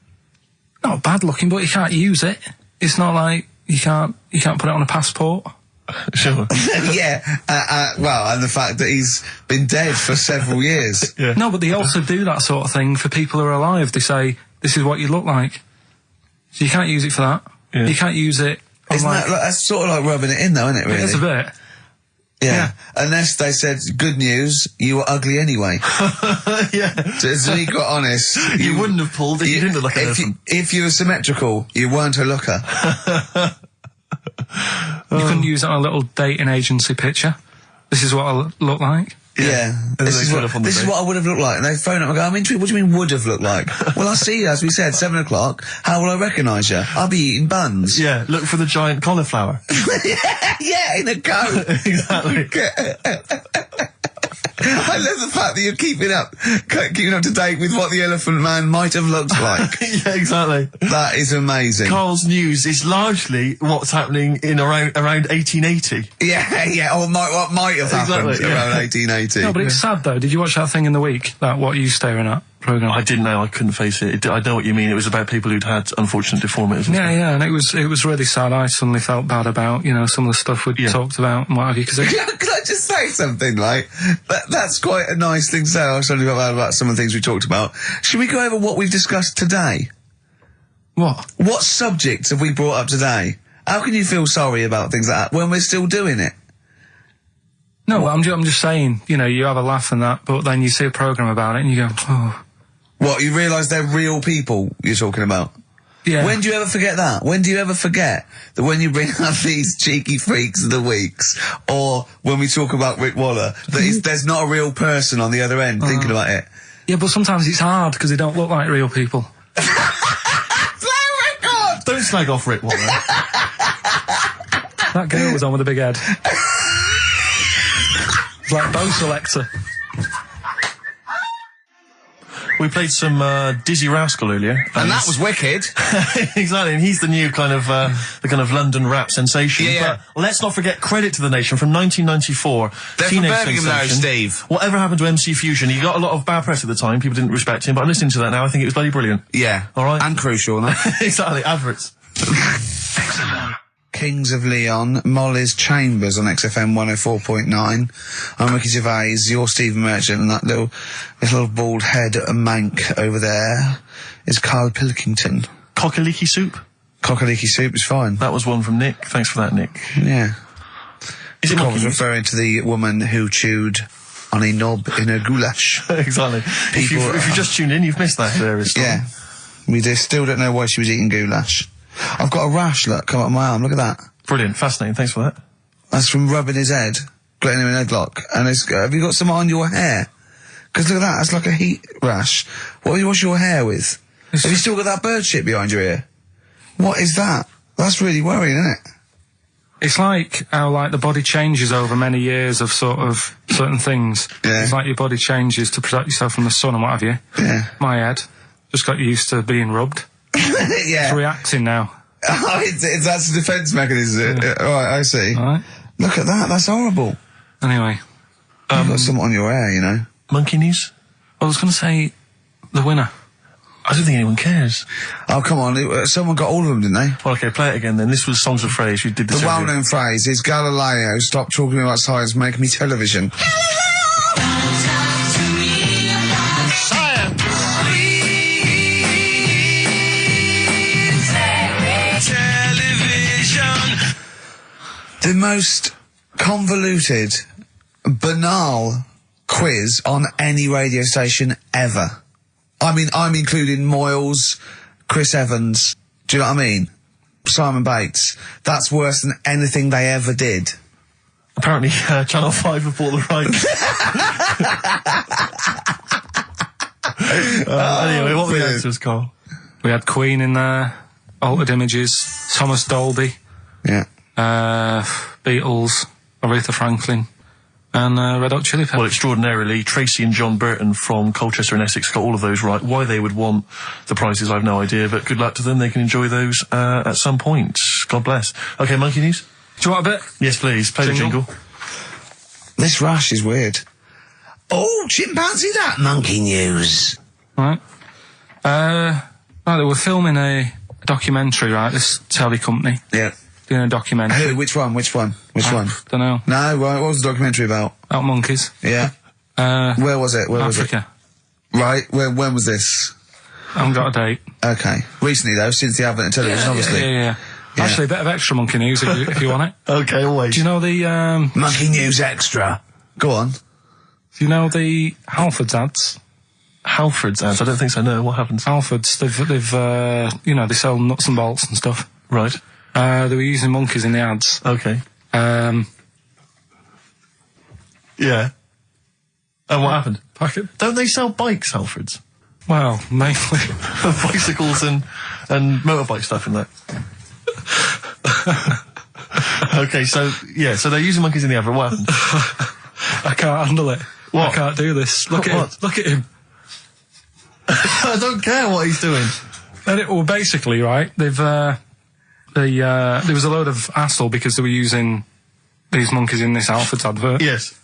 Not bad looking, but you can't use it. It's not like you can't put it on a passport. Sure. Well, and the fact that he's been dead for several years. Yeah. No, but they also do that sort of thing for people who are alive. They say, this is what you look like. So you can't use it for that. Yeah. You can't use it on that's sort of like rubbing it in though, isn't it, really? It is a bit. Yeah. Unless they said, good news, you were ugly anyway. Yeah. To be quite honest. You wouldn't have pulled if you didn't look like an elephant. If you were symmetrical, you weren't a looker. You couldn't use it on a little dating agency picture. This is what I look like. Yeah. This is what I would have looked like. And they phone up and go, I'm intrigued. What do you mean would have looked like? Well, I'll see you, as we said, 7 o'clock. How will I recognise you? I'll be eating buns. Yeah, look for the giant cauliflower. Yeah, in a coat. Exactly. I love the fact that you're keeping up to date with what the Elephant Man might have looked like. Yeah, exactly. That is amazing. Karl's news is largely what's happening in around 1880. Yeah, or what might have happened around 1880. No, but it's sad though. Did you watch that thing in the week? That What Are You Staring At program? I didn't know. I couldn't face it. I know what you mean. It was about people who'd had unfortunate deformities. Yeah, and it was really sad. I suddenly felt bad about some of the stuff we'd talked about and what have you. Because Can I just say something? Like that's quite a nice thing to say. I was suddenly felt bad about some of the things we talked about. Should we go over what we've discussed today? What subjects have we brought up today? How can you feel sorry about things like that when we're still doing it? No, I'm just saying. You have a laugh and that, but then you see a program about it and you go, oh. What, you realise they're real people you're talking about? Yeah. When do you ever forget that? When do you ever forget that when you bring up these cheeky freaks of the weeks, or when we talk about Rick Waller, that there's not a real person on the other end thinking about it? Yeah, but sometimes it's hard because they don't look like real people. Don't slag off Rick Waller. That girl was on with a big head. It's like Bo Selector. We played some Dizzy Rascal earlier, and that was wicked. Exactly, and he's the new kind of the kind of London rap sensation. Yeah. But let's not forget Credit to the Nation from 1994. They're from Birmingham now, Steve. Whatever happened to MC Fusion? He got a lot of bad press at the time. People didn't respect him, but I'm listening to that now. I think it was bloody brilliant. Yeah. All right. And crucial, no? Exactly. Adverts. Kings of Leon, Molly's Chambers on XFM 104.9. I'm Ricky Gervais, you're Stephen Merchant, and that little bald head mank over there is Karl Pilkington. Cockaliki soup? Cockaliki soup is fine. That was one from Nick. Thanks for that, Nick. Yeah. Is it I was referring to the woman who chewed on a knob in a goulash. Exactly. If you just tuned in, you've missed that there. Yeah. We still don't know why she was eating goulash. I've got a rash, look, come up my arm, look at that. Brilliant, fascinating, thanks for that. That's from rubbing his head, getting him in a headlock. And have you got some on your hair? Because look at that, that's like a heat rash. What do you wash your hair with? Have you still got that bird shit behind your ear? What is that? That's really worrying, isn't it? It's like how the body changes over many years of sort of certain things. Yeah. It's like your body changes to protect yourself from the sun and what have you. Yeah. My head just got used to being rubbed. Yeah. It's reacting now. Oh, that's a defence mechanism. Yeah. Right, I see. All right. Look at that, that's horrible. Anyway. You've got something on your hair, Monkey news? I was going to say the winner. I don't think anyone cares. Oh, come on, someone got all of them, didn't they? Well, okay, play it again then. This was Songs of Phrase. You did this. The well-known phrase is Galileo, stop talking about science, make me television. The most convoluted, banal quiz on any radio station ever. I mean, I'm including Moyles, Chris Evans, do you know what I mean? Simon Bates. That's worse than anything they ever did. Apparently, Channel 5 have bought the rights. Anyway, what were the answers, Karl? We had Queen in there, Altered Images, Thomas Dolby. Yeah. Beatles, Aretha Franklin, and Red Hot Chili Peppers. Well, extraordinarily, Tracy and John Burton from Colchester and Essex got all of those right. Why they would want the prizes, I've no idea, but good luck to them. They can enjoy those at some point. God bless. Okay, Monkey News? Do you want a bit? Yes, please. Play the jingle. This rash is weird. Oh, chimpanzee that Monkey News. Right. Right, they were filming a documentary, right, this telly company. Yeah. Doing a documentary. Who? Which one? Don't know. No, what was the documentary about? About monkeys. Yeah. Where was it? Africa. Right, when was this? I haven't got a date. Okay. Recently though, since the advent of television, obviously. Yeah. Yeah. Actually, a bit of extra monkey news if you want it. Okay, always. Do you know the Monkey News Extra. Go on. Do you know the Halfords ads? Halford's ads? I don't think so, no. What happens? Halfords, they've you know, they sell nuts and bolts and stuff. Right. They were using monkeys in the ads. Okay. Yeah. And what happened? Don't they sell bikes, Halfords? Well, mainly. Bicycles and motorbike stuff and that. Okay, so they're using monkeys in the advert. What happened? I can't handle it. What? I can't do this. Look at him. Look at him. I don't care what he's doing. Well, basically, right, they've, there was a load of hassle because they were using these monkeys in this Halfords advert. Yes.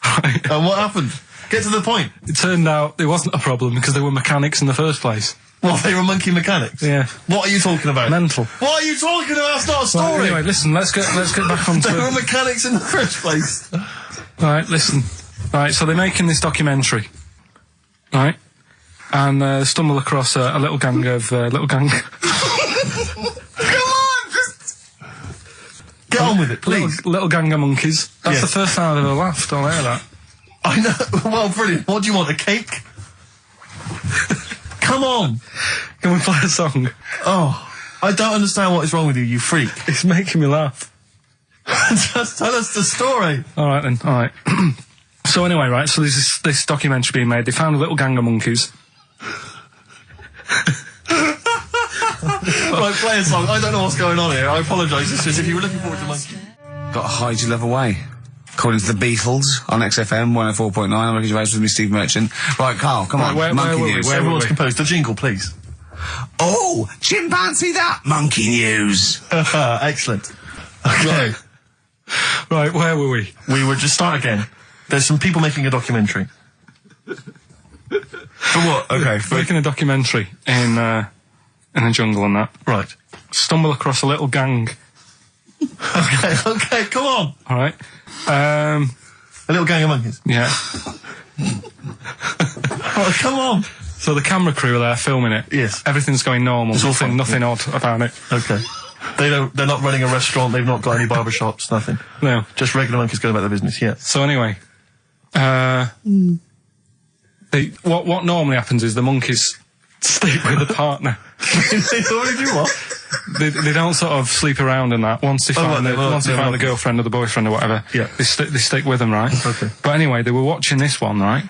Right. And what happened? Get to the point. It turned out it wasn't a problem because they were mechanics in the first place. What, they were monkey mechanics? Yeah. What are you talking about? Mental. What are you talking about? That's not a story. Right, anyway, listen, let's get back onto They were mechanics in the first place. Right, listen. Right, so they're making this documentary. Right? And stumble across a little gang of Come on! Get on with it, please. Little gang of monkeys. That's Yes. the first time I've ever laughed. I'll hear that. I know. Well, brilliant. What do you want, a cake? Come on. Can we play a song? Oh, I don't understand what is wrong with you, you freak. It's making me laugh. Just tell us the story. All right then. All right. So anyway, right. So there's this documentary being made. They found a little gang of monkeys. Right, play a song. I don't know what's going on here. I apologise. It's just if you were looking forward to monkey. Got to hide your love away. According to the Beatles on XFM 104.9, I'm Ricky Gervais with me, Steve Merchant. Right, Carl, come on. where Monkey were we? News. Where were Everyone's we? composed. The jingle, please. Oh, chimpanzee that Monkey News. Excellent. Okay. Right, where were we? We would just start again. There's some people making a documentary. For what? Okay. Making a documentary in the jungle and that. Right. Stumble across a little gang. Okay, come on. All right. A little gang of monkeys. Yeah. Oh, come on. So the camera crew are there filming it. Yes. Everything's going normal. It's all fine, Nothing odd about it. Okay. They're not running a restaurant, they've not got any barber shops, nothing. No. Just regular monkeys going about their business, yeah. So anyway, what normally happens is the monkeys sleep with a partner. They already do what? They don't sort of sleep around and that. Once they find the girlfriend or the boyfriend or whatever, Yeah. they stick with them, right? Okay. But anyway, they were watching this one, right?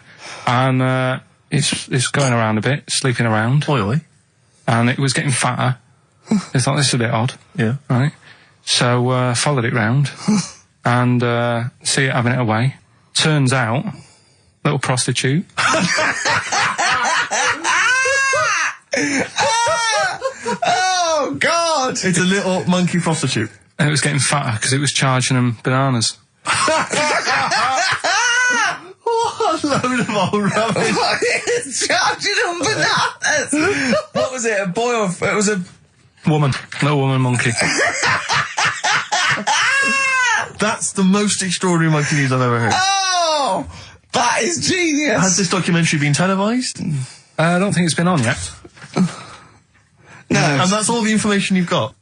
And it's going around a bit, sleeping around, Oily. and it was getting fatter. They thought this is a bit odd, Yeah. right? So followed it round and see it having it away. Turns out, little prostitute. Oh, God! It's a little monkey prostitute. And it was getting fatter because it was charging them bananas. What a load of old rubbish. It's charging them bananas! What was it, a boy or... It was a... Woman. Little woman monkey. That's the most extraordinary monkey news I've ever heard. Oh! That is genius! Has this documentary been televised? I don't think it's been on yet. No. And that's all the information you've got?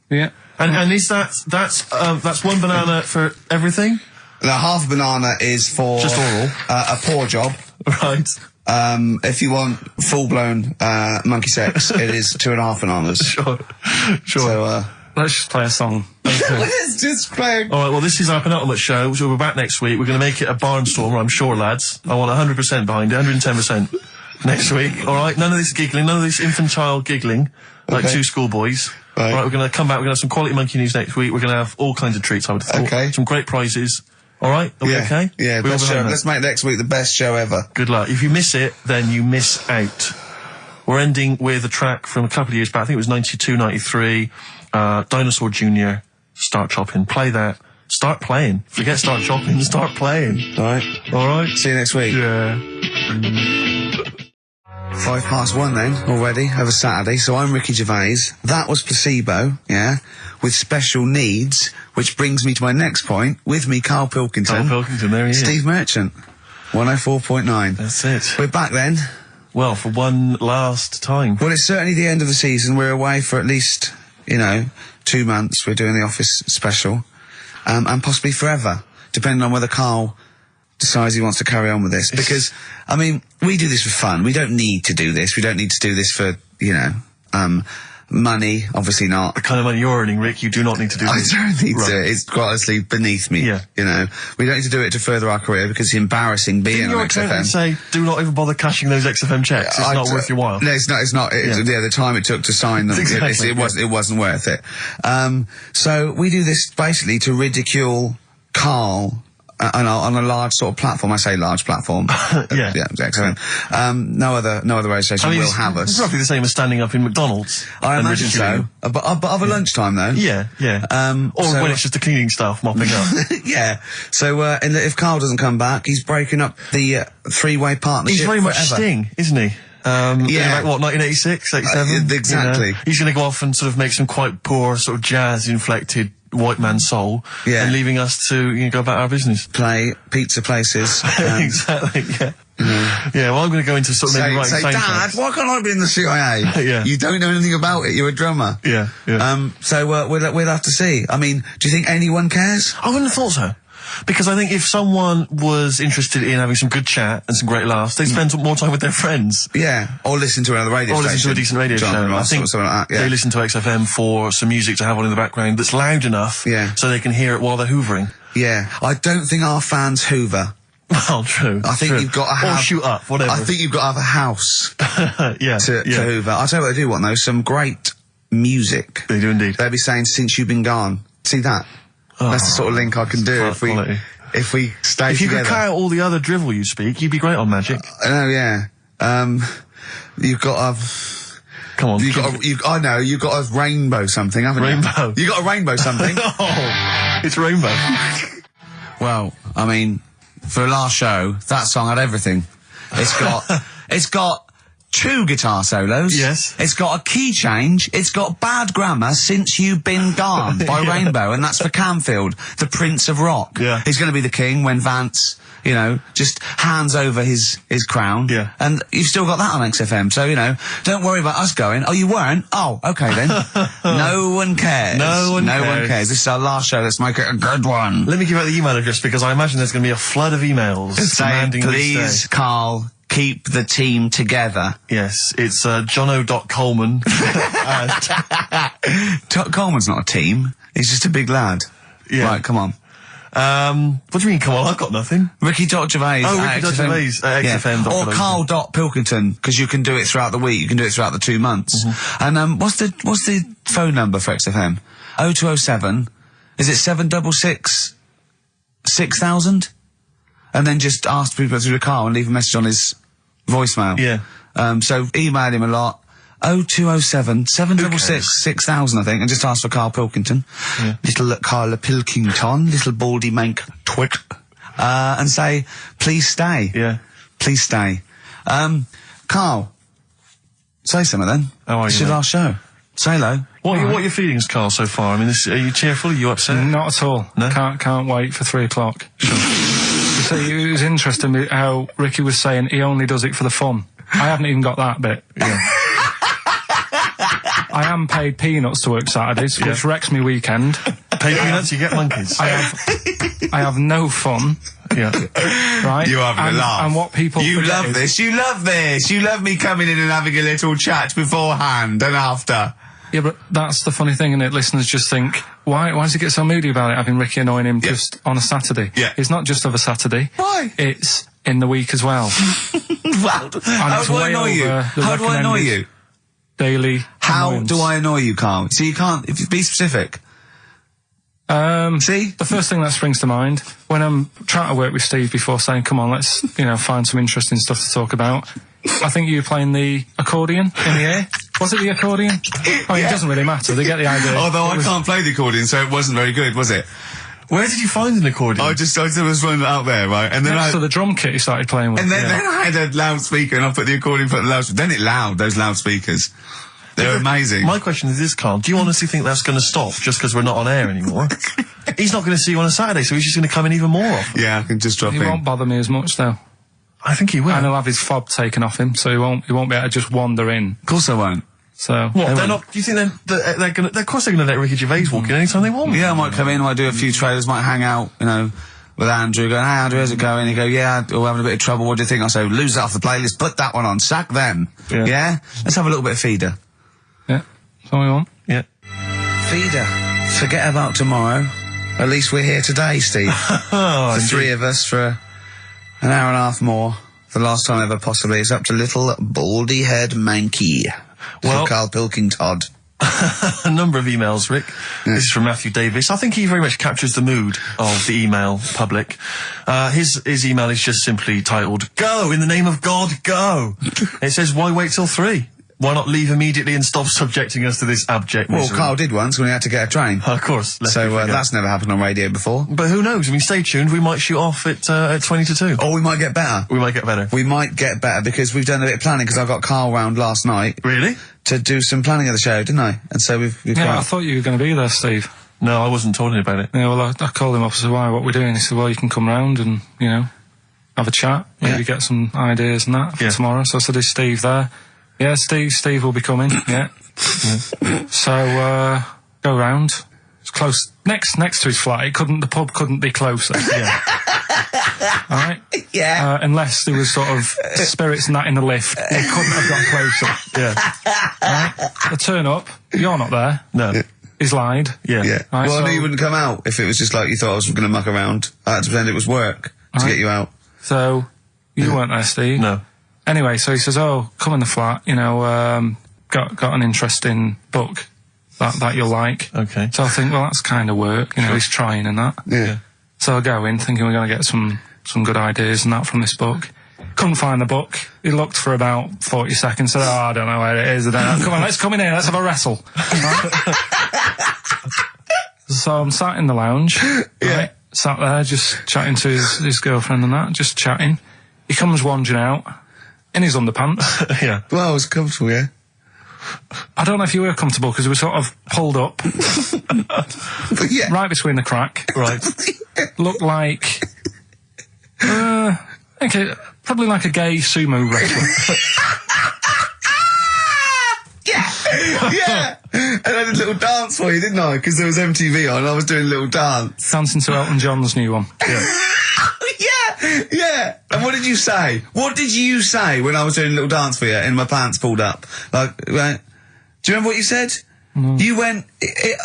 Yeah. And is that's one banana for everything? Now, half a banana is for... Just oral. A paw job. Right. If you want full-blown monkey sex, it is 2.5 bananas. Sure. So, Let's just play a song. let's just play... All right, well, this is our penultimate show, so we're back next week. We're going to make it a barnstormer, I'm sure, lads. I want 100% behind it, 110% next week. All right, none of this giggling, none of this infantile giggling, like two schoolboys. Right. All right, we're going to come back, we're going to have some quality monkey news next week. We're going to have all kinds of treats, I would have thought. Okay. Some great prizes. All right, are we okay? Yeah, We're all best show. behind that? Let's make next week the best show ever. Good luck. If you miss it, then you miss out. We're ending with a track from a couple of years back. I think it was 92, 93. Dinosaur Jr. Start Chopping. Play that. Start playing. Forget start chopping. Start playing. All right. All right. See you next week. Yeah. 1:05 then, already, over Saturday. So I'm Ricky Gervais. That was Placebo, yeah, with special needs, which brings me to my next point. With me, Karl Pilkington. Carl Pilkington, there he is. Steve Merchant, 104.9. That's it. We're back then. Well, for one last time. Well, it's certainly the end of the season. We're away for at least, you know, 2 months we're doing the Office special, and possibly forever, depending on whether Karl decides he wants to carry on with this. Because, I mean, we do this for fun. We don't need to do this. We don't need to do this for, you know, money, obviously not. The kind of money you're earning, Rick, you do not need to do this. I don't need to. It's quite honestly beneath me. Yeah. You know, we don't need to do it to further our career because it's embarrassing being Didn't on your accountant XFM. say, do not even bother cashing those XFM checks? It's not worth your while. No, it's not. Yeah, the time it took to sign them, Exactly, it wasn't worth it. So we do this basically to ridicule Karl on a large sort of platform. I say large platform. Yeah. Yeah, XFM. No other radio station will have us. It's roughly the same as standing up in McDonald's. I and imagine so. ridiculing. But of a lunchtime though. Yeah, yeah. Or so- when it's just the cleaning staff mopping up. Yeah. So, and if Karl doesn't come back, he's breaking up the three-way partnership. He's very much forever. Sting, isn't he? Yeah. Like, what, 1986, 87? Exactly. You know? He's going to go off and sort of make some quite poor, sort of jazz-inflected white man soul. Yeah. And leaving us to, you know, go about our business. Play pizza places. Exactly, yeah. Yeah, well, I'm going to go into sort of maybe writing say, Dad, soundtracks. why can't I be in the CIA? Yeah. You don't know anything about it. You're a drummer. Yeah, yeah. So we'll have to see. I mean, do you think anyone cares? I wouldn't have thought so. Because I think if someone was interested in having some good chat and some great laughs, they'd spend more time with their friends. Yeah. Or listen to another radio Or station. listen to a decent radio John show. I Ross think or something like that. Yeah. they listen to XFM for some music to have on in the background that's loud enough so they can hear it while they're hoovering. Yeah. I don't think our fans hoover. Well, true. I think true. you've got to have... Or shoot up, whatever. I think you've got to have a house yeah, to hoover. I'll tell you what I do want, though. Some great music. They do indeed. They'll be saying, since you've been gone. See that? That's the sort of link I can do Quality. if we stay If you together. could cut out all the other drivel you speak, you'd be great on Magic. Oh, yeah. You've got to have... Come on. I know, you've got a rainbow something, haven't Rainbow. you? You got a rainbow something. Oh, it's Rainbow. Well, I mean, for the last show, that song had everything. It's got 2 guitar solos. Yes. It's got a key change. It's got Bad Grammar, Since You've Been Gone by Rainbow, and that's for Camfield, the Prince of Rock. Yeah. He's going to be the king when Vance, you know, just hands over his crown. Yeah. And you've still got that on XFM, so, you know, don't worry about us going, oh, you weren't? Oh, okay then. No one cares. No one cares. This is our last show. Let's make it a good one. Let me give out the email address because I imagine there's going to be a flood of emails Saying, demanding we please, stay. Carl, keep the team together. Yes, it's jono.coleman. Coleman's not a team. He's just a big lad. Yeah. Right, come on. What do you mean, come on, I've got nothing. Ricky.Gervais. Oh, Ricky.Gervais at XFM. Or Karl.Pilkington, because you can do it throughout the week. You can do it throughout the 2 months. And what's the phone number for XFM? 0207. Is it 766 6000? And then just ask people through the car and leave a message on his voicemail. Yeah. So email him a lot. 0207 766 6000, I think, and just ask for Karl Pilkington. Yeah. Little Karl Pilkington, little baldy mank twit. And say, please stay. Yeah. Please stay. Karl, say something then. How are you, It's your mate? last show. Say hello. What are your feelings, Carl, so far? I mean, are you cheerful? Are you upset? Not at all. No? Can't wait for 3 o'clock. So it was interesting how Ricky was saying he only does it for the fun. I haven't even got that bit. Yeah. I am paid peanuts to work Saturdays, which wrecks me weekend. Pay peanuts, you get monkeys. I have no fun. Yeah. Right? You having a laugh. And what people You forget love is- this. You love this. You love me coming in and having a little chat beforehand and after. Yeah, but that's the funny thing, and listeners just think, why does he get so moody about it, having Ricky annoying him just on a Saturday? Yeah. It's not just of a Saturday. Why? It's in the week as well. How do I annoy you? How do I annoy you? Daily How annoyance. do I annoy you, Karl? So you can't, if you be specific. See? The first thing that springs to mind, when I'm trying to work with Steve before saying, come on, let's, find some interesting stuff to talk about, I think you were playing the accordion in the air. Was it the accordion? Oh, it doesn't really matter. They get the idea. Although I can't play the accordion, so it wasn't very good, was it? Where did you find an accordion? I was one out there, right? And then Next to the drum kit he started playing with. then I had a loudspeaker and I put the accordion, put the loudspeaker. Then it loud, those loudspeakers. They're amazing. My question is this, Carl. Do you honestly think that's going to stop just because we're not on air anymore? He's not going to see you on a Saturday, so he's just going to come in even more often. Yeah, I can just drop He in. won't bother me as much, though. I think he will. And he'll have his fob taken off him, so he won't be able to just wander in. Of course I won't. So What? They're not. Do you think they're gonna? Of course, they're gonna let Ricky Gervais walk in anytime they want. Yeah, I might come in, might do a few trailers, might hang out, you know, with Andrew, going, "Hey, Andrew, how's it going?" He go, "Yeah, we're having a bit of trouble. What do you think?" I say, "Lose that off the playlist. Put that one on. Sack them. Yeah. Let's have a little bit of feeder. Yeah, that's what we want. Yeah. Feeder. Forget about tomorrow. At least we're here today, Steve. The three of us for an hour and a half more. The last time ever, possibly. It's up to little baldy head Mankey. Well, Karl Pilkington. a number of emails, Rick. This is from Matthew Davis. I think he very much captures the mood of the email public. His email is just simply titled, "Go, in the name of God, go." It says, "Why wait till 3? Why not leave immediately and stop subjecting us to this abject misery?" Well, Karl did once when he had to get a train. Of course. So that's never happened on radio before. But who knows? I mean, stay tuned. We might shoot off at 20 to 2. Or we might get better. We might get better. We might get better because we've done a bit of planning, because I got Karl round last night. Really? To do some planning of the show, didn't I? And so we've Yeah, I thought you were going to be there, Steve. No, I wasn't talking about it. Yeah, well, I called him up and said, "Why, what we're doing?" He said, "Well, you can come round and, you know, have a chat, maybe get some ideas and that for tomorrow." So I said, "Is Steve there?" "Yeah, Steve will be coming." Yeah. So, go round. It's close, next to his flat. The pub couldn't be closer. Yeah. Alright? Yeah. Unless there was sort of spirits and that in the lift, they couldn't have got closer. Yeah. Right? I turn up, you're not there. No. He's lied. Yeah. Yeah. Right, Well, I so- knew you wouldn't come out if it was just like you thought I was going to muck around. I had to pretend it was work to get you out. So, you weren't there, Steve. No. Anyway, so he says, "Oh, come in the flat, you know, got an interesting book that you'll like." Okay. So I think, well, that's kind of work, you know, he's trying and that. Yeah. So I go in thinking we're going to get some good ideas and that from this book. Couldn't find the book. He looked for about 40 seconds, said, "Oh, I don't know where it is. I don't know. Come on, let's come in here, let's have a wrestle." Right? So I'm sat in the lounge, right? Sat there just chatting to his girlfriend and that, just chatting. He comes wandering out in his underpants. Yeah. Well, I was comfortable, yeah. I don't know if you were comfortable because we were sort of pulled up But yeah. right between the crack. Right. Looked like, okay, probably like a gay sumo wrestler. Yeah. And I did a little dance for you, didn't I? Because there was MTV on and I was doing a little dance. Dancing to Elton John's new one. Yeah. And what did you say? What did you say when I was doing a little dance for you and my pants pulled up? Like, right? Do you remember what you said? You went,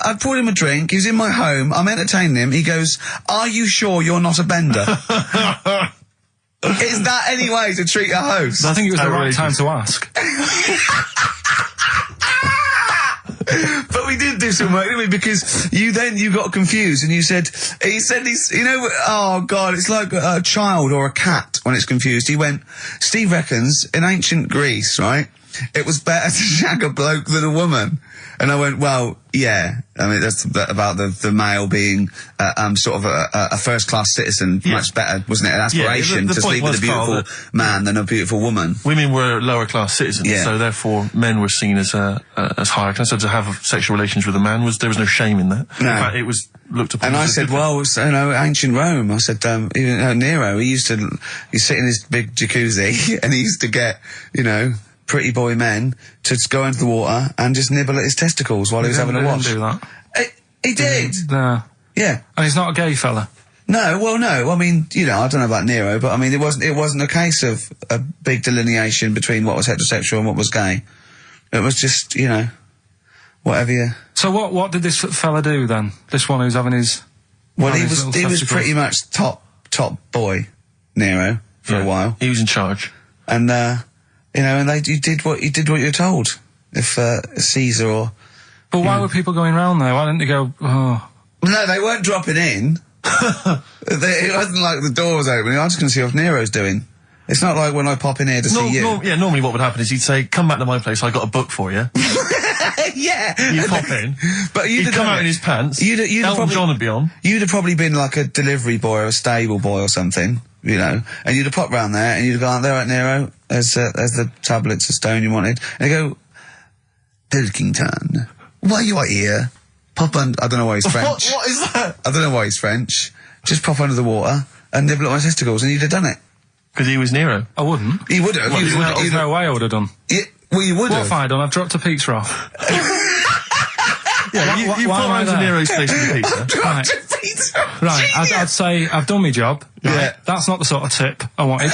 I poured him a drink, he was in my home, I'm entertaining him, he goes, "Are you sure you're not a bender?" Is that any way to treat a host? I think it was the right time to ask. But we did do some work, didn't we? Because you got confused and he said he's, you know, oh God, it's like a child or a cat when it's confused. He went, "Steve reckons in ancient Greece, right, it was better to shag a bloke than a woman." And I went, "Well, yeah. I mean, that's about the male being sort of a first-class citizen. Much better, wasn't it? An aspiration the to sleep with a beautiful man than a beautiful woman." Women were lower-class citizens, so therefore men were seen as higher class. So to have sexual relations with a man there was no shame in that. No. In fact, it was looked upon. And I as a said, good "Well, you know, ancient Rome." I said, even Nero, he'd sit in his big jacuzzi and he used to get, you know, pretty boy men to go into the water and just nibble at his testicles while he was having a wash. He didn't do that. He did. No. Yeah. And he's not a gay fella. No, well, no. I mean, you know, I don't know about Nero, but I mean, it wasn't a case of a big delineation between what was heterosexual and what was gay. It was just, you know, whatever you... So what did this fella do then? This one who's having his... Well, he was pretty much top boy, Nero, for a while. He was in charge. And, you know, and you did what you were told. If Caesar or... But why were people going round there? Why didn't they go, "Oh..." No, they weren't dropping in. It wasn't like the door was opening. I was just going to see what Nero's doing. It's not like when I pop in here to see you. Normally what would happen is he'd say, "Come back to my place, I got a book for you." Yeah. You'd pop in. But he'd come out in his pants. Elton John would be on. You'd have probably been like a delivery boy or a stable boy or something, you know, and you'd have popped round there and you'd have gone, "There, right, Nero, there's the tablets of stone you wanted." And they go, "Pilkington, why you are here? Pop under..." I don't know why he's French. What is that? I don't know why he's French. "Just pop under the water and nibble at my testicles," and you'd have done it. Because he was Nero. I wouldn't. He would have. There's no way I would have done. Well, you would What have. have I done? I've dropped a pizza off. Yeah, you why put am I around there? an aerospace with the pizza. Right. Right, I'd say I've done my job. Right? Yeah. That's not the sort of tip I wanted.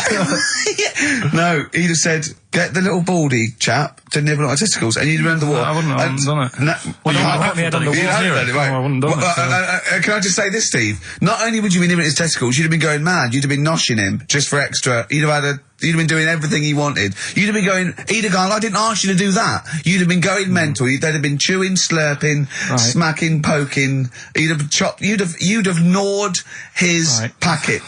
No, he'd have said, get the little baldy chap to nibble on my testicles, and you'd have done the what? I wouldn't have done it. No, Well, you you might have have my head on the You wall. have done it, right. No, I wouldn't have done it, Can I just say this, Steve? Not only would you be nibbling his testicles, you'd have been going mad. You'd have been noshing him just for extra. You'd have been doing everything he wanted. You'd have been going, he'd have gone, I didn't ask you to do that. You'd have been going mental. They'd have been chewing, slurping, smacking, poking. You'd have chopped, you'd have gnawed his packet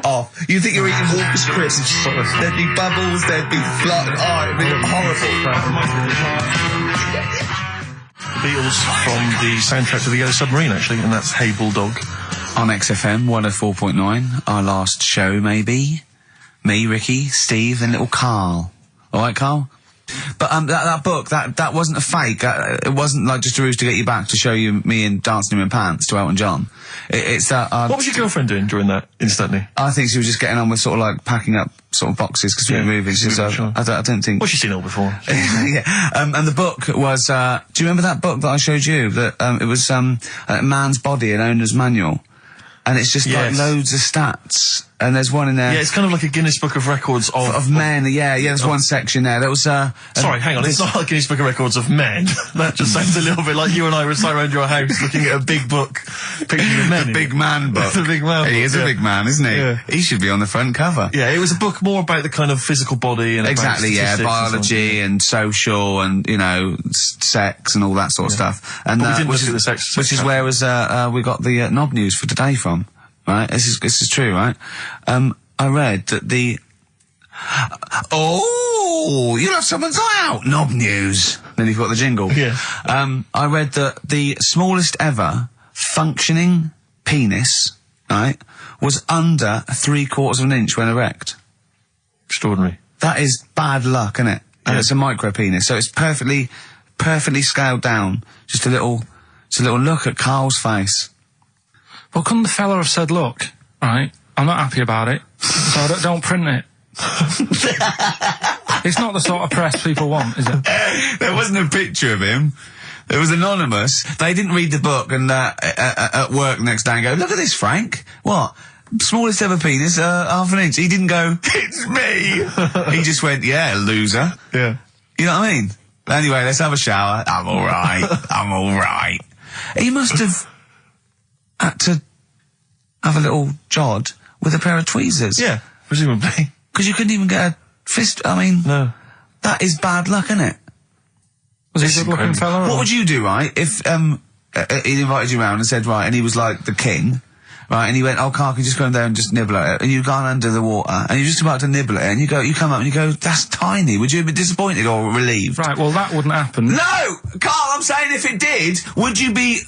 off. You think you're eating Walker's crisps. There'd be bubbles, there'd be blood. Oh, it'd be horrible. The Beatles from the soundtrack to The Yellow Submarine, actually, and that's Hey Bulldog. On XFM 104.9, our last show, maybe. Me, Ricky, Steve, and little Karl. Alright, Karl? But that book, that wasn't a fake. It wasn't like just a ruse to get you back to show you me and dancing in my pants to Elton John. It's that. What was your girlfriend doing during that, incidentally? I think she was just getting on with sort of like packing up sort of boxes because we were moving. So sure. I don't think. Well, she's seen it all before. Yeah. And the book was. Do you remember that book that I showed you? That it was a man's body, an owner's manual, and it's just like loads of stats. And there's one in there. Yeah, it's kind of like a Guinness Book of Records of men. Yeah, there's one section there. There was. Sorry, hang on. It's not like Guinness Book of Records of men. That just sounds a little bit like you and I were sat around your house looking at a big book, picture of men. The big man book. The big man. He is a big man, isn't he? Yeah. He should be on the front cover. Yeah, it was a book more about the kind of physical body and Exactly, about biology and social and, you know, sex and all that sort of stuff. And But we didn't which look is at the sex which is chapter. where we got the knob news for today from. Right? This is true, right? I read that you'll have someone's eye out. Knob news. Then you've got the jingle. Yeah. I read that the smallest ever functioning penis, right, was under 3/4 of an inch when erect. Extraordinary. That is bad luck, isn't it? And Yeah. it's a micro penis, so it's perfectly scaled down. Just a little look at Karl's face. Well, couldn't the fella have said, look, right, I'm not happy about it, so I don't print it. It's not the sort of press people want, is it? There wasn't a picture of him. It was anonymous. They didn't read the book and at work next day and go, look at this, Frank. What? Smallest ever penis, half an inch. He didn't go, it's me. He just went, yeah, loser. Yeah. You know what I mean? Anyway, let's have a shower. I'm alright. I'm alright. He must have had to have a little jod with a pair of tweezers. Yeah, presumably. Because you couldn't even get a fist. I mean, No. that is bad luck, isn't it? Was he a good-looking fella? What would you do, right, if he invited you round and said, right, and he was like the king, right, and he went, oh, Karl, can you just go in there and just nibble at it? And you've gone under the water, and you're just about to nibble at it, and you come up and you go, that's tiny. Would you be disappointed or relieved? Right, well, that wouldn't happen. No! Karl, I'm saying if it did, would you be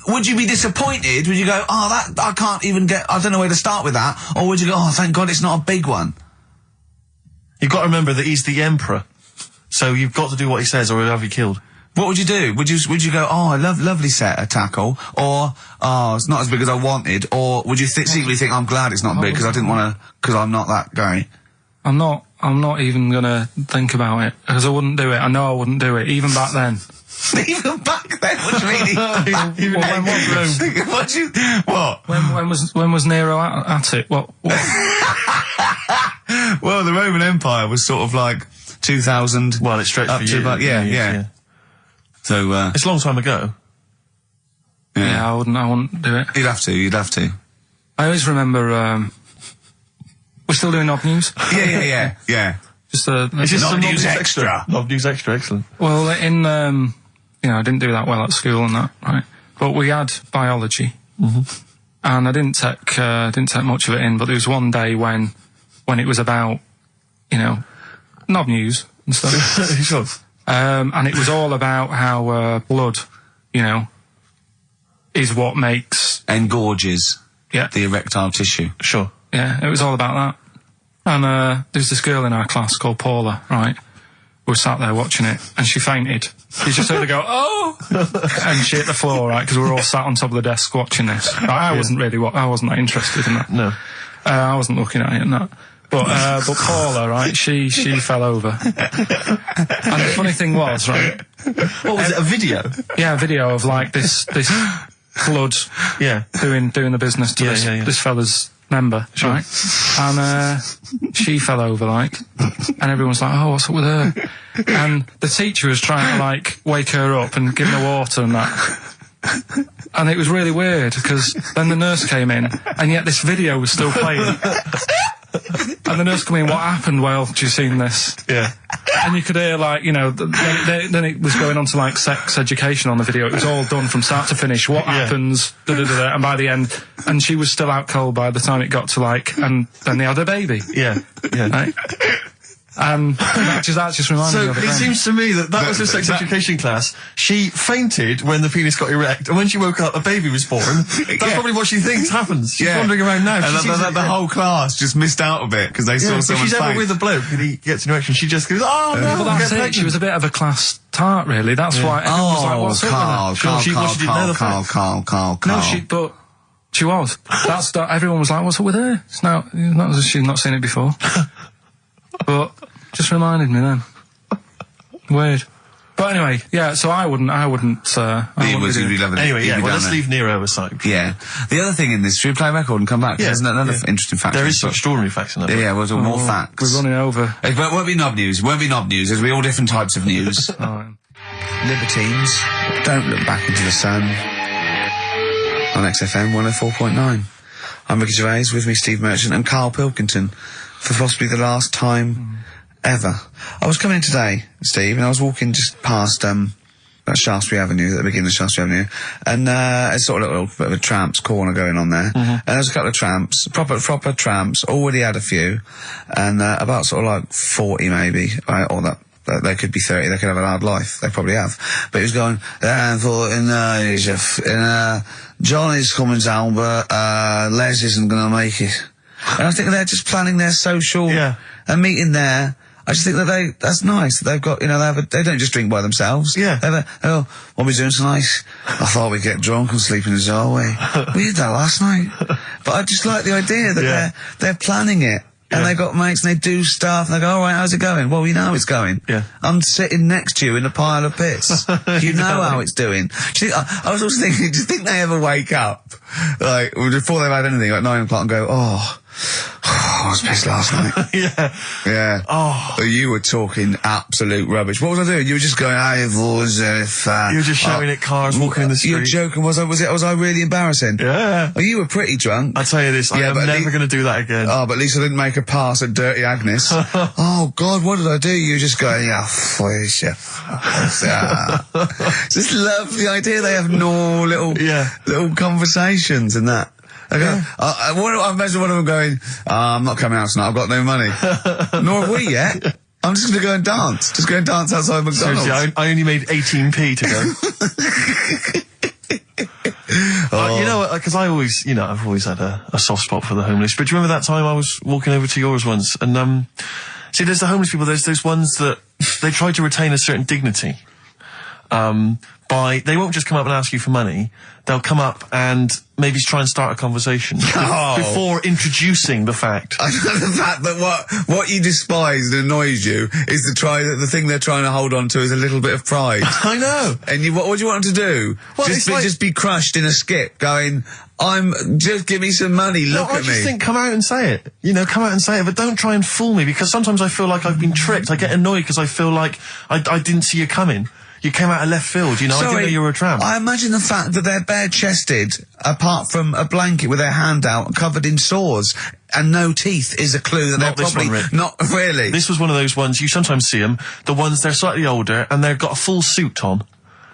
disappointed? Would you go, oh, I can't even I don't know where to start with that? Or would you go, oh, thank God it's not a big one? You've got to remember that he's the emperor. So you've got to do what he says or he'll have you killed. What would you do? Would you go, oh, I lovely set of tackle, or, oh, it's not as big as I wanted, or would you secretly think, I'm glad it's not big because I didn't want to, because I'm not that guy? I'm not even gonna think about it, because I wouldn't do it. I know I wouldn't do it, even back then. Even back then? What do you mean? Even when was Rome? What? When was Nero at it? What? Well, the Roman Empire was sort of like 2000. Well, it stretched up for to years. about, yeah. So, It's a long time ago. Yeah, I wouldn't do it. You'd have to. I always remember, we're still doing knob news? Yeah. Just It's just Knob some news extra. Knob news extra, excellent. well, I didn't do that well at school and that, right? But we had biology. Mm-hmm. And I didn't take much of it in, but there was one day when it was about, knob news and stuff. Sure. And it was all about how, blood, is what makes... Engorges Yeah. the erectile tissue. Sure. Yeah, it was all about that. And there's this girl in our class called Paula, right? We were sat there watching it, and she fainted. You just heard her go, oh! And she hit the floor, right? Because we were all sat on top of the desk watching this. Right, I wasn't that interested in that. No. I wasn't looking at it and that. But Paula, right? She fell over. And the funny thing was, right? What was it? A video? Yeah, a video of like this flood. Yeah. Doing the business to this fella's member, right? And she fell over, like, and everyone's like, "Oh, what's up with her?" And the teacher was trying to like wake her up and give her water and that. And it was really weird because then the nurse came in, and yet this video was still playing. And the nurse came in, "What happened? Well, have you seen this?" Yeah. And you could hear, like, you know, then it was going on to, like, sex education on the video. It was all done from start to finish. What happens, da-da-da-da, and by the end, and she was still out cold by the time it got to, like, and then they had a baby. Yeah. Yeah. Right? And that just reminded me of it. So it seems to me that was her sex education class. She fainted when the penis got erect, and when she woke up, a baby was born. That's probably what she thinks happens. She's wandering around now. And the whole class just missed out a bit because they saw someone if she's ever faint. with a bloke and he gets an erection, she just goes, "Oh no!" Well, that's it. She was a bit of a class tart, really. That's why everyone was like, "What's up with her?" Carl. No, but she was. Everyone was like, "What's up with her?" It's not as if she's not seen it before. But just reminded me then. Weird. But anyway, yeah. So I wouldn't. Anyway, let's leave Nero aside. Yeah. The other thing in this, should we play a record and come back? There's another interesting fact. There is some extraordinary facts in that. Yeah, we'll do more facts. We're running over. It won't be knob news. It won't be knob news. There'll be all different types of news. Libertines, don't look back into the sun. On XFM 104.9. I'm Ricky Gervais, with me Steve Merchant and Karl Pilkington, for possibly the last time ever. I was coming in today, Steve, and I was walking just past Shaftesbury Avenue, at the beginning of Shaftesbury Avenue, and it's sort of a little bit of a tramps corner going on there. And there's a couple of tramps, proper tramps, already had a few, and about sort of like 40 maybe, right, or that. They could be 30, they could have a hard life, they probably have. But he was going, Johnny's coming down, but Les isn't going to make it. And I think they're just planning their social and meeting there. I just think that that's nice. They've got, you know, they don't just drink by themselves. Yeah. What are we doing tonight? I thought we'd get drunk and sleep in the doorway. We did that last night. But I just like the idea that they're planning it. And they've got mates and they do stuff and they go, "All right, how's it going?" "Well, you know how it's going. Yeah. I'm sitting next to you in a pile of piss. You know how it's doing." I was also thinking, do you think they ever wake up, like, before they've had anything, like 9 o'clock and go, I was pissed last night. Yeah. Oh. You were talking absolute rubbish. What was I doing? You were just going, you were just shouting at cars walking in the street. You were joking. Was I really embarrassing? Yeah. Well, you were pretty drunk. I'll tell you this, I'm never going to do that again. Oh, but at least I didn't make a pass at Dirty Agnes. Oh, God, what did I do? You were just going, just love the idea they have no little conversations and that. I go, I imagine one of them going, "I'm not coming out tonight, I've got no money." Nor have we yet. I'm just going to go and dance. Just go and dance outside McDonald's. Seriously, I only made 18p to go. You know, because I've always had a soft spot for the homeless. But do you remember that time I was walking over to yours once? And, see, there's the homeless people, there's those ones that they try to retain a certain dignity. They won't just come up and ask you for money. They'll come up and maybe try and start a conversation before introducing the fact. The fact that what you despise and annoys you is the thing they're trying to hold on to is a little bit of pride. I know. And what do you want them to do? Well, just be crushed in a skip, going, just give me some money, look at me. I just think, come out and say it. You know, come out and say it, but don't try and fool me, because sometimes I feel like I've been tricked. I get annoyed because I feel like I didn't see you coming. You came out of left field, you know. Sorry, I didn't know you were a tramp. I imagine the fact that they're bare-chested, apart from a blanket with their hand out, covered in sores, and no teeth, is a clue that they're probably not really. This was one of those ones, you sometimes see them, the ones, they're slightly older, and they've got a full suit on.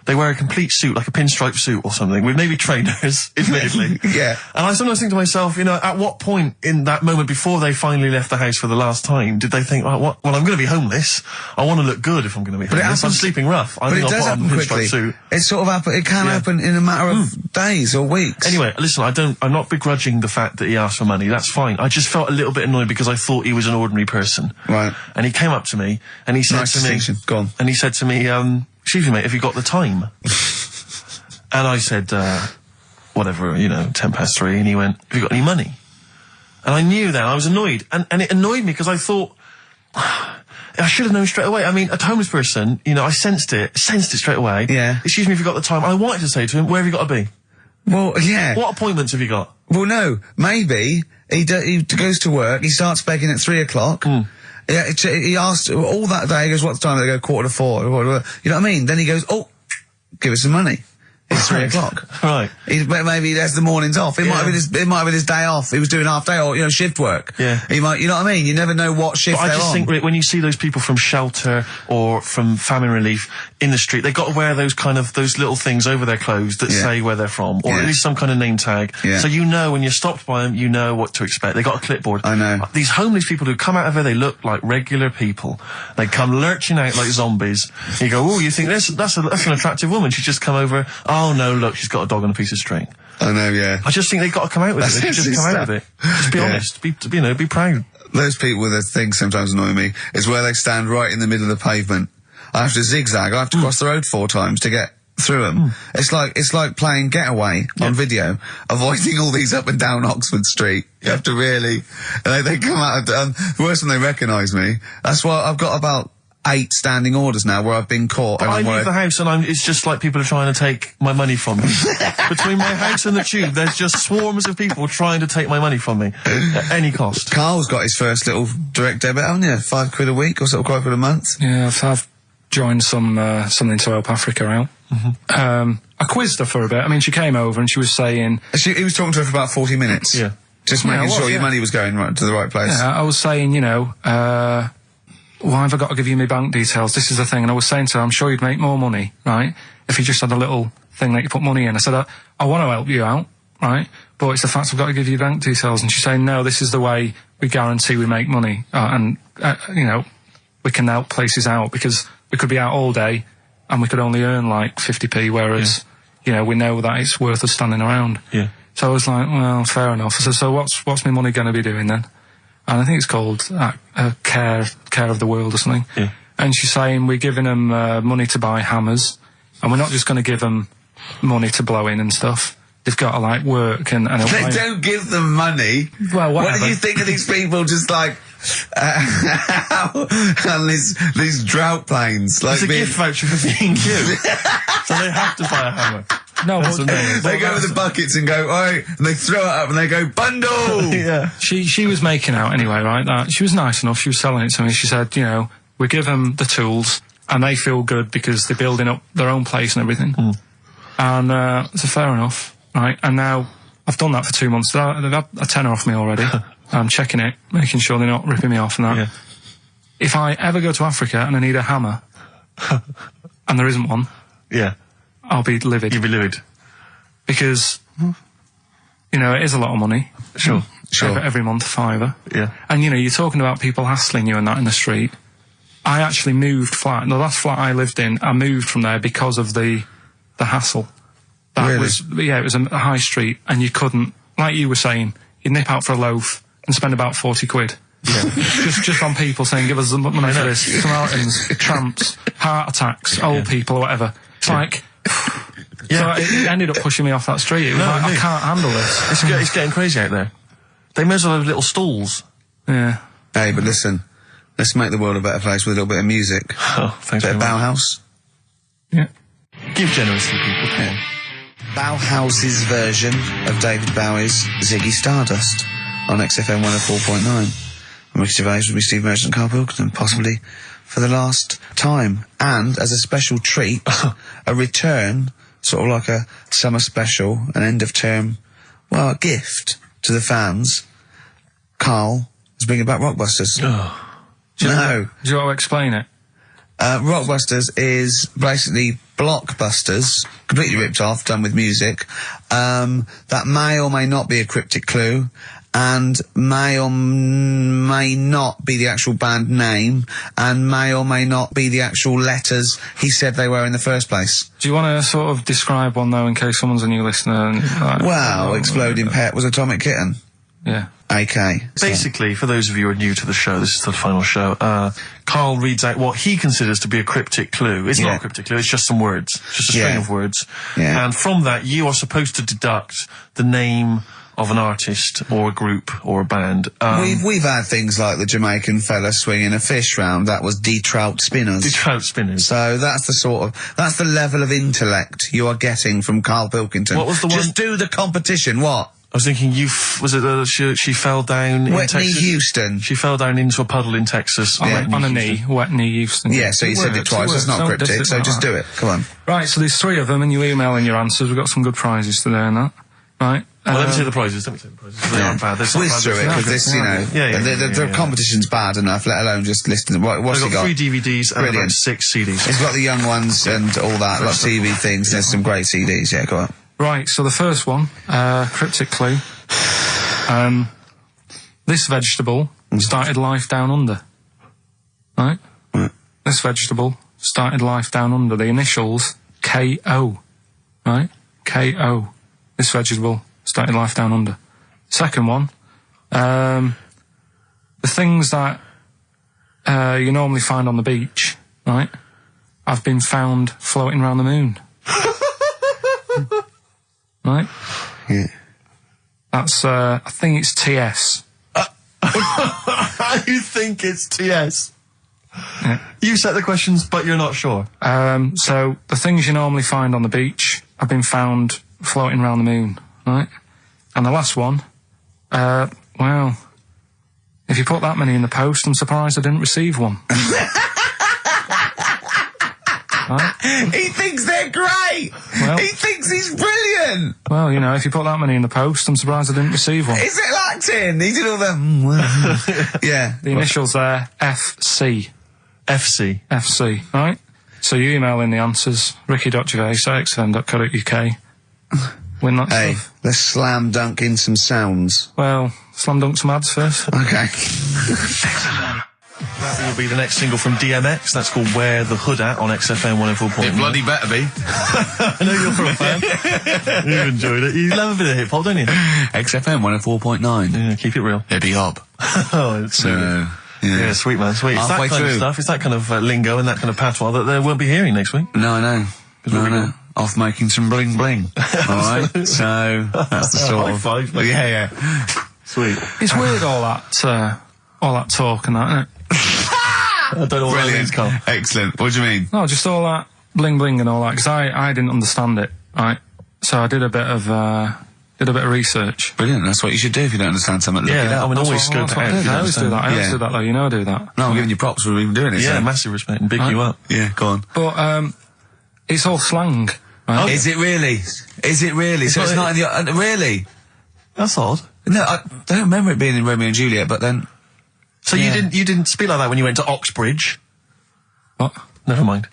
They wear a complete suit, like a pinstripe suit or something, with maybe trainers, admittedly. Yeah. And I sometimes think to myself, you know, at what point in that moment before they finally left the house for the last time did they think, well, I'm going to be homeless. I want to look good if I'm going to be homeless. I'm sleeping rough. But it does happen quickly. It sort of happen. It can happen in a matter of days or weeks. Anyway, listen, I'm not begrudging the fact that he asked for money. That's fine. I just felt a little bit annoyed because I thought he was an ordinary person. Right. And he came up to me and he said to me, go on. And he said to me, "Excuse me, mate, have you got the time?" And I said, whatever, 3:10. And he went, "Have you got any money?" And I knew then, I was annoyed. And it annoyed me because I thought, I should have known straight away. I mean, a homeless person, you know, I sensed it straight away. Yeah. Excuse me if you got the time. I wanted to say to him, where have you got to be? Well, yeah. What appointments have you got? Well, no. Maybe he goes to work, he starts begging at 3 o'clock. Yeah, he asked all that day, he goes, what's the time? They go 3:45. You know what I mean? Then he goes, oh, give us some money. It's 3 o'clock. Right. Maybe he has the mornings off. It might have been his day off. He was doing half day or, you know, shift work. Yeah. He might, you know what I mean? You never know what shift But they're I just on. think when you see those people from shelter or from famine relief in the street, they've got to wear those little things over their clothes that say where they're from, or at least some kind of name tag. Yeah. So you know when you're stopped by them, you know what to expect. They got a clipboard. I know. These homeless people who come out of there, they look like regular people. They come lurching out like zombies. You go, oh, you think that's an attractive woman? She's just come over. Oh no, look, she's got a dog on a piece of string. I know, yeah. I just think they've got to come out with it. They should just come out with it. Just be honest. Be proud. Those people, the thing sometimes annoy me, is where they stand right in the middle of the pavement. I have to zigzag, I have to cross the road 4 times to get through them. It's like playing Getaway on video, avoiding all these up and down Oxford Street. You have to really, they come out, worse when they recognise me. That's why I've got about 8 standing orders now where I've been caught. But and I leave the house and it's just like people are trying to take my money from me. Between my house and the tube, there's just swarms of people trying to take my money from me at any cost. Karl's got his first little direct debit, haven't you? £5 a week or sort of £5 a month. Yeah, I've joined something to help Africa out. I quizzed her for a bit. I mean, she came over and she was saying... He was talking to her for about 40 minutes. Yeah. Just making sure your money was going right to the right place. Yeah, I was saying, you know, why have I got to give you my bank details? This is the thing. And I was saying to her, I'm sure you'd make more money, right, if you just had a little thing that you put money in. I said, I want to help you out, right, but it's the fact I've got to give you bank details. And she's saying, no, this is the way we guarantee we make money. You know, we can help places out because we could be out all day and we could only earn like 50p, whereas, you know, we know that it's worth us standing around. Yeah. So I was like, well, fair enough. I said, so what's my money going to be doing then? And I think it's called Care of the World or something. Yeah. And she's saying we're giving them money to buy hammers, and we're not just going to give them money to blow in and stuff. They've got to like work and they don't give them money. Well, whatever. What do you think of these people just like and these drought planes? Like it's a gift voucher for being cute, so they have to buy a hammer. No, they go with the buckets and go, oi, and they throw it up and they go, bundle! Yeah. She was making out anyway, right? That she was nice enough, she was selling it to me. She said, you know, we give them the tools and they feel good because they're building up their own place and everything. And so fair enough, right? And now I've done that for 2 months. They've had a tenner off me already. I'm checking it, making sure they're not ripping me off and that. Yeah. If I ever go to Africa and I need a hammer, and there isn't one, I'll be livid. You'll be livid. Because, you know, it is a lot of money. Sure. Every month, £5. Yeah. And, you know, you're talking about people hassling you and that in the street. I actually moved flat. The last flat I lived in, I moved from there because of the hassle. That was, it was a high street, and you couldn't, like you were saying, you'd nip out for a loaf and spend about 40 quid. Yeah. just on people saying, give us the money for this. Samaritans, tramps, heart attacks, old people, or whatever. It's like... So it ended up pushing me off that street. It was like, I can't handle this. It's getting crazy out there. They may as well have little stalls. Yeah. Hey, but listen, let's make the world a better place with a little bit of music. Oh, thanks very much. Bauhaus. Yeah. Give generously, people. Yeah. Bauhaus's version of David Bowie's Ziggy Stardust on XFM 104.9. I'm Ricky Gervais with me, Steve Merchant and Karl Pilkington, possibly for the last time. And as a special treat, a return, sort of like a summer special, an end of term, well, a gift to the fans. Karl is bringing back Rockbusters. Do you want to explain it? Rockbusters is basically Blockbusters, completely ripped off, done with music. That may or may not be a cryptic clue, and may or may not be the actual band name, and may or may not be the actual letters he said they were in the first place. Do you want to sort of describe one, though, in case someone's a new listener? And, well, Exploding Pet was Atomic Kitten. Yeah. AK. Basically, for those of you who are new to the show, this is the final show, Karl reads out what he considers to be a cryptic clue. It's not a cryptic clue, it's just some words. Just a string of words. Yeah. And from that, you are supposed to deduct the name of an artist or a group or a band. We've had things like the Jamaican fella swinging a fish round. That was de-trout spinners. De-trout spinners. So that's the level of intellect you are getting from Karl Pilkington. What was the one? Just do the competition. What? I was thinking, was it she fell down in Whitney Texas? Houston. She fell down into a puddle in Texas. On a knee, Whitney Houston. Yeah, so you said it twice. It's not cryptic, so just do it. Come on. Right, so there's 3 of them, and you email in your answers. We've got some good prizes today and that. Right. Well, let me see the prizes. They aren't bad. Whiz through it, because this, the competition's bad enough, let alone just listening. What's he I've got 3 DVDs and about 6 CDs. He's got the young ones and all that, like TV things. There's some great CDs, yeah, go on. Right, so the first one, cryptic clue. This vegetable started life down under. Right? This vegetable started life down under. The initials K-O. Right? K-O. This vegetable started life down under. Second one, the things that you normally find on the beach, right, have been found floating around the moon. Right? Yeah. That's, I think it's TS. You think it's TS? Yeah. You set the questions, but you're not sure. So the things you normally find on the beach have been found floating around the moon, right? And the last one, well, if you put that many in the post, I'm surprised I didn't receive one. Right? He thinks they're great! Well, he thinks he's brilliant! Well, if you put that many in the post, I'm surprised I didn't receive one. Is it acting? He did all the... yeah. The initials there, FC. FC. FC, right? So you email in the answers, ricky.gervais@xfm.co.uk. Win that stuff. Let's slam dunk in some sounds. Well, slam dunk some ads first. Okay. That will be the next single from DMX. That's called Wear the Hood At on XFM 104.9. It bloody better be. I know you're a fan. You've enjoyed it. You love a bit of hip hop, don't you? XFM 104.9. Yeah, keep it real. Hippie hop. Oh, it's so... Yeah, sweet man, sweet. It's that kind of stuff, it's that kind of lingo and that kind of patois that they won't be hearing next week. No, I know. No. Off making some bling bling. Alright, so that's the sort of... High five. Yeah. Sweet. It's weird all that talk and that, isn't it? I don't know what that means, Karl. Excellent. What do you mean? No, just all that bling bling and all that, because I didn't understand it, right? So I did a bit of research. Brilliant, that's what you should do if you don't understand something. Look it up. I mean, always scope it out. I always do that. I always do that, though. You know I do that. No, I'm giving you props for even doing it. Yeah, so. massive respect and big you up. Yeah, go on. But, it's all slang, right? Is it really? Is it really? So it's not in the... really? That's odd. No, I don't remember it being in Romeo and Juliet, but then... So you didn't speak like that when you went to Oxbridge? What? Never mind.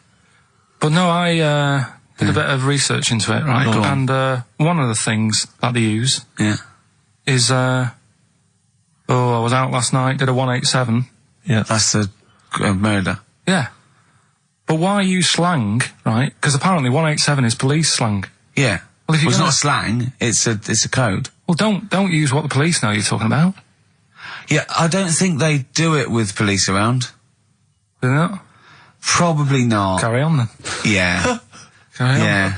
But no, I did a bit of research into it, right? And one of the things that they use is I was out last night, did a 187. Yeah. That's a murder. Yeah. But why use slang, right? Because apparently 187 is police slang. Yeah. Well, if it's not slang, it's a code. Well, don't use what the police know you're talking about. Yeah, I don't think they do it with police around. Do they not? Probably not. Carry on then. Yeah. Carry on. Yeah.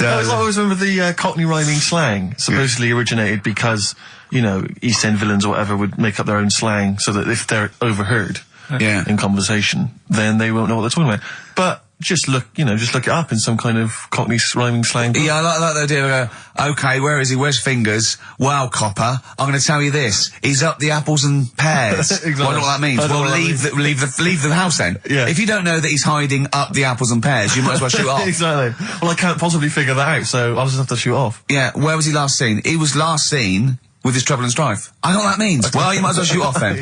I always remember the Cockney rhyming slang supposedly originated because, East End villains or whatever would make up their own slang so that if they're overheard in conversation, then they won't know what they're talking about. But just look it up in some kind of Cockney rhyming slang book. Yeah, I like the idea of okay, where is he? Where's Fingers? Wow, copper, I'm going to tell you this. He's up the apples and pears. Exactly. Well, I don't know what that means. Well, leave the house then. Yeah. If you don't know that he's hiding up the apples and pears, you might as well shoot off. Exactly. Well, I can't possibly figure that out, so I'll just have to shoot off. Yeah, where was he last seen? He was last seen with his trouble and strife. I know what that means. Well, you might as well shoot off then.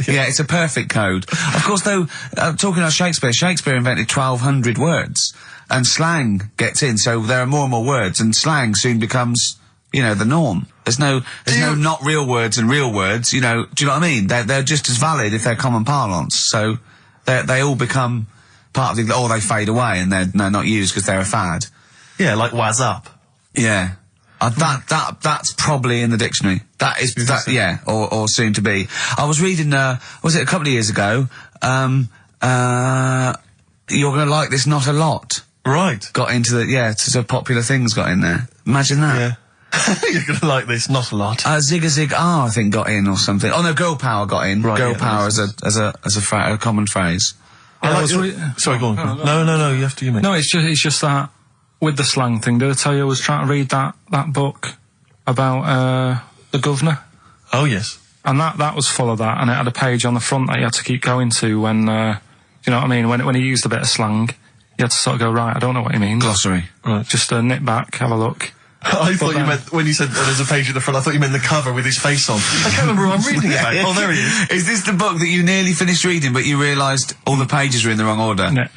Yeah, it's a perfect code. Of course, though, talking about Shakespeare invented 1,200 words, and slang gets in, so there are more and more words, and slang soon becomes, the norm. There's no not real words and real words, do you know what I mean? They're just as valid if they're common parlance, so they all become part of or they fade away and they're not used because they're a fad. Yeah, like what's up. Yeah. That's probably in the dictionary. That is, or soon to be. I was reading, was it a couple of years ago, You're Gonna Like This Not a Lot. Right. Got into so popular things got in there. Imagine that. Yeah. You're gonna like this, not a lot. Zig R, I think, got in or something. Oh no, Girl Power got in. Right, Girl yeah, Power as a common phrase. Sorry, go on. No, you have to, you mate. No, it's just that, with the slang thing, did I tell you I was trying to read that book about, the governor? Oh, yes. And that was full of that, and it had a page on the front that you had to keep going to when, you know what I mean, when he used a bit of slang, you had to sort of go, right, I don't know what he means. Glossary. Right. Just nip back, have a look. I thought you meant, when you said there's a page at the front, I thought you meant the cover with his face on. I can't remember who I'm reading about. Oh, there he is. Is this the book that you nearly finished reading, but you realised all the pages were in the wrong order? No.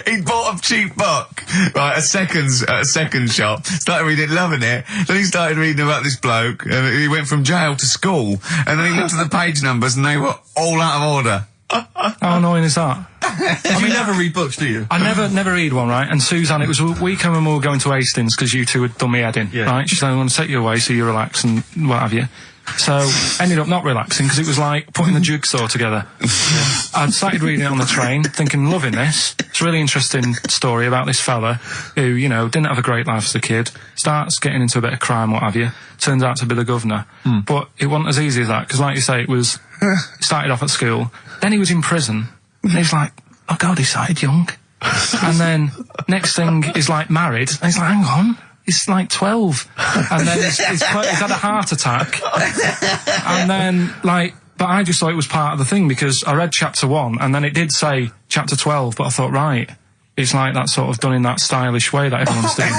He bought a cheap book, right, a second shop, started reading, loving it, then he started reading about this bloke, and he went from jail to school, and then he looked at the page numbers and they were all out of order. How annoying is that? You never read books, do you? I never read one, right? And Suzanne, it was a weekend when we were going to Hastings because you two had done me head in, right? She said, I'm going to take you away so you relax and what have you. So, ended up not relaxing because it was like putting the jigsaw together. I'd started reading it on the train, thinking, loving this. It's a really interesting story about this fella who, you know, didn't have a great life as a kid, starts getting into a bit of crime, what have you, turns out to be the governor. But it wasn't as easy as that, because like you say, it started off at school, then he was in prison, and he's like, oh God, he started young. And then, next thing, he's like married, and he's like, hang on. He's like 12, and then he's had a heart attack, and then but I just thought it was part of the thing because I read chapter 1, and then it did say chapter 12, but I thought, right, it's like that sort of done in that stylish way that everyone's doing.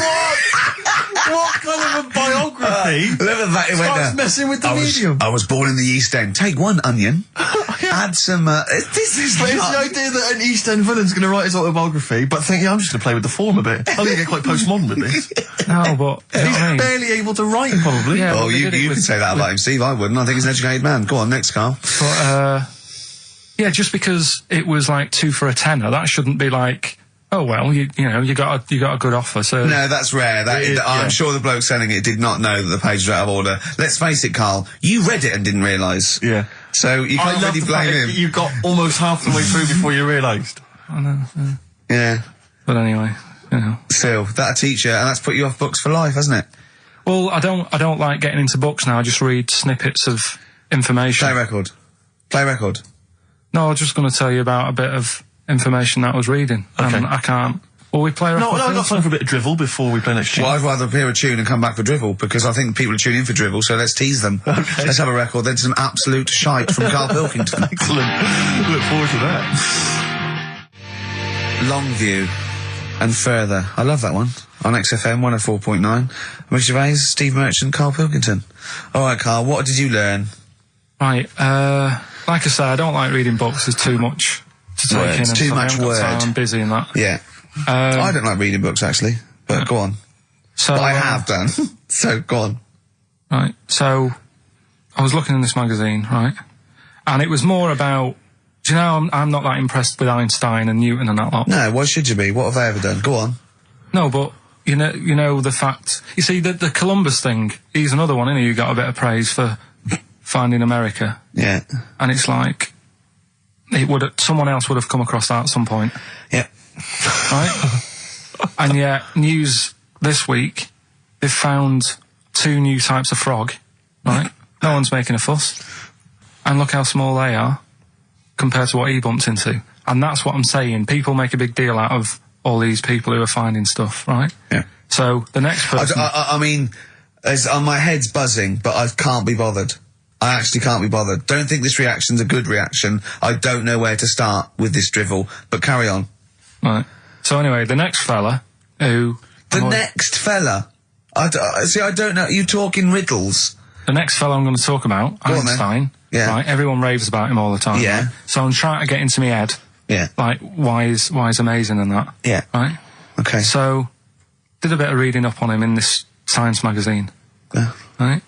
What kind of a biography starts messing with the medium? I was born in the East End. Take one onion, add some, this is But it's the idea that an East End villain's going to write his autobiography, but think, I'm just going to play with the form a bit. I'm going to get quite postmodern with this. No, but... He's barely able to write, probably. Yeah, oh, you can say that about him, Steve. I wouldn't. I think he's an educated man. Go on, next, Karl. But, yeah, just because it was like 2 for a tenner, that shouldn't be like... Oh well, you know, you got a good offer. So no, that's rare. I'm sure the bloke selling it did not know that the pages were out of order. Let's face it, Karl. You read it and didn't realise. Yeah. So you can't really blame him. You got almost half the way through before you realised. I know. Yeah. But anyway, you know. Still, that'll teach you, and that's put you off books for life, hasn't it? Well, I don't like getting into books now. I just read snippets of information. Play record. No, I was just going to tell you about a bit of information that I was reading. Okay. And I can't... Well, we play a record. No, I've got time for a bit of drivel before we play next tune. Well, I'd rather hear a tune and come back for drivel, because I think people are tuning in for drivel, so let's tease them. Okay. Let's have a record, then some absolute shite from Karl Pilkington. Excellent. Look forward to that. Longview and Further. I love that one. On XFM 104.9. Rick Gervais, Steve Merchant, Karl Pilkington. Alright, Karl, what did you learn? Right, like I say, I don't like reading books. There's too much to take in. It's too much word. I'm busy in that. Yeah. I don't like reading books, actually, but go on. So but I have done. So, go on. Right, so I was looking in this magazine, right, and it was more about, do you know, I'm not that impressed with Einstein and Newton and that lot. No, why should you be? What have they ever done? Go on. No, but, you know the fact, you see, the Columbus thing, he's another one, isn't he, who got a bit of praise for finding America. Yeah. And it's like, someone else would have come across that at some point. Yeah. Right? And yet, news this week, they've found 2 new types of frog, right? No one's making a fuss. And look how small they are compared to what he bumped into. And that's what I'm saying. People make a big deal out of all these people who are finding stuff, right? Yeah. So, the next person... I mean, my head's buzzing, but I can't be bothered. I actually can't be bothered. Don't think this reaction's a good reaction. I don't know where to start with this drivel, but carry on. Right. So anyway, the next fella who... Next fella? I don't know. You talk in riddles. The next fella I'm going to talk about, Einstein. Yeah. Right, everyone raves about him all the time. Yeah. Right? So I'm trying to get into my head. Yeah. Like, why is amazing and that. Yeah. Right? Okay. So, did a bit of reading up on him in this science magazine. Yeah. Right?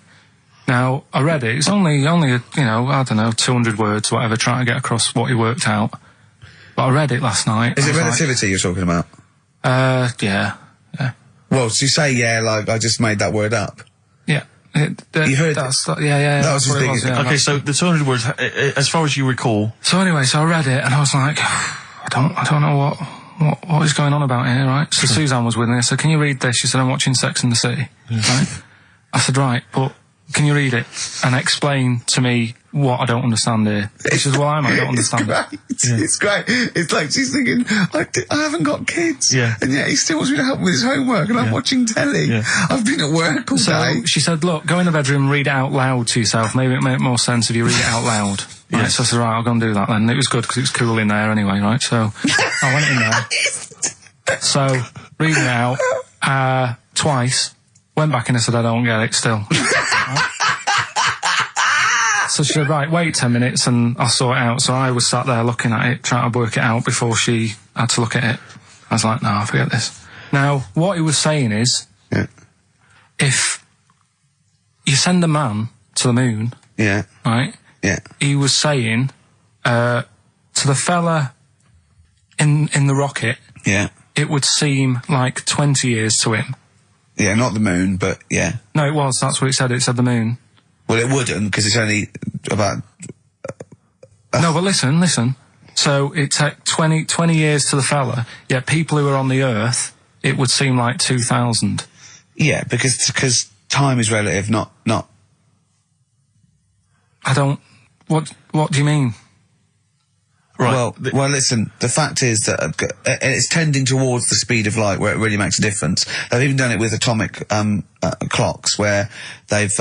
Now, I read it. It's only, you know, I don't know, 200 words, whatever, trying to get across what he worked out. But I read it last night. Is it relativity you're talking about? Yeah. Well, so you say, like I just made that word up. Yeah. You heard yeah. That was his big... Okay, so the 200 words, as far as you recall... So anyway, so I read it, and I was like, I don't know what is going on about here, right? So Suzanne was with me. I said, can you read this? She said, I'm watching Sex and the City. Right? I said, right, but can you read it and explain to me what I don't understand here? She says, well, I don't understand it. It's great. It's like she's thinking, I haven't got kids. Yeah. And yet he still wants me to help with his homework and I'm watching telly. Yeah. I've been at work all day. So she said, look, go in the bedroom and read it out loud to yourself. Maybe it'll make more sense if you read it out loud. Right, Yes. so I said, right, I'll go and do that then. And it was good because it was cool in there anyway, right? So I went in there. So, reading it out, twice. Went back and I said, I don't get it still. Right? So she said, right, wait 10 minutes and I'll sort it out. So I was sat there looking at it, trying to work it out before she had to look at it. I was like, no, forget this. Now, what he was saying is, if you send a man to the moon, right? Yeah. He was saying, to the fella in the rocket, it would seem like 20 years to him. Yeah, not the moon, but yeah. No, it was. That's what it said. It said the moon. Well, it wouldn't, because it's only about... No, but listen. So it took 20 years to the fella, yet people who are on the Earth, it would seem like 2,000. Yeah, because time is relative, not... I don't... What do you mean? Right. Well, listen, the fact is that it's tending towards the speed of light where it really makes a difference. They've even done it with atomic clocks where they've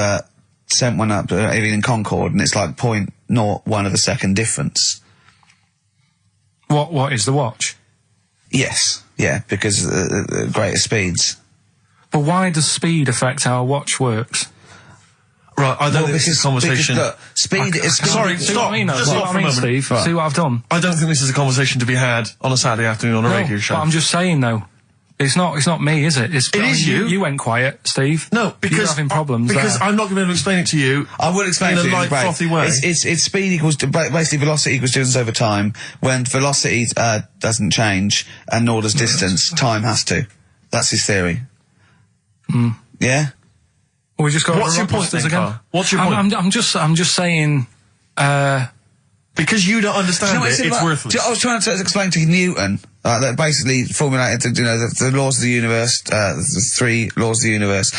sent one up, even in Concorde, and it's like 0.01 of a second difference. What is the watch? Yes, yeah, because greater speeds. But why does speed affect how a watch works? Right, I don't think this is a conversation... Because, look, speed is... Sorry, stop. Just stop for a moment. Steve. Right. See what I've done? I don't think this is a conversation to be had on a Saturday afternoon on a radio show. But I'm just saying, though. It's not me, is it? It is you. You went quiet, Steve. No, because... You're having problems Because there. I'm not going to be able to explain it to you. I will explain in it to a you light, frothy way. It's speed equals... basically, velocity equals distance over time. When velocity doesn't change, and nor does distance, time has to. That's his theory. Yeah? Well, we just got What's your point then, again? Karl? What's your point? I'm just saying... Because you don't understand it's worthless. I was trying to explain to Newton that basically formulated, the laws of the universe, the 3 laws of the universe.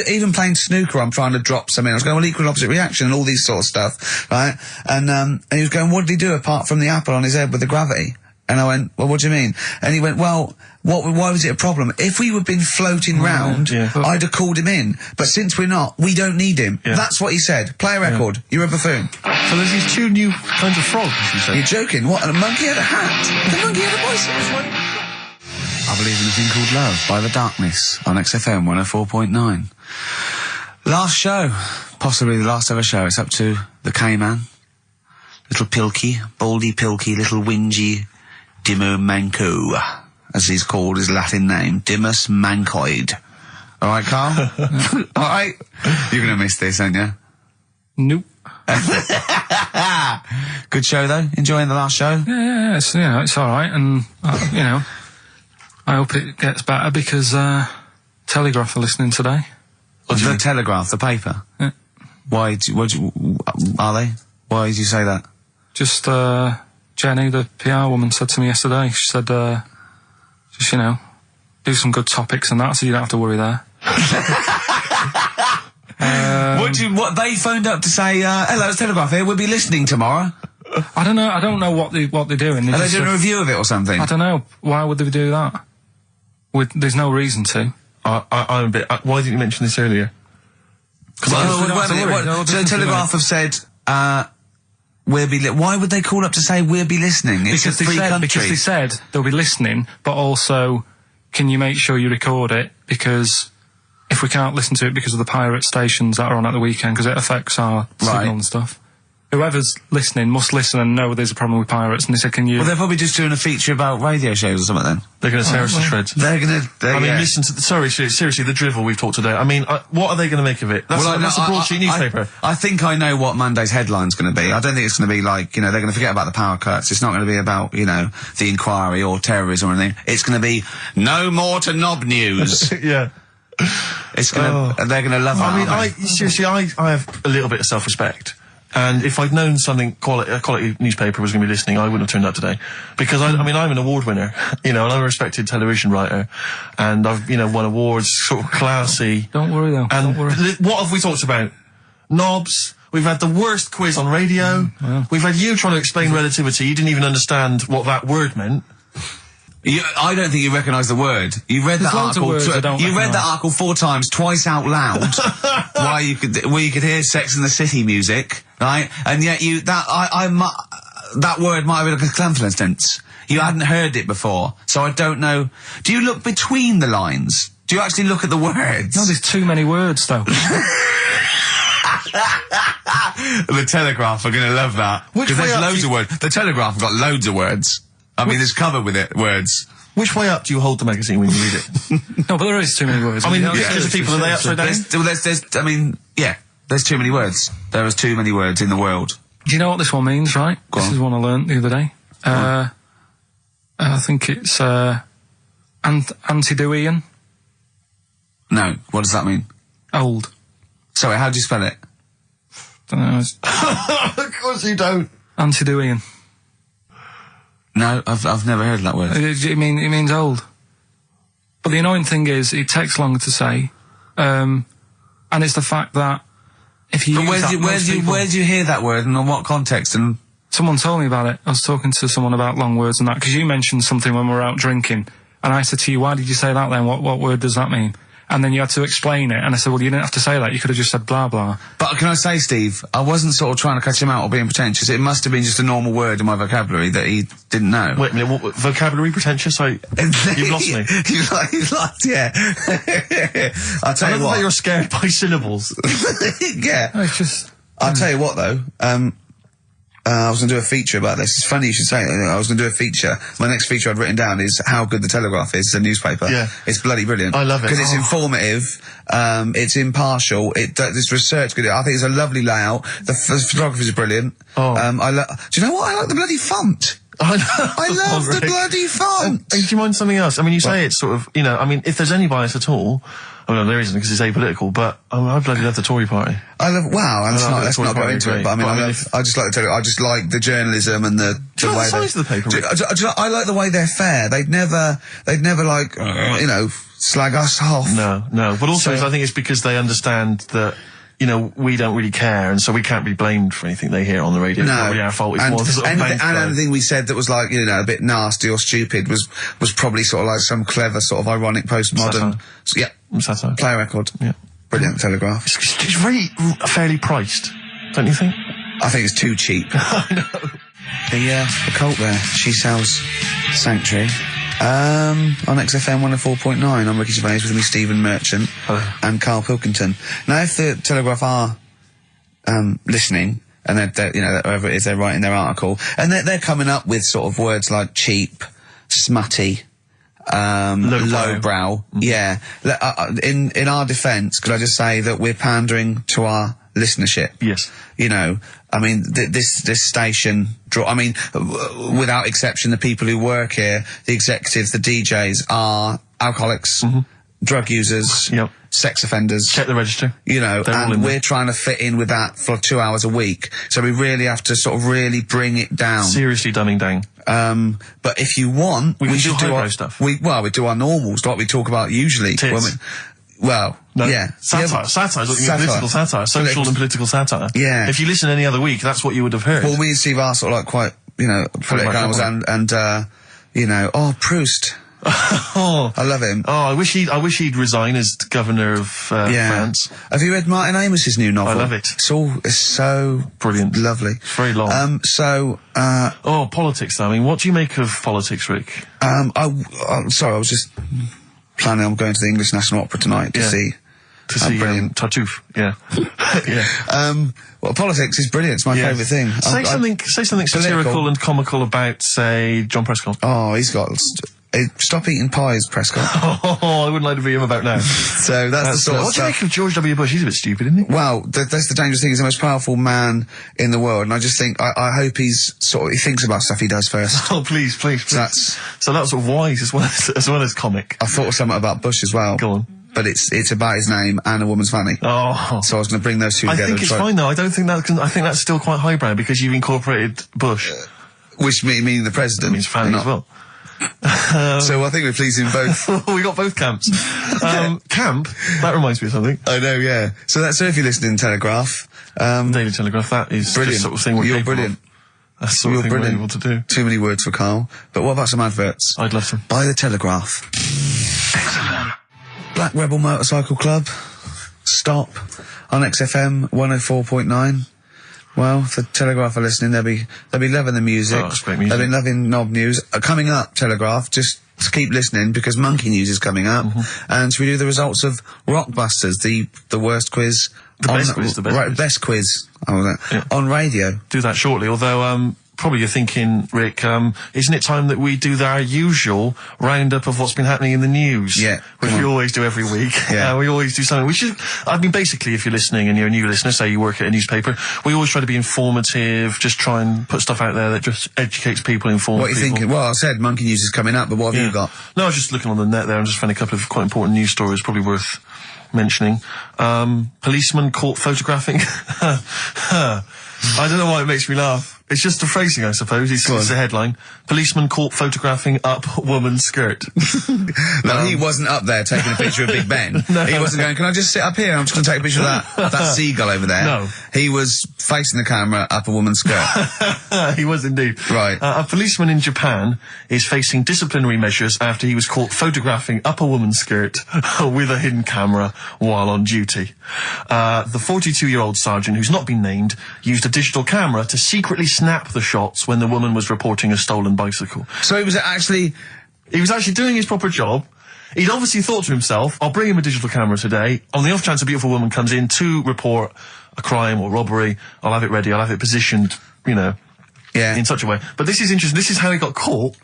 Even playing snooker, I'm trying to drop something. I was going, well, equal and opposite reaction and all these sort of stuff, right? And he was going, what did he do apart from the apple on his head with the gravity? And I went, well, what do you mean? And he went, well, why was it a problem? If we had been floating round, I'd have called him in. But since we're not, we don't need him. Yeah. That's what he said. Play a record. You're a buffoon. So there's these 2 new kinds of frogs, you said? You're joking. What? And a monkey had a hat. The monkey had a voice. I Believe in a Thing Called Love by The Darkness on XFM 104.9. Last show. Possibly the last ever show. It's up to the K-Man. Little Pilky. Baldy Pilky. Little Whingy. Dimmu Manco, as he's called, his Latin name, Dimmus Mancoid. All right, Karl? All right? You're going to miss this, aren't you? Nope. Good show, though? Enjoying the last show? Yeah, it's all right, and, I hope it gets better because, Telegraph are listening today. The Telegraph, the paper? Yeah. Why, are they? Why did you say that? Just, Jenny, the PR woman, said to me yesterday, she said, just, do some good topics and that, so you don't have to worry there. What they phoned up to say, hello, it's Telegraph here, we'll be listening tomorrow. I don't know what they're doing. Are they doing a review of it or something? I don't know. Why would they do that? There's no reason to. I'm a bit... why didn't you mention this earlier? So the Telegraph have said, why would they call up to say we'll be listening? It's a free country. Because they said they'll be listening, but also, can you make sure you record it? Because if we can't listen to it because of the pirate stations that are on at the weekend, because it affects our signal and stuff. Whoever's listening must listen and know there's a problem with pirates, and they said, can you... Well, they're probably just doing a feature about radio shows or something then. They're going to tear us to shreds. Listen to... seriously, the drivel we've talked today. I mean, what are they going to make the broadsheet newspaper. I think I know what Monday's headline's going to be. I don't think it's going to be like, they're going to forget about the power cuts. It's not going to be about, the inquiry or terrorism or anything. It's going to be, no more to knob news. Yeah. It's going to... They're going to love that. I mean, seriously, I have a little bit of self-respect. And if I'd known something, a quality newspaper was going to be listening, I wouldn't have turned up today. Because I mean, I'm an award winner, and I'm a respected television writer, and I've, won awards, sort of classy. Don't worry though. And don't worry. what have we talked about? Knobs. We've had the worst quiz on radio. We've had you trying to explain relativity. You didn't even understand what that word meant. I don't think you recognise the word. You read that article. You read that article 4 times, twice out loud, where you could hear Sex and the City music, right? And yet that word might have been like a confidence. You hadn't heard it before, so I don't know. Do you look between the lines? Do you actually look at the words? No, there's too many words though. The Telegraph are going to love that because there's loads of words. The Telegraph have got loads of words. I mean, there's covered with it, words. Which way up do you hold the magazine when you read it? No, but there is too many words. I mean, there's people, are they upside down? There's too many words. There is too many words in the world. Do you know what this one means, right? This is one I learnt the other day. I think it's, Antediluvian. No, what does that mean? Old. Sorry, how do you spell it? Don't know. Of course you don't. Antediluvian. No, I've never heard that word. It means old. But the annoying thing is, it takes longer to say, and it's the fact that if you where did you hear that word and in what context? And someone told me about it. I was talking to someone about long words and that because you mentioned something when we were out drinking, and I said to you, "Why did you say that then? What word does that mean?" And then you had to explain it, and I said, well, you didn't have to say that, you could have just said blah blah. But can I say, Steve, I wasn't sort of trying to catch him out or being pretentious. It must have been just a normal word in my vocabulary that he didn't know. Wait a minute, what vocabulary pretentious? You've lost me. You've lost, yeah. I'll tell you what. You're scared by syllables. Yeah. No, it's just... I'll tell you what, though. I was going to do a feature about this. It's funny you should say it. I was going to do a feature. My next feature I'd written down is how good the Telegraph is, the newspaper. Yeah. It's bloody brilliant. I love it. Because it's informative, it's impartial, it's research good. I think it's a lovely layout. The photography is brilliant. Oh. Do you know what? I like the bloody font. I love the bloody font. Do you mind something else? I mean, you say it's sort of, if there's any bias at all, there isn't because it's apolitical, but I bloody love the Tory party. Let's not go into it, but I just like the journalism and the way the size of the paper. I like the way they're fair. They'd never like, slag us off. No. But also, I think it's because they understand that, we don't really care, and so we can't be blamed for anything they hear on the radio. No. It's not really our fault. It's more sort of anything we said that was like, a bit nasty or stupid was probably sort of like some clever sort of ironic postmodern. Satire. Play record. Yeah. Brilliant Telegraph. It's very fairly priced, don't you think? I think it's too cheap. I know. The cult there. She sells Sanctuary. On XFM 104.9, I'm Ricky Gervais with me, Stephen Merchant. Hello. And Karl Pilkington. Now, if the Telegraph are listening, and they're whoever it is, they're writing their article, and they're coming up with sort of words like cheap, smutty, lowbrow. Yeah. In our defence, could I just say that we're pandering to our listenership? Yes. This station without exception, the people who work here, the executives, the DJs are alcoholics, drug users, sex offenders. Check the register. And we're trying to fit in with that for 2 hours a week. So we really have to sort of really bring it down. Seriously dumbing down. But if you want, we should do our stuff. We do our normals, like we talk about usually. Tits. Satire. Satire is what you mean, political satire. Social and political satire. Yeah. If you listen any other week, that's what you would have heard. Well, me and Steve are sort of like quite, political and Proust. I love him. I wish he'd resign as governor of France. Have you read Martin Amos's new novel? I love it. It's so brilliant. Lovely. It's very long. Politics though. What do you make of politics, Rick? I'm sorry, I was just planning on going to the English National Opera tonight to see brilliant Tartuffe. Yeah. Well, politics is brilliant. It's my favourite thing. Say something satirical and comical about, say, John Prescott. Oh, he's got... Stop eating pies, Prescott. I wouldn't like to be him about now. So that's the sort of what do you stuff. make of George W. Bush? He's a bit stupid, isn't he? Well, that's the dangerous thing. He's the most powerful man in the world, and I just think, I hope he thinks about stuff he does first. Oh, please. So that's sort of wise as well as comic. I thought of something about Bush as well. Go on. but it's about his name and a woman's fanny. Oh. So I was going to bring those two I together. think it's fine though. I don't think that. I think that's still quite highbrow because you've incorporated Bush, Which meaning the president. means fanny as well. So I think we're pleasing both. We got both camps. Camp. That reminds me of something. I know, yeah. So if you're listening to Telegraph, Daily Telegraph. That is brilliant. the sort of thing we're You're capable brilliant. of. That's the sort of thing we're able to do. Too many words for Karl. But what about some adverts? I'd love to. By the Telegraph. Black Rebel Motorcycle Club. Stop. On XFM 104.9. Well, if the Telegraph are listening, they'll be loving the music. Oh, that's great music. They'll be loving Knob News. Coming up, Telegraph, just keep listening because Monkey News is coming up. And should we do the results of Rockbusters, the worst quiz? The best quiz. Best quiz. On radio. Do that shortly, although, probably you're thinking, Rick, isn't it time that we do our usual roundup of what's been happening in the news? Yeah. Which we always do every week. Yeah. We always do something. Basically, if you're listening and you're a new listener, say you work at a newspaper, we always try to be informative, just try and put stuff out there that just educates people, informs What are you people. thinking? Well, I said Monkey News is coming up, but what have you got? No, I was just looking on the net there and just found a couple of quite important news stories, probably worth mentioning. Policeman caught photographing. I don't know why it makes me laugh. It's just the phrasing, I suppose. It's the headline. Policeman caught photographing up woman's skirt. No, he wasn't up there taking a picture of Big Ben. He wasn't going, can I just sit up here? I'm just going to take a picture of that seagull over there. No. He was facing the camera up a woman's skirt. He was indeed. Right. A policeman in Japan is facing disciplinary measures after he was caught photographing up a woman's skirt with a hidden camera while on duty. The 42-year-old sergeant, who's not been named, used a digital camera to secretly snap the shots when the woman was reporting a stolen bicycle. So he was actually doing his proper job. He'd obviously thought to himself, I'll bring him a digital camera today. On the off chance a beautiful woman comes in to report a crime or robbery, I'll have it ready, I'll have it positioned, in such a way. But this is interesting. This is how he got caught.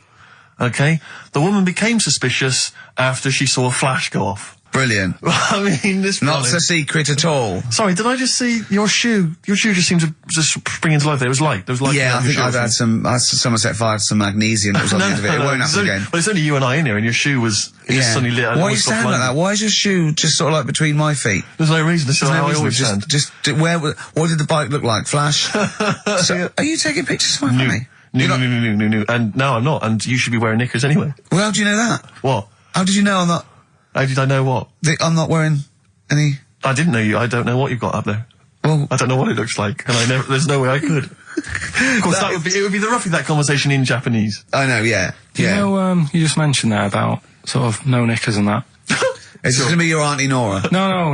Okay? The woman became suspicious after she saw a flash go off. brilliant. I mean, this Not a secret at all. Sorry, did I just see your shoe? Your shoe just seemed to just spring into life there. It was light. There was light. Yeah, I think I've had Somerset fired some magnesium that was on the end of it. It won't happen again. But it's only you and I in here, and your shoe was just suddenly lit. Why are you standing like that? Why is your shoe just sort of like between my feet? There's no reason. This is how I always stand. What did the bike look like? Flash? So, are you taking pictures of my funny? No. And no, I'm not. And you should be wearing knickers anyway. Well, how do you know that? What? How did you know I'm not? How did I know what? I'm not wearing any. I didn't know you. I don't know what you've got up there. Well, I don't know what it looks like, and there's no way I could. Of course, it would be roughly that conversation in Japanese. I know, yeah. You know, you just mentioned there about sort of no knickers and that. Is this going to be your Auntie Nora? No.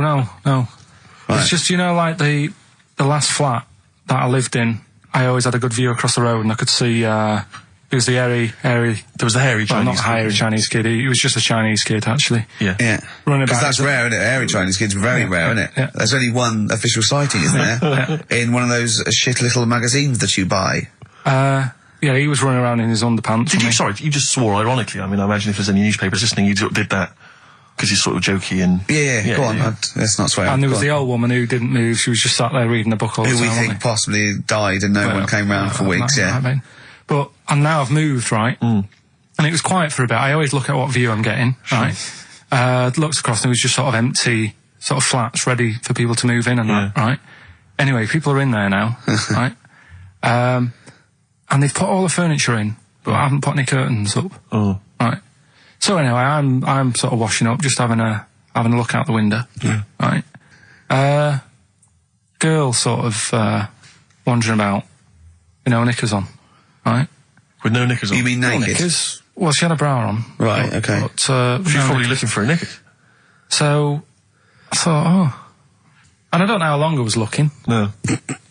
Right. It's just, like the last flat that I lived in, I always had a good view across the road and I could see, it was the hairy... There was the hairy Chinese kid. Not hairy Chinese kid, he was just a Chinese kid, actually. Yeah. Running Because about. that's rare, isn't it? Hairy Chinese kids, very rare, isn't it? Yeah. There's only one official sighting, isn't there? In one of those shit little magazines that you buy. Yeah, he was running around in his underpants. Sorry, you just swore ironically. I mean, I imagine if there's any newspapers listening, you did that because he's sort of jokey and... Yeah, go on, let's not swear. And there was the old woman who didn't move, she was just sat there reading a book all the time. Who we think possibly died and no one came round for weeks, yeah. But, and now I've moved, right? And it was quiet for a bit. I always look at what view I'm getting, right? Looked across and it was just sort of empty, sort of flats ready for people to move in and that, right? Anyway, people are in there now, right? And they've put all the furniture in, but I haven't put any curtains up. Oh. Right. So anyway, I'm sort of washing up, just having a look out the window. Yeah. Right. Girl sort of, wandering about, knickers on. Right. With no knickers on? You mean naked? Knickers. Well, she had a bra on. Right, okay. But, she's probably looking for a knickers. So, I thought, and I don't know how long I was looking. No.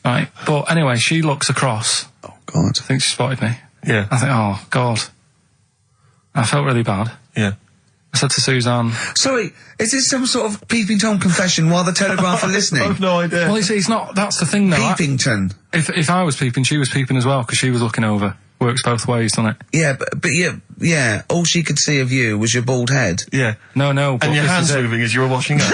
Right. But anyway, she looks across. Oh, God. I think she spotted me. Yeah. I think, oh, God. I felt really bad. Yeah. I said to Suzanne... Sorry, is this some sort of Peeping Tom confession while the Telegraph are listening? I've no idea. Well, it's not... That's the thing, though. Peepington. If I was peeping, she was peeping as well, because she was looking over. Works both ways, doesn't it? Yeah, but yeah, all she could see of you was your bald head. Yeah. No, but and your hands moving as you were washing up.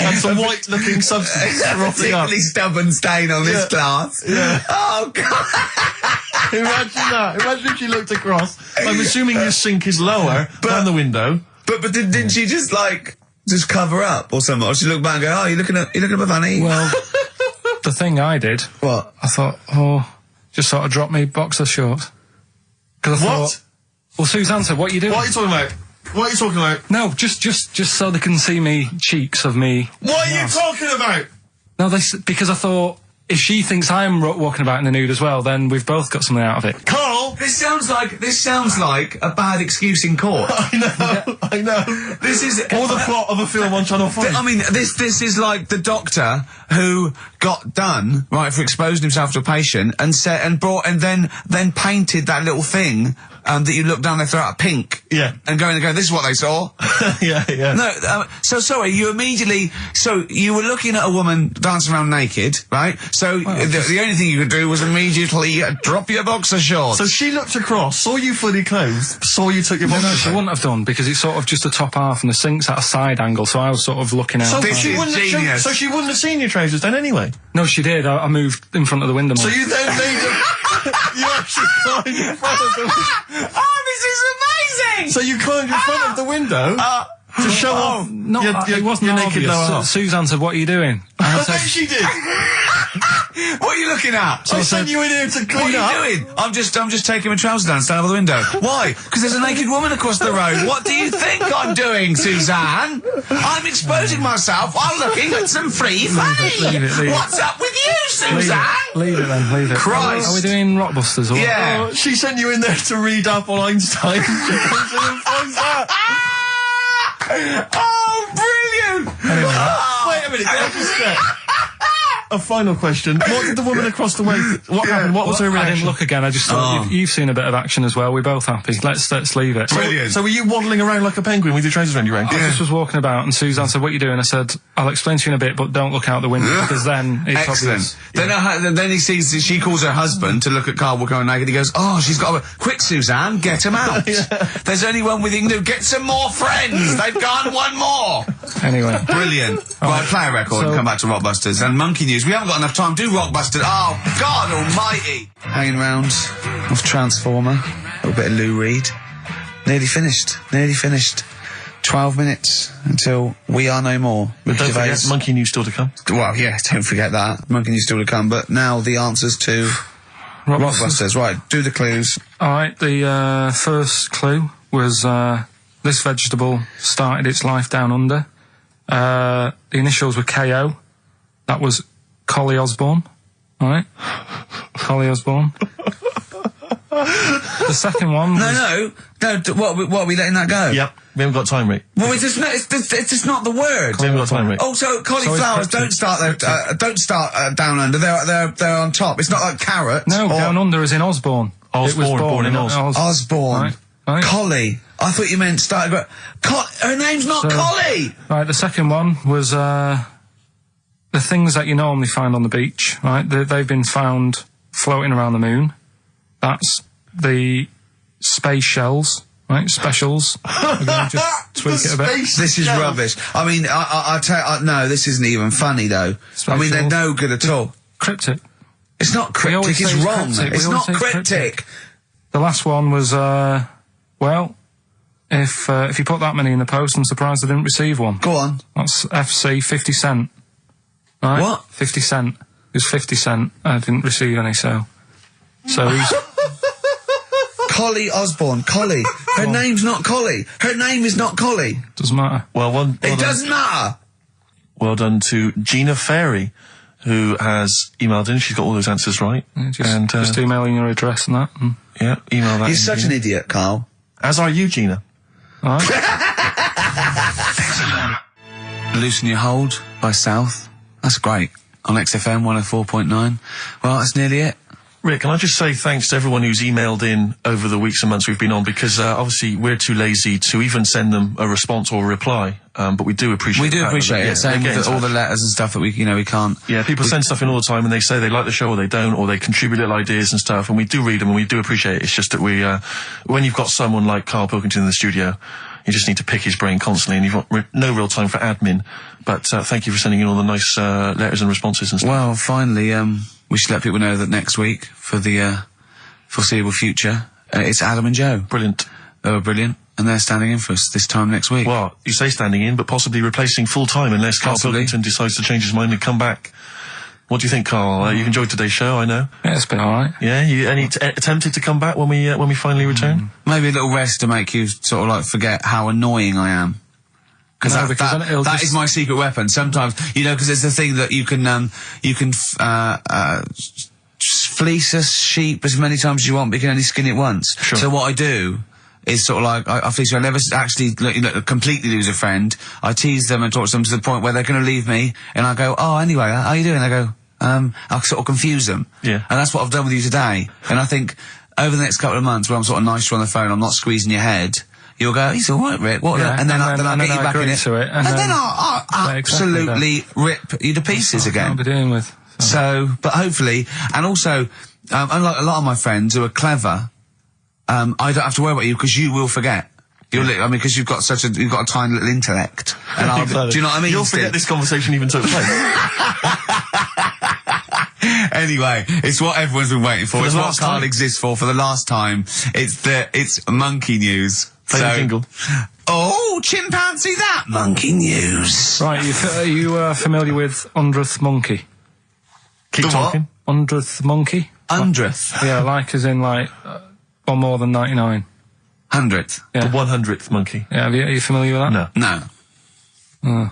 And some white-looking substance A rotting up. particularly stubborn stain on this glass. Yeah. Oh, God. Imagine that. Imagine if she looked across. I'm assuming your sink is lower than the window. But didn't she just cover up or something? Or she looked back and go, oh, you're looking at my fanny? Well, the thing I did. What? I thought, just sort of drop me boxer shorts. Because I thought, well, Suzanne said, what are you doing? What are you talking about? What are you talking about? No, just so they can see me cheeks of me. What are you talking about? No, because I thought, if she thinks I'm walking about in the nude as well, then we've both got something out of it. Karl! This sounds like a bad excuse in court. I know. This is or the plot of a film on Channel 5. I mean, this is like the doctor who got done for exposing himself to a patient and then painted that little thing that you look down their throat at pink. Yeah. And go, this is what they saw. yeah. No, so sorry, you were looking at a woman dancing around naked, right? So the only thing you could do was immediately drop your boxer shorts. So she looked across, saw you fully clothed, saw you took your boxer shorts. No, she wouldn't have done, because it's sort of just the top half and the sink's at a side angle, so I was sort of looking out. So This she is wouldn't genius. so she wouldn't have seen your trousers then anyway? No, she did. I moved in front of the window more. So you then made you actually climbed in front of the window. Oh, this is amazing! So you climbed in front of the window to show off it wasn't your naked obvious. lower half. Suzanne said, what are you doing? And I I said, bet she did. What are you looking at? I sent you in here to What clean up. are you doing? I'm just taking my trousers down, stand over the window. Why? Because there's a naked woman across the road. What do you think I'm doing, Suzanne? I'm exposing myself while looking at some free fanny. leave it. What's up with you, Suzanne? leave it then, leave it. Christ. Are we doing Rockbusters or Yeah. Oh, she sent you in there to read up on Einstein. She comes in and finds that. Oh, brilliant! Wait a minute, can I just say? A final question. What did the woman across the way... What happened? What was her I reaction? didn't look again, I just thought, you've seen a bit of action as well, we're both happy. Let's leave it. Brilliant. So were you waddling around like a penguin with your trousers around your ankles? I just was walking about and Suzanne said, what are you doing? I said, I'll explain to you in a bit, but don't look out the window, because then it's Excellent. obvious. Then he sees, she calls her husband to look at Karl walking around naked. He goes, oh, she's got a... Quick, Suzanne, get him out. There's only one with you can do. Get some more friends. They've gone one more. Anyway. Brilliant. Right, play a record and come back to Rockbusters. And Monkey News. We haven't got enough time. Do Rockbusters. Oh, God almighty. Hanging round off Transformer. A little bit of Lou Reed. Nearly finished. 12 minutes until We Are No More. But don't forget, Monkey News still to come. Well, yeah, don't forget that. Monkey News still to come. But now the answers to Rockbusters. Right, do the clues. Alright, the first clue was this vegetable started its life down under. The initials were KO. That was Collie Osborne. Alright? Collie Osborne. The second one was... No, what are we letting that go? Yep, we haven't got time, Rick. Well, it's just not the word. We haven't got time, Rick. Oh, so cauliflowers don't start down under. They're on top. It's not like carrots. No, down under is in Osborne. It was born in Oz. Osborne. Right. Collie. I thought you meant started. Her name's not Collie. Right, the second one was the things that you normally find on the beach. Right, they've been found floating around the moon. That's the space shells. Right, specials. We're going to just tweak it a bit. This is rubbish. I mean, I tell you, no, this isn't even funny though. I mean, they're no good at all. Cryptic. It's not cryptic. It's wrong. It's not cryptic. The last one was well, if you put that many in the post, I'm surprised I didn't receive one. Go on. That's FC 50 cent. Right? What? 50 cent. It was 50 cent. I didn't receive any, so he's... Collie Osborne. Collie. Her name's not Collie. Her name is not Collie. Doesn't matter. It doesn't matter. Well done to Gina Ferry, who has emailed in. She's got all those answers right. Yeah, just emailing your address and that. And yeah, email that. You're such an idiot, Karl. As are you, Gina. all right. Loosen Your Hold by South. That's great. On XFM 104.9. Well, that's nearly it. Rick, can I just say thanks to everyone who's emailed in over the weeks and months we've been on, because obviously we're too lazy to even send them a response or a reply, but we do appreciate it. We do appreciate it. Same with all the letters and stuff that we can't. Yeah, people send stuff in all the time and they say they like the show or they don't, or they contribute little ideas and stuff, and we do read them and we do appreciate it. It's just that when you've got someone like Karl Pilkington in the studio, you just need to pick his brain constantly, and you've got no real time for admin. But thank you for sending in all the nice letters and responses and stuff. Well, finally, we should let people know that next week for the foreseeable future, it's Adam and Joe. Brilliant. They were brilliant, and they're standing in for us this time next week. Well, you say standing in, but possibly replacing full-time unless Karl Pilkington decides to change his mind and come back. What do you think, Karl? You've enjoyed today's show, I know. Yeah, it's been alright. Yeah, you tempted to come back when we finally return? Maybe a little rest to make you sort of like forget how annoying I am. No, That is my secret weapon. Sometimes, because it's the thing that you can fleece a sheep as many times as you want, but you can only skin it once. Sure. So what I do is sort of like, I fleece you. I never actually completely lose a friend. I tease them and talk to them to the point where they're going to leave me, and I go, oh, anyway, how are you doing? They go, I'll sort of confuse them. Yeah. And that's what I've done with you today. And I think over the next couple of months where I'm sort of nice to you on the phone, I'm not squeezing your head, you'll go, he's all right, Rick. What? Yeah, and then I'll get you back in it. And then I'll absolutely rip you to pieces again. I'll be dealing with. So, but hopefully, and also, unlike a lot of my friends who are clever, I don't have to worry about you because you will forget. Because you've got a tiny little intellect. And do you know what I mean? You'll forget this conversation even took place. Anyway, it's what everyone's been waiting for. It's what Karl exists for the last time. It's monkey news. Play the jingle. Oh, chimpanzee that! Monkey news. Right, are you familiar with 100th monkey? Keep talking. 100th monkey? 100th? Yeah, like as in like, or more than 99. 100th? Yeah. The 100th monkey. Yeah, are you familiar with that? No.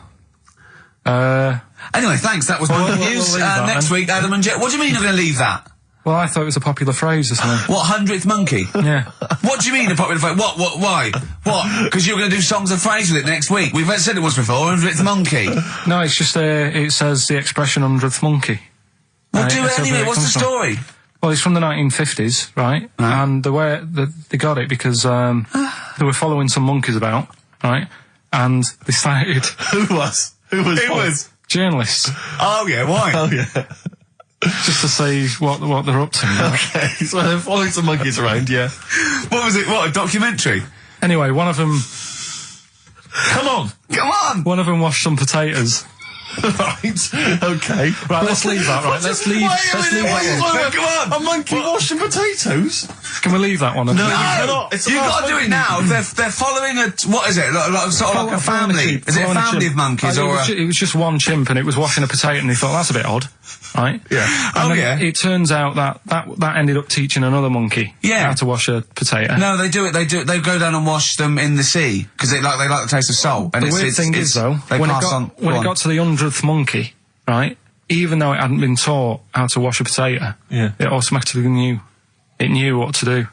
Anyway, thanks, that was monkey news. Next week, Adam and Jet. What do you mean you're going to leave that? Well, I thought it was a popular phrase or something. What, 100th monkey? Yeah. What do you mean a popular phrase? What, why? What? Because you're going to do songs and phrases with it next week. We've said it once before, 100th monkey. No, it's just, it says the expression 100th monkey. Well, do it anyway, what's the story? Well, it's from the 1950s, right? And the way they got it because, they were following some monkeys about, right? And they started... Who was? Journalists. Oh, yeah, why? Oh, yeah. Just to see what they're up to. Right? Okay, so they're following some monkeys around, yeah. What was it? What, a documentary? Anyway, one of them... Come on! One of them washed some potatoes. Right, okay. Right, let's leave that, right? Let's leave that one. Come on! A monkey washing potatoes? Can we leave that one? No, you cannot. You've got to do it now. They're following what is it? Sort of like a family. Is it a family of monkeys or It was just one chimp and it was washing a potato and he thought, that's a bit odd. Right? Yeah. And it turns out that ended up teaching another monkey how to wash a potato. No, they do it. They go down and wash them in the sea because they like the taste of salt. And the weird thing is though, when it got to the 100th monkey, right? Even though it hadn't been taught how to wash a potato, it automatically knew. It knew what to do.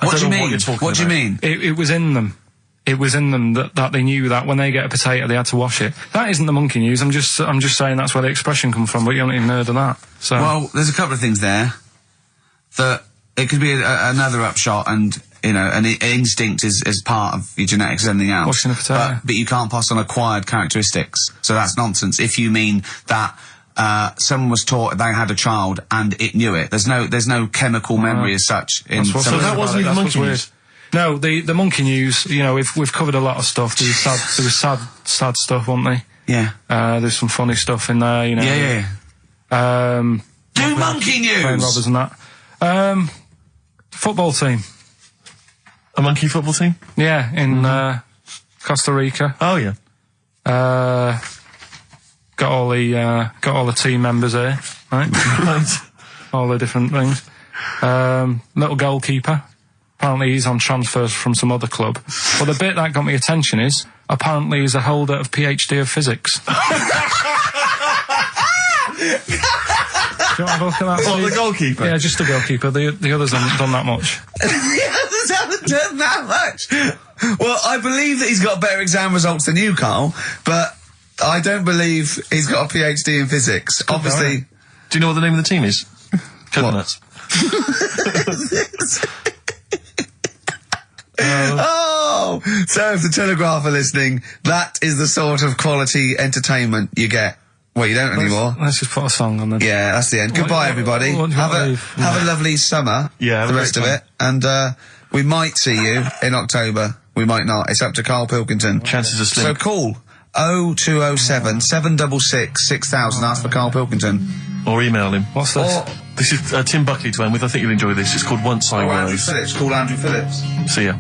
What do you mean? What do you mean? It was in them. It was in them that they knew that when they get a potato, they had to wash it. That isn't the monkey news. I'm just saying that's where the expression comes from, but you haven't even heard of that. So. Well, there's a couple of things there. That it could be another upshot, and an instinct is part of your genetics as anything else. Washing a potato. But you can't pass on acquired characteristics. So that's nonsense. If you mean that someone was taught they had a child and it knew it, there's no chemical memory as such. So that wasn't even monkey news. No, the monkey news. We've covered a lot of stuff. There was sad stuff, wasn't there? Yeah. There's some funny stuff in there. Yeah. Do monkey news. Playing robbers and that. Football team. A monkey football team? Yeah, in Costa Rica. Oh yeah. Got all the team members here, right? Right. All the different things. Little goalkeeper. Apparently he's on transfers from some other club. But the bit that got me attention is, apparently he's a holder of PhD of physics. Do you want to have a look at that? Oh, the goalkeeper? Yeah, just the goalkeeper. The others haven't done that much. The others haven't done that much. Well, I believe that he's got better exam results than you, Karl, but I don't believe he's got a PhD in physics. Obviously. Do you know what the name of the team is? Coconuts. So if the Telegraph are listening, that is the sort of quality entertainment you get. Well, you don't anymore. Let's just put a song on then. Yeah, that's the end. Goodbye, everybody. Have a lovely summer. Yeah, the rest of it. And we might see you in October. We might not. It's up to Karl Pilkington. Chances are slim. So call 0207 766 6000. Ask for Karl Pilkington. Or email him. What's this? This is Tim Buckley to end with. I think you'll enjoy this. It's called Once I Andrew Was. Phillips. Call Andrew Phillips. See ya.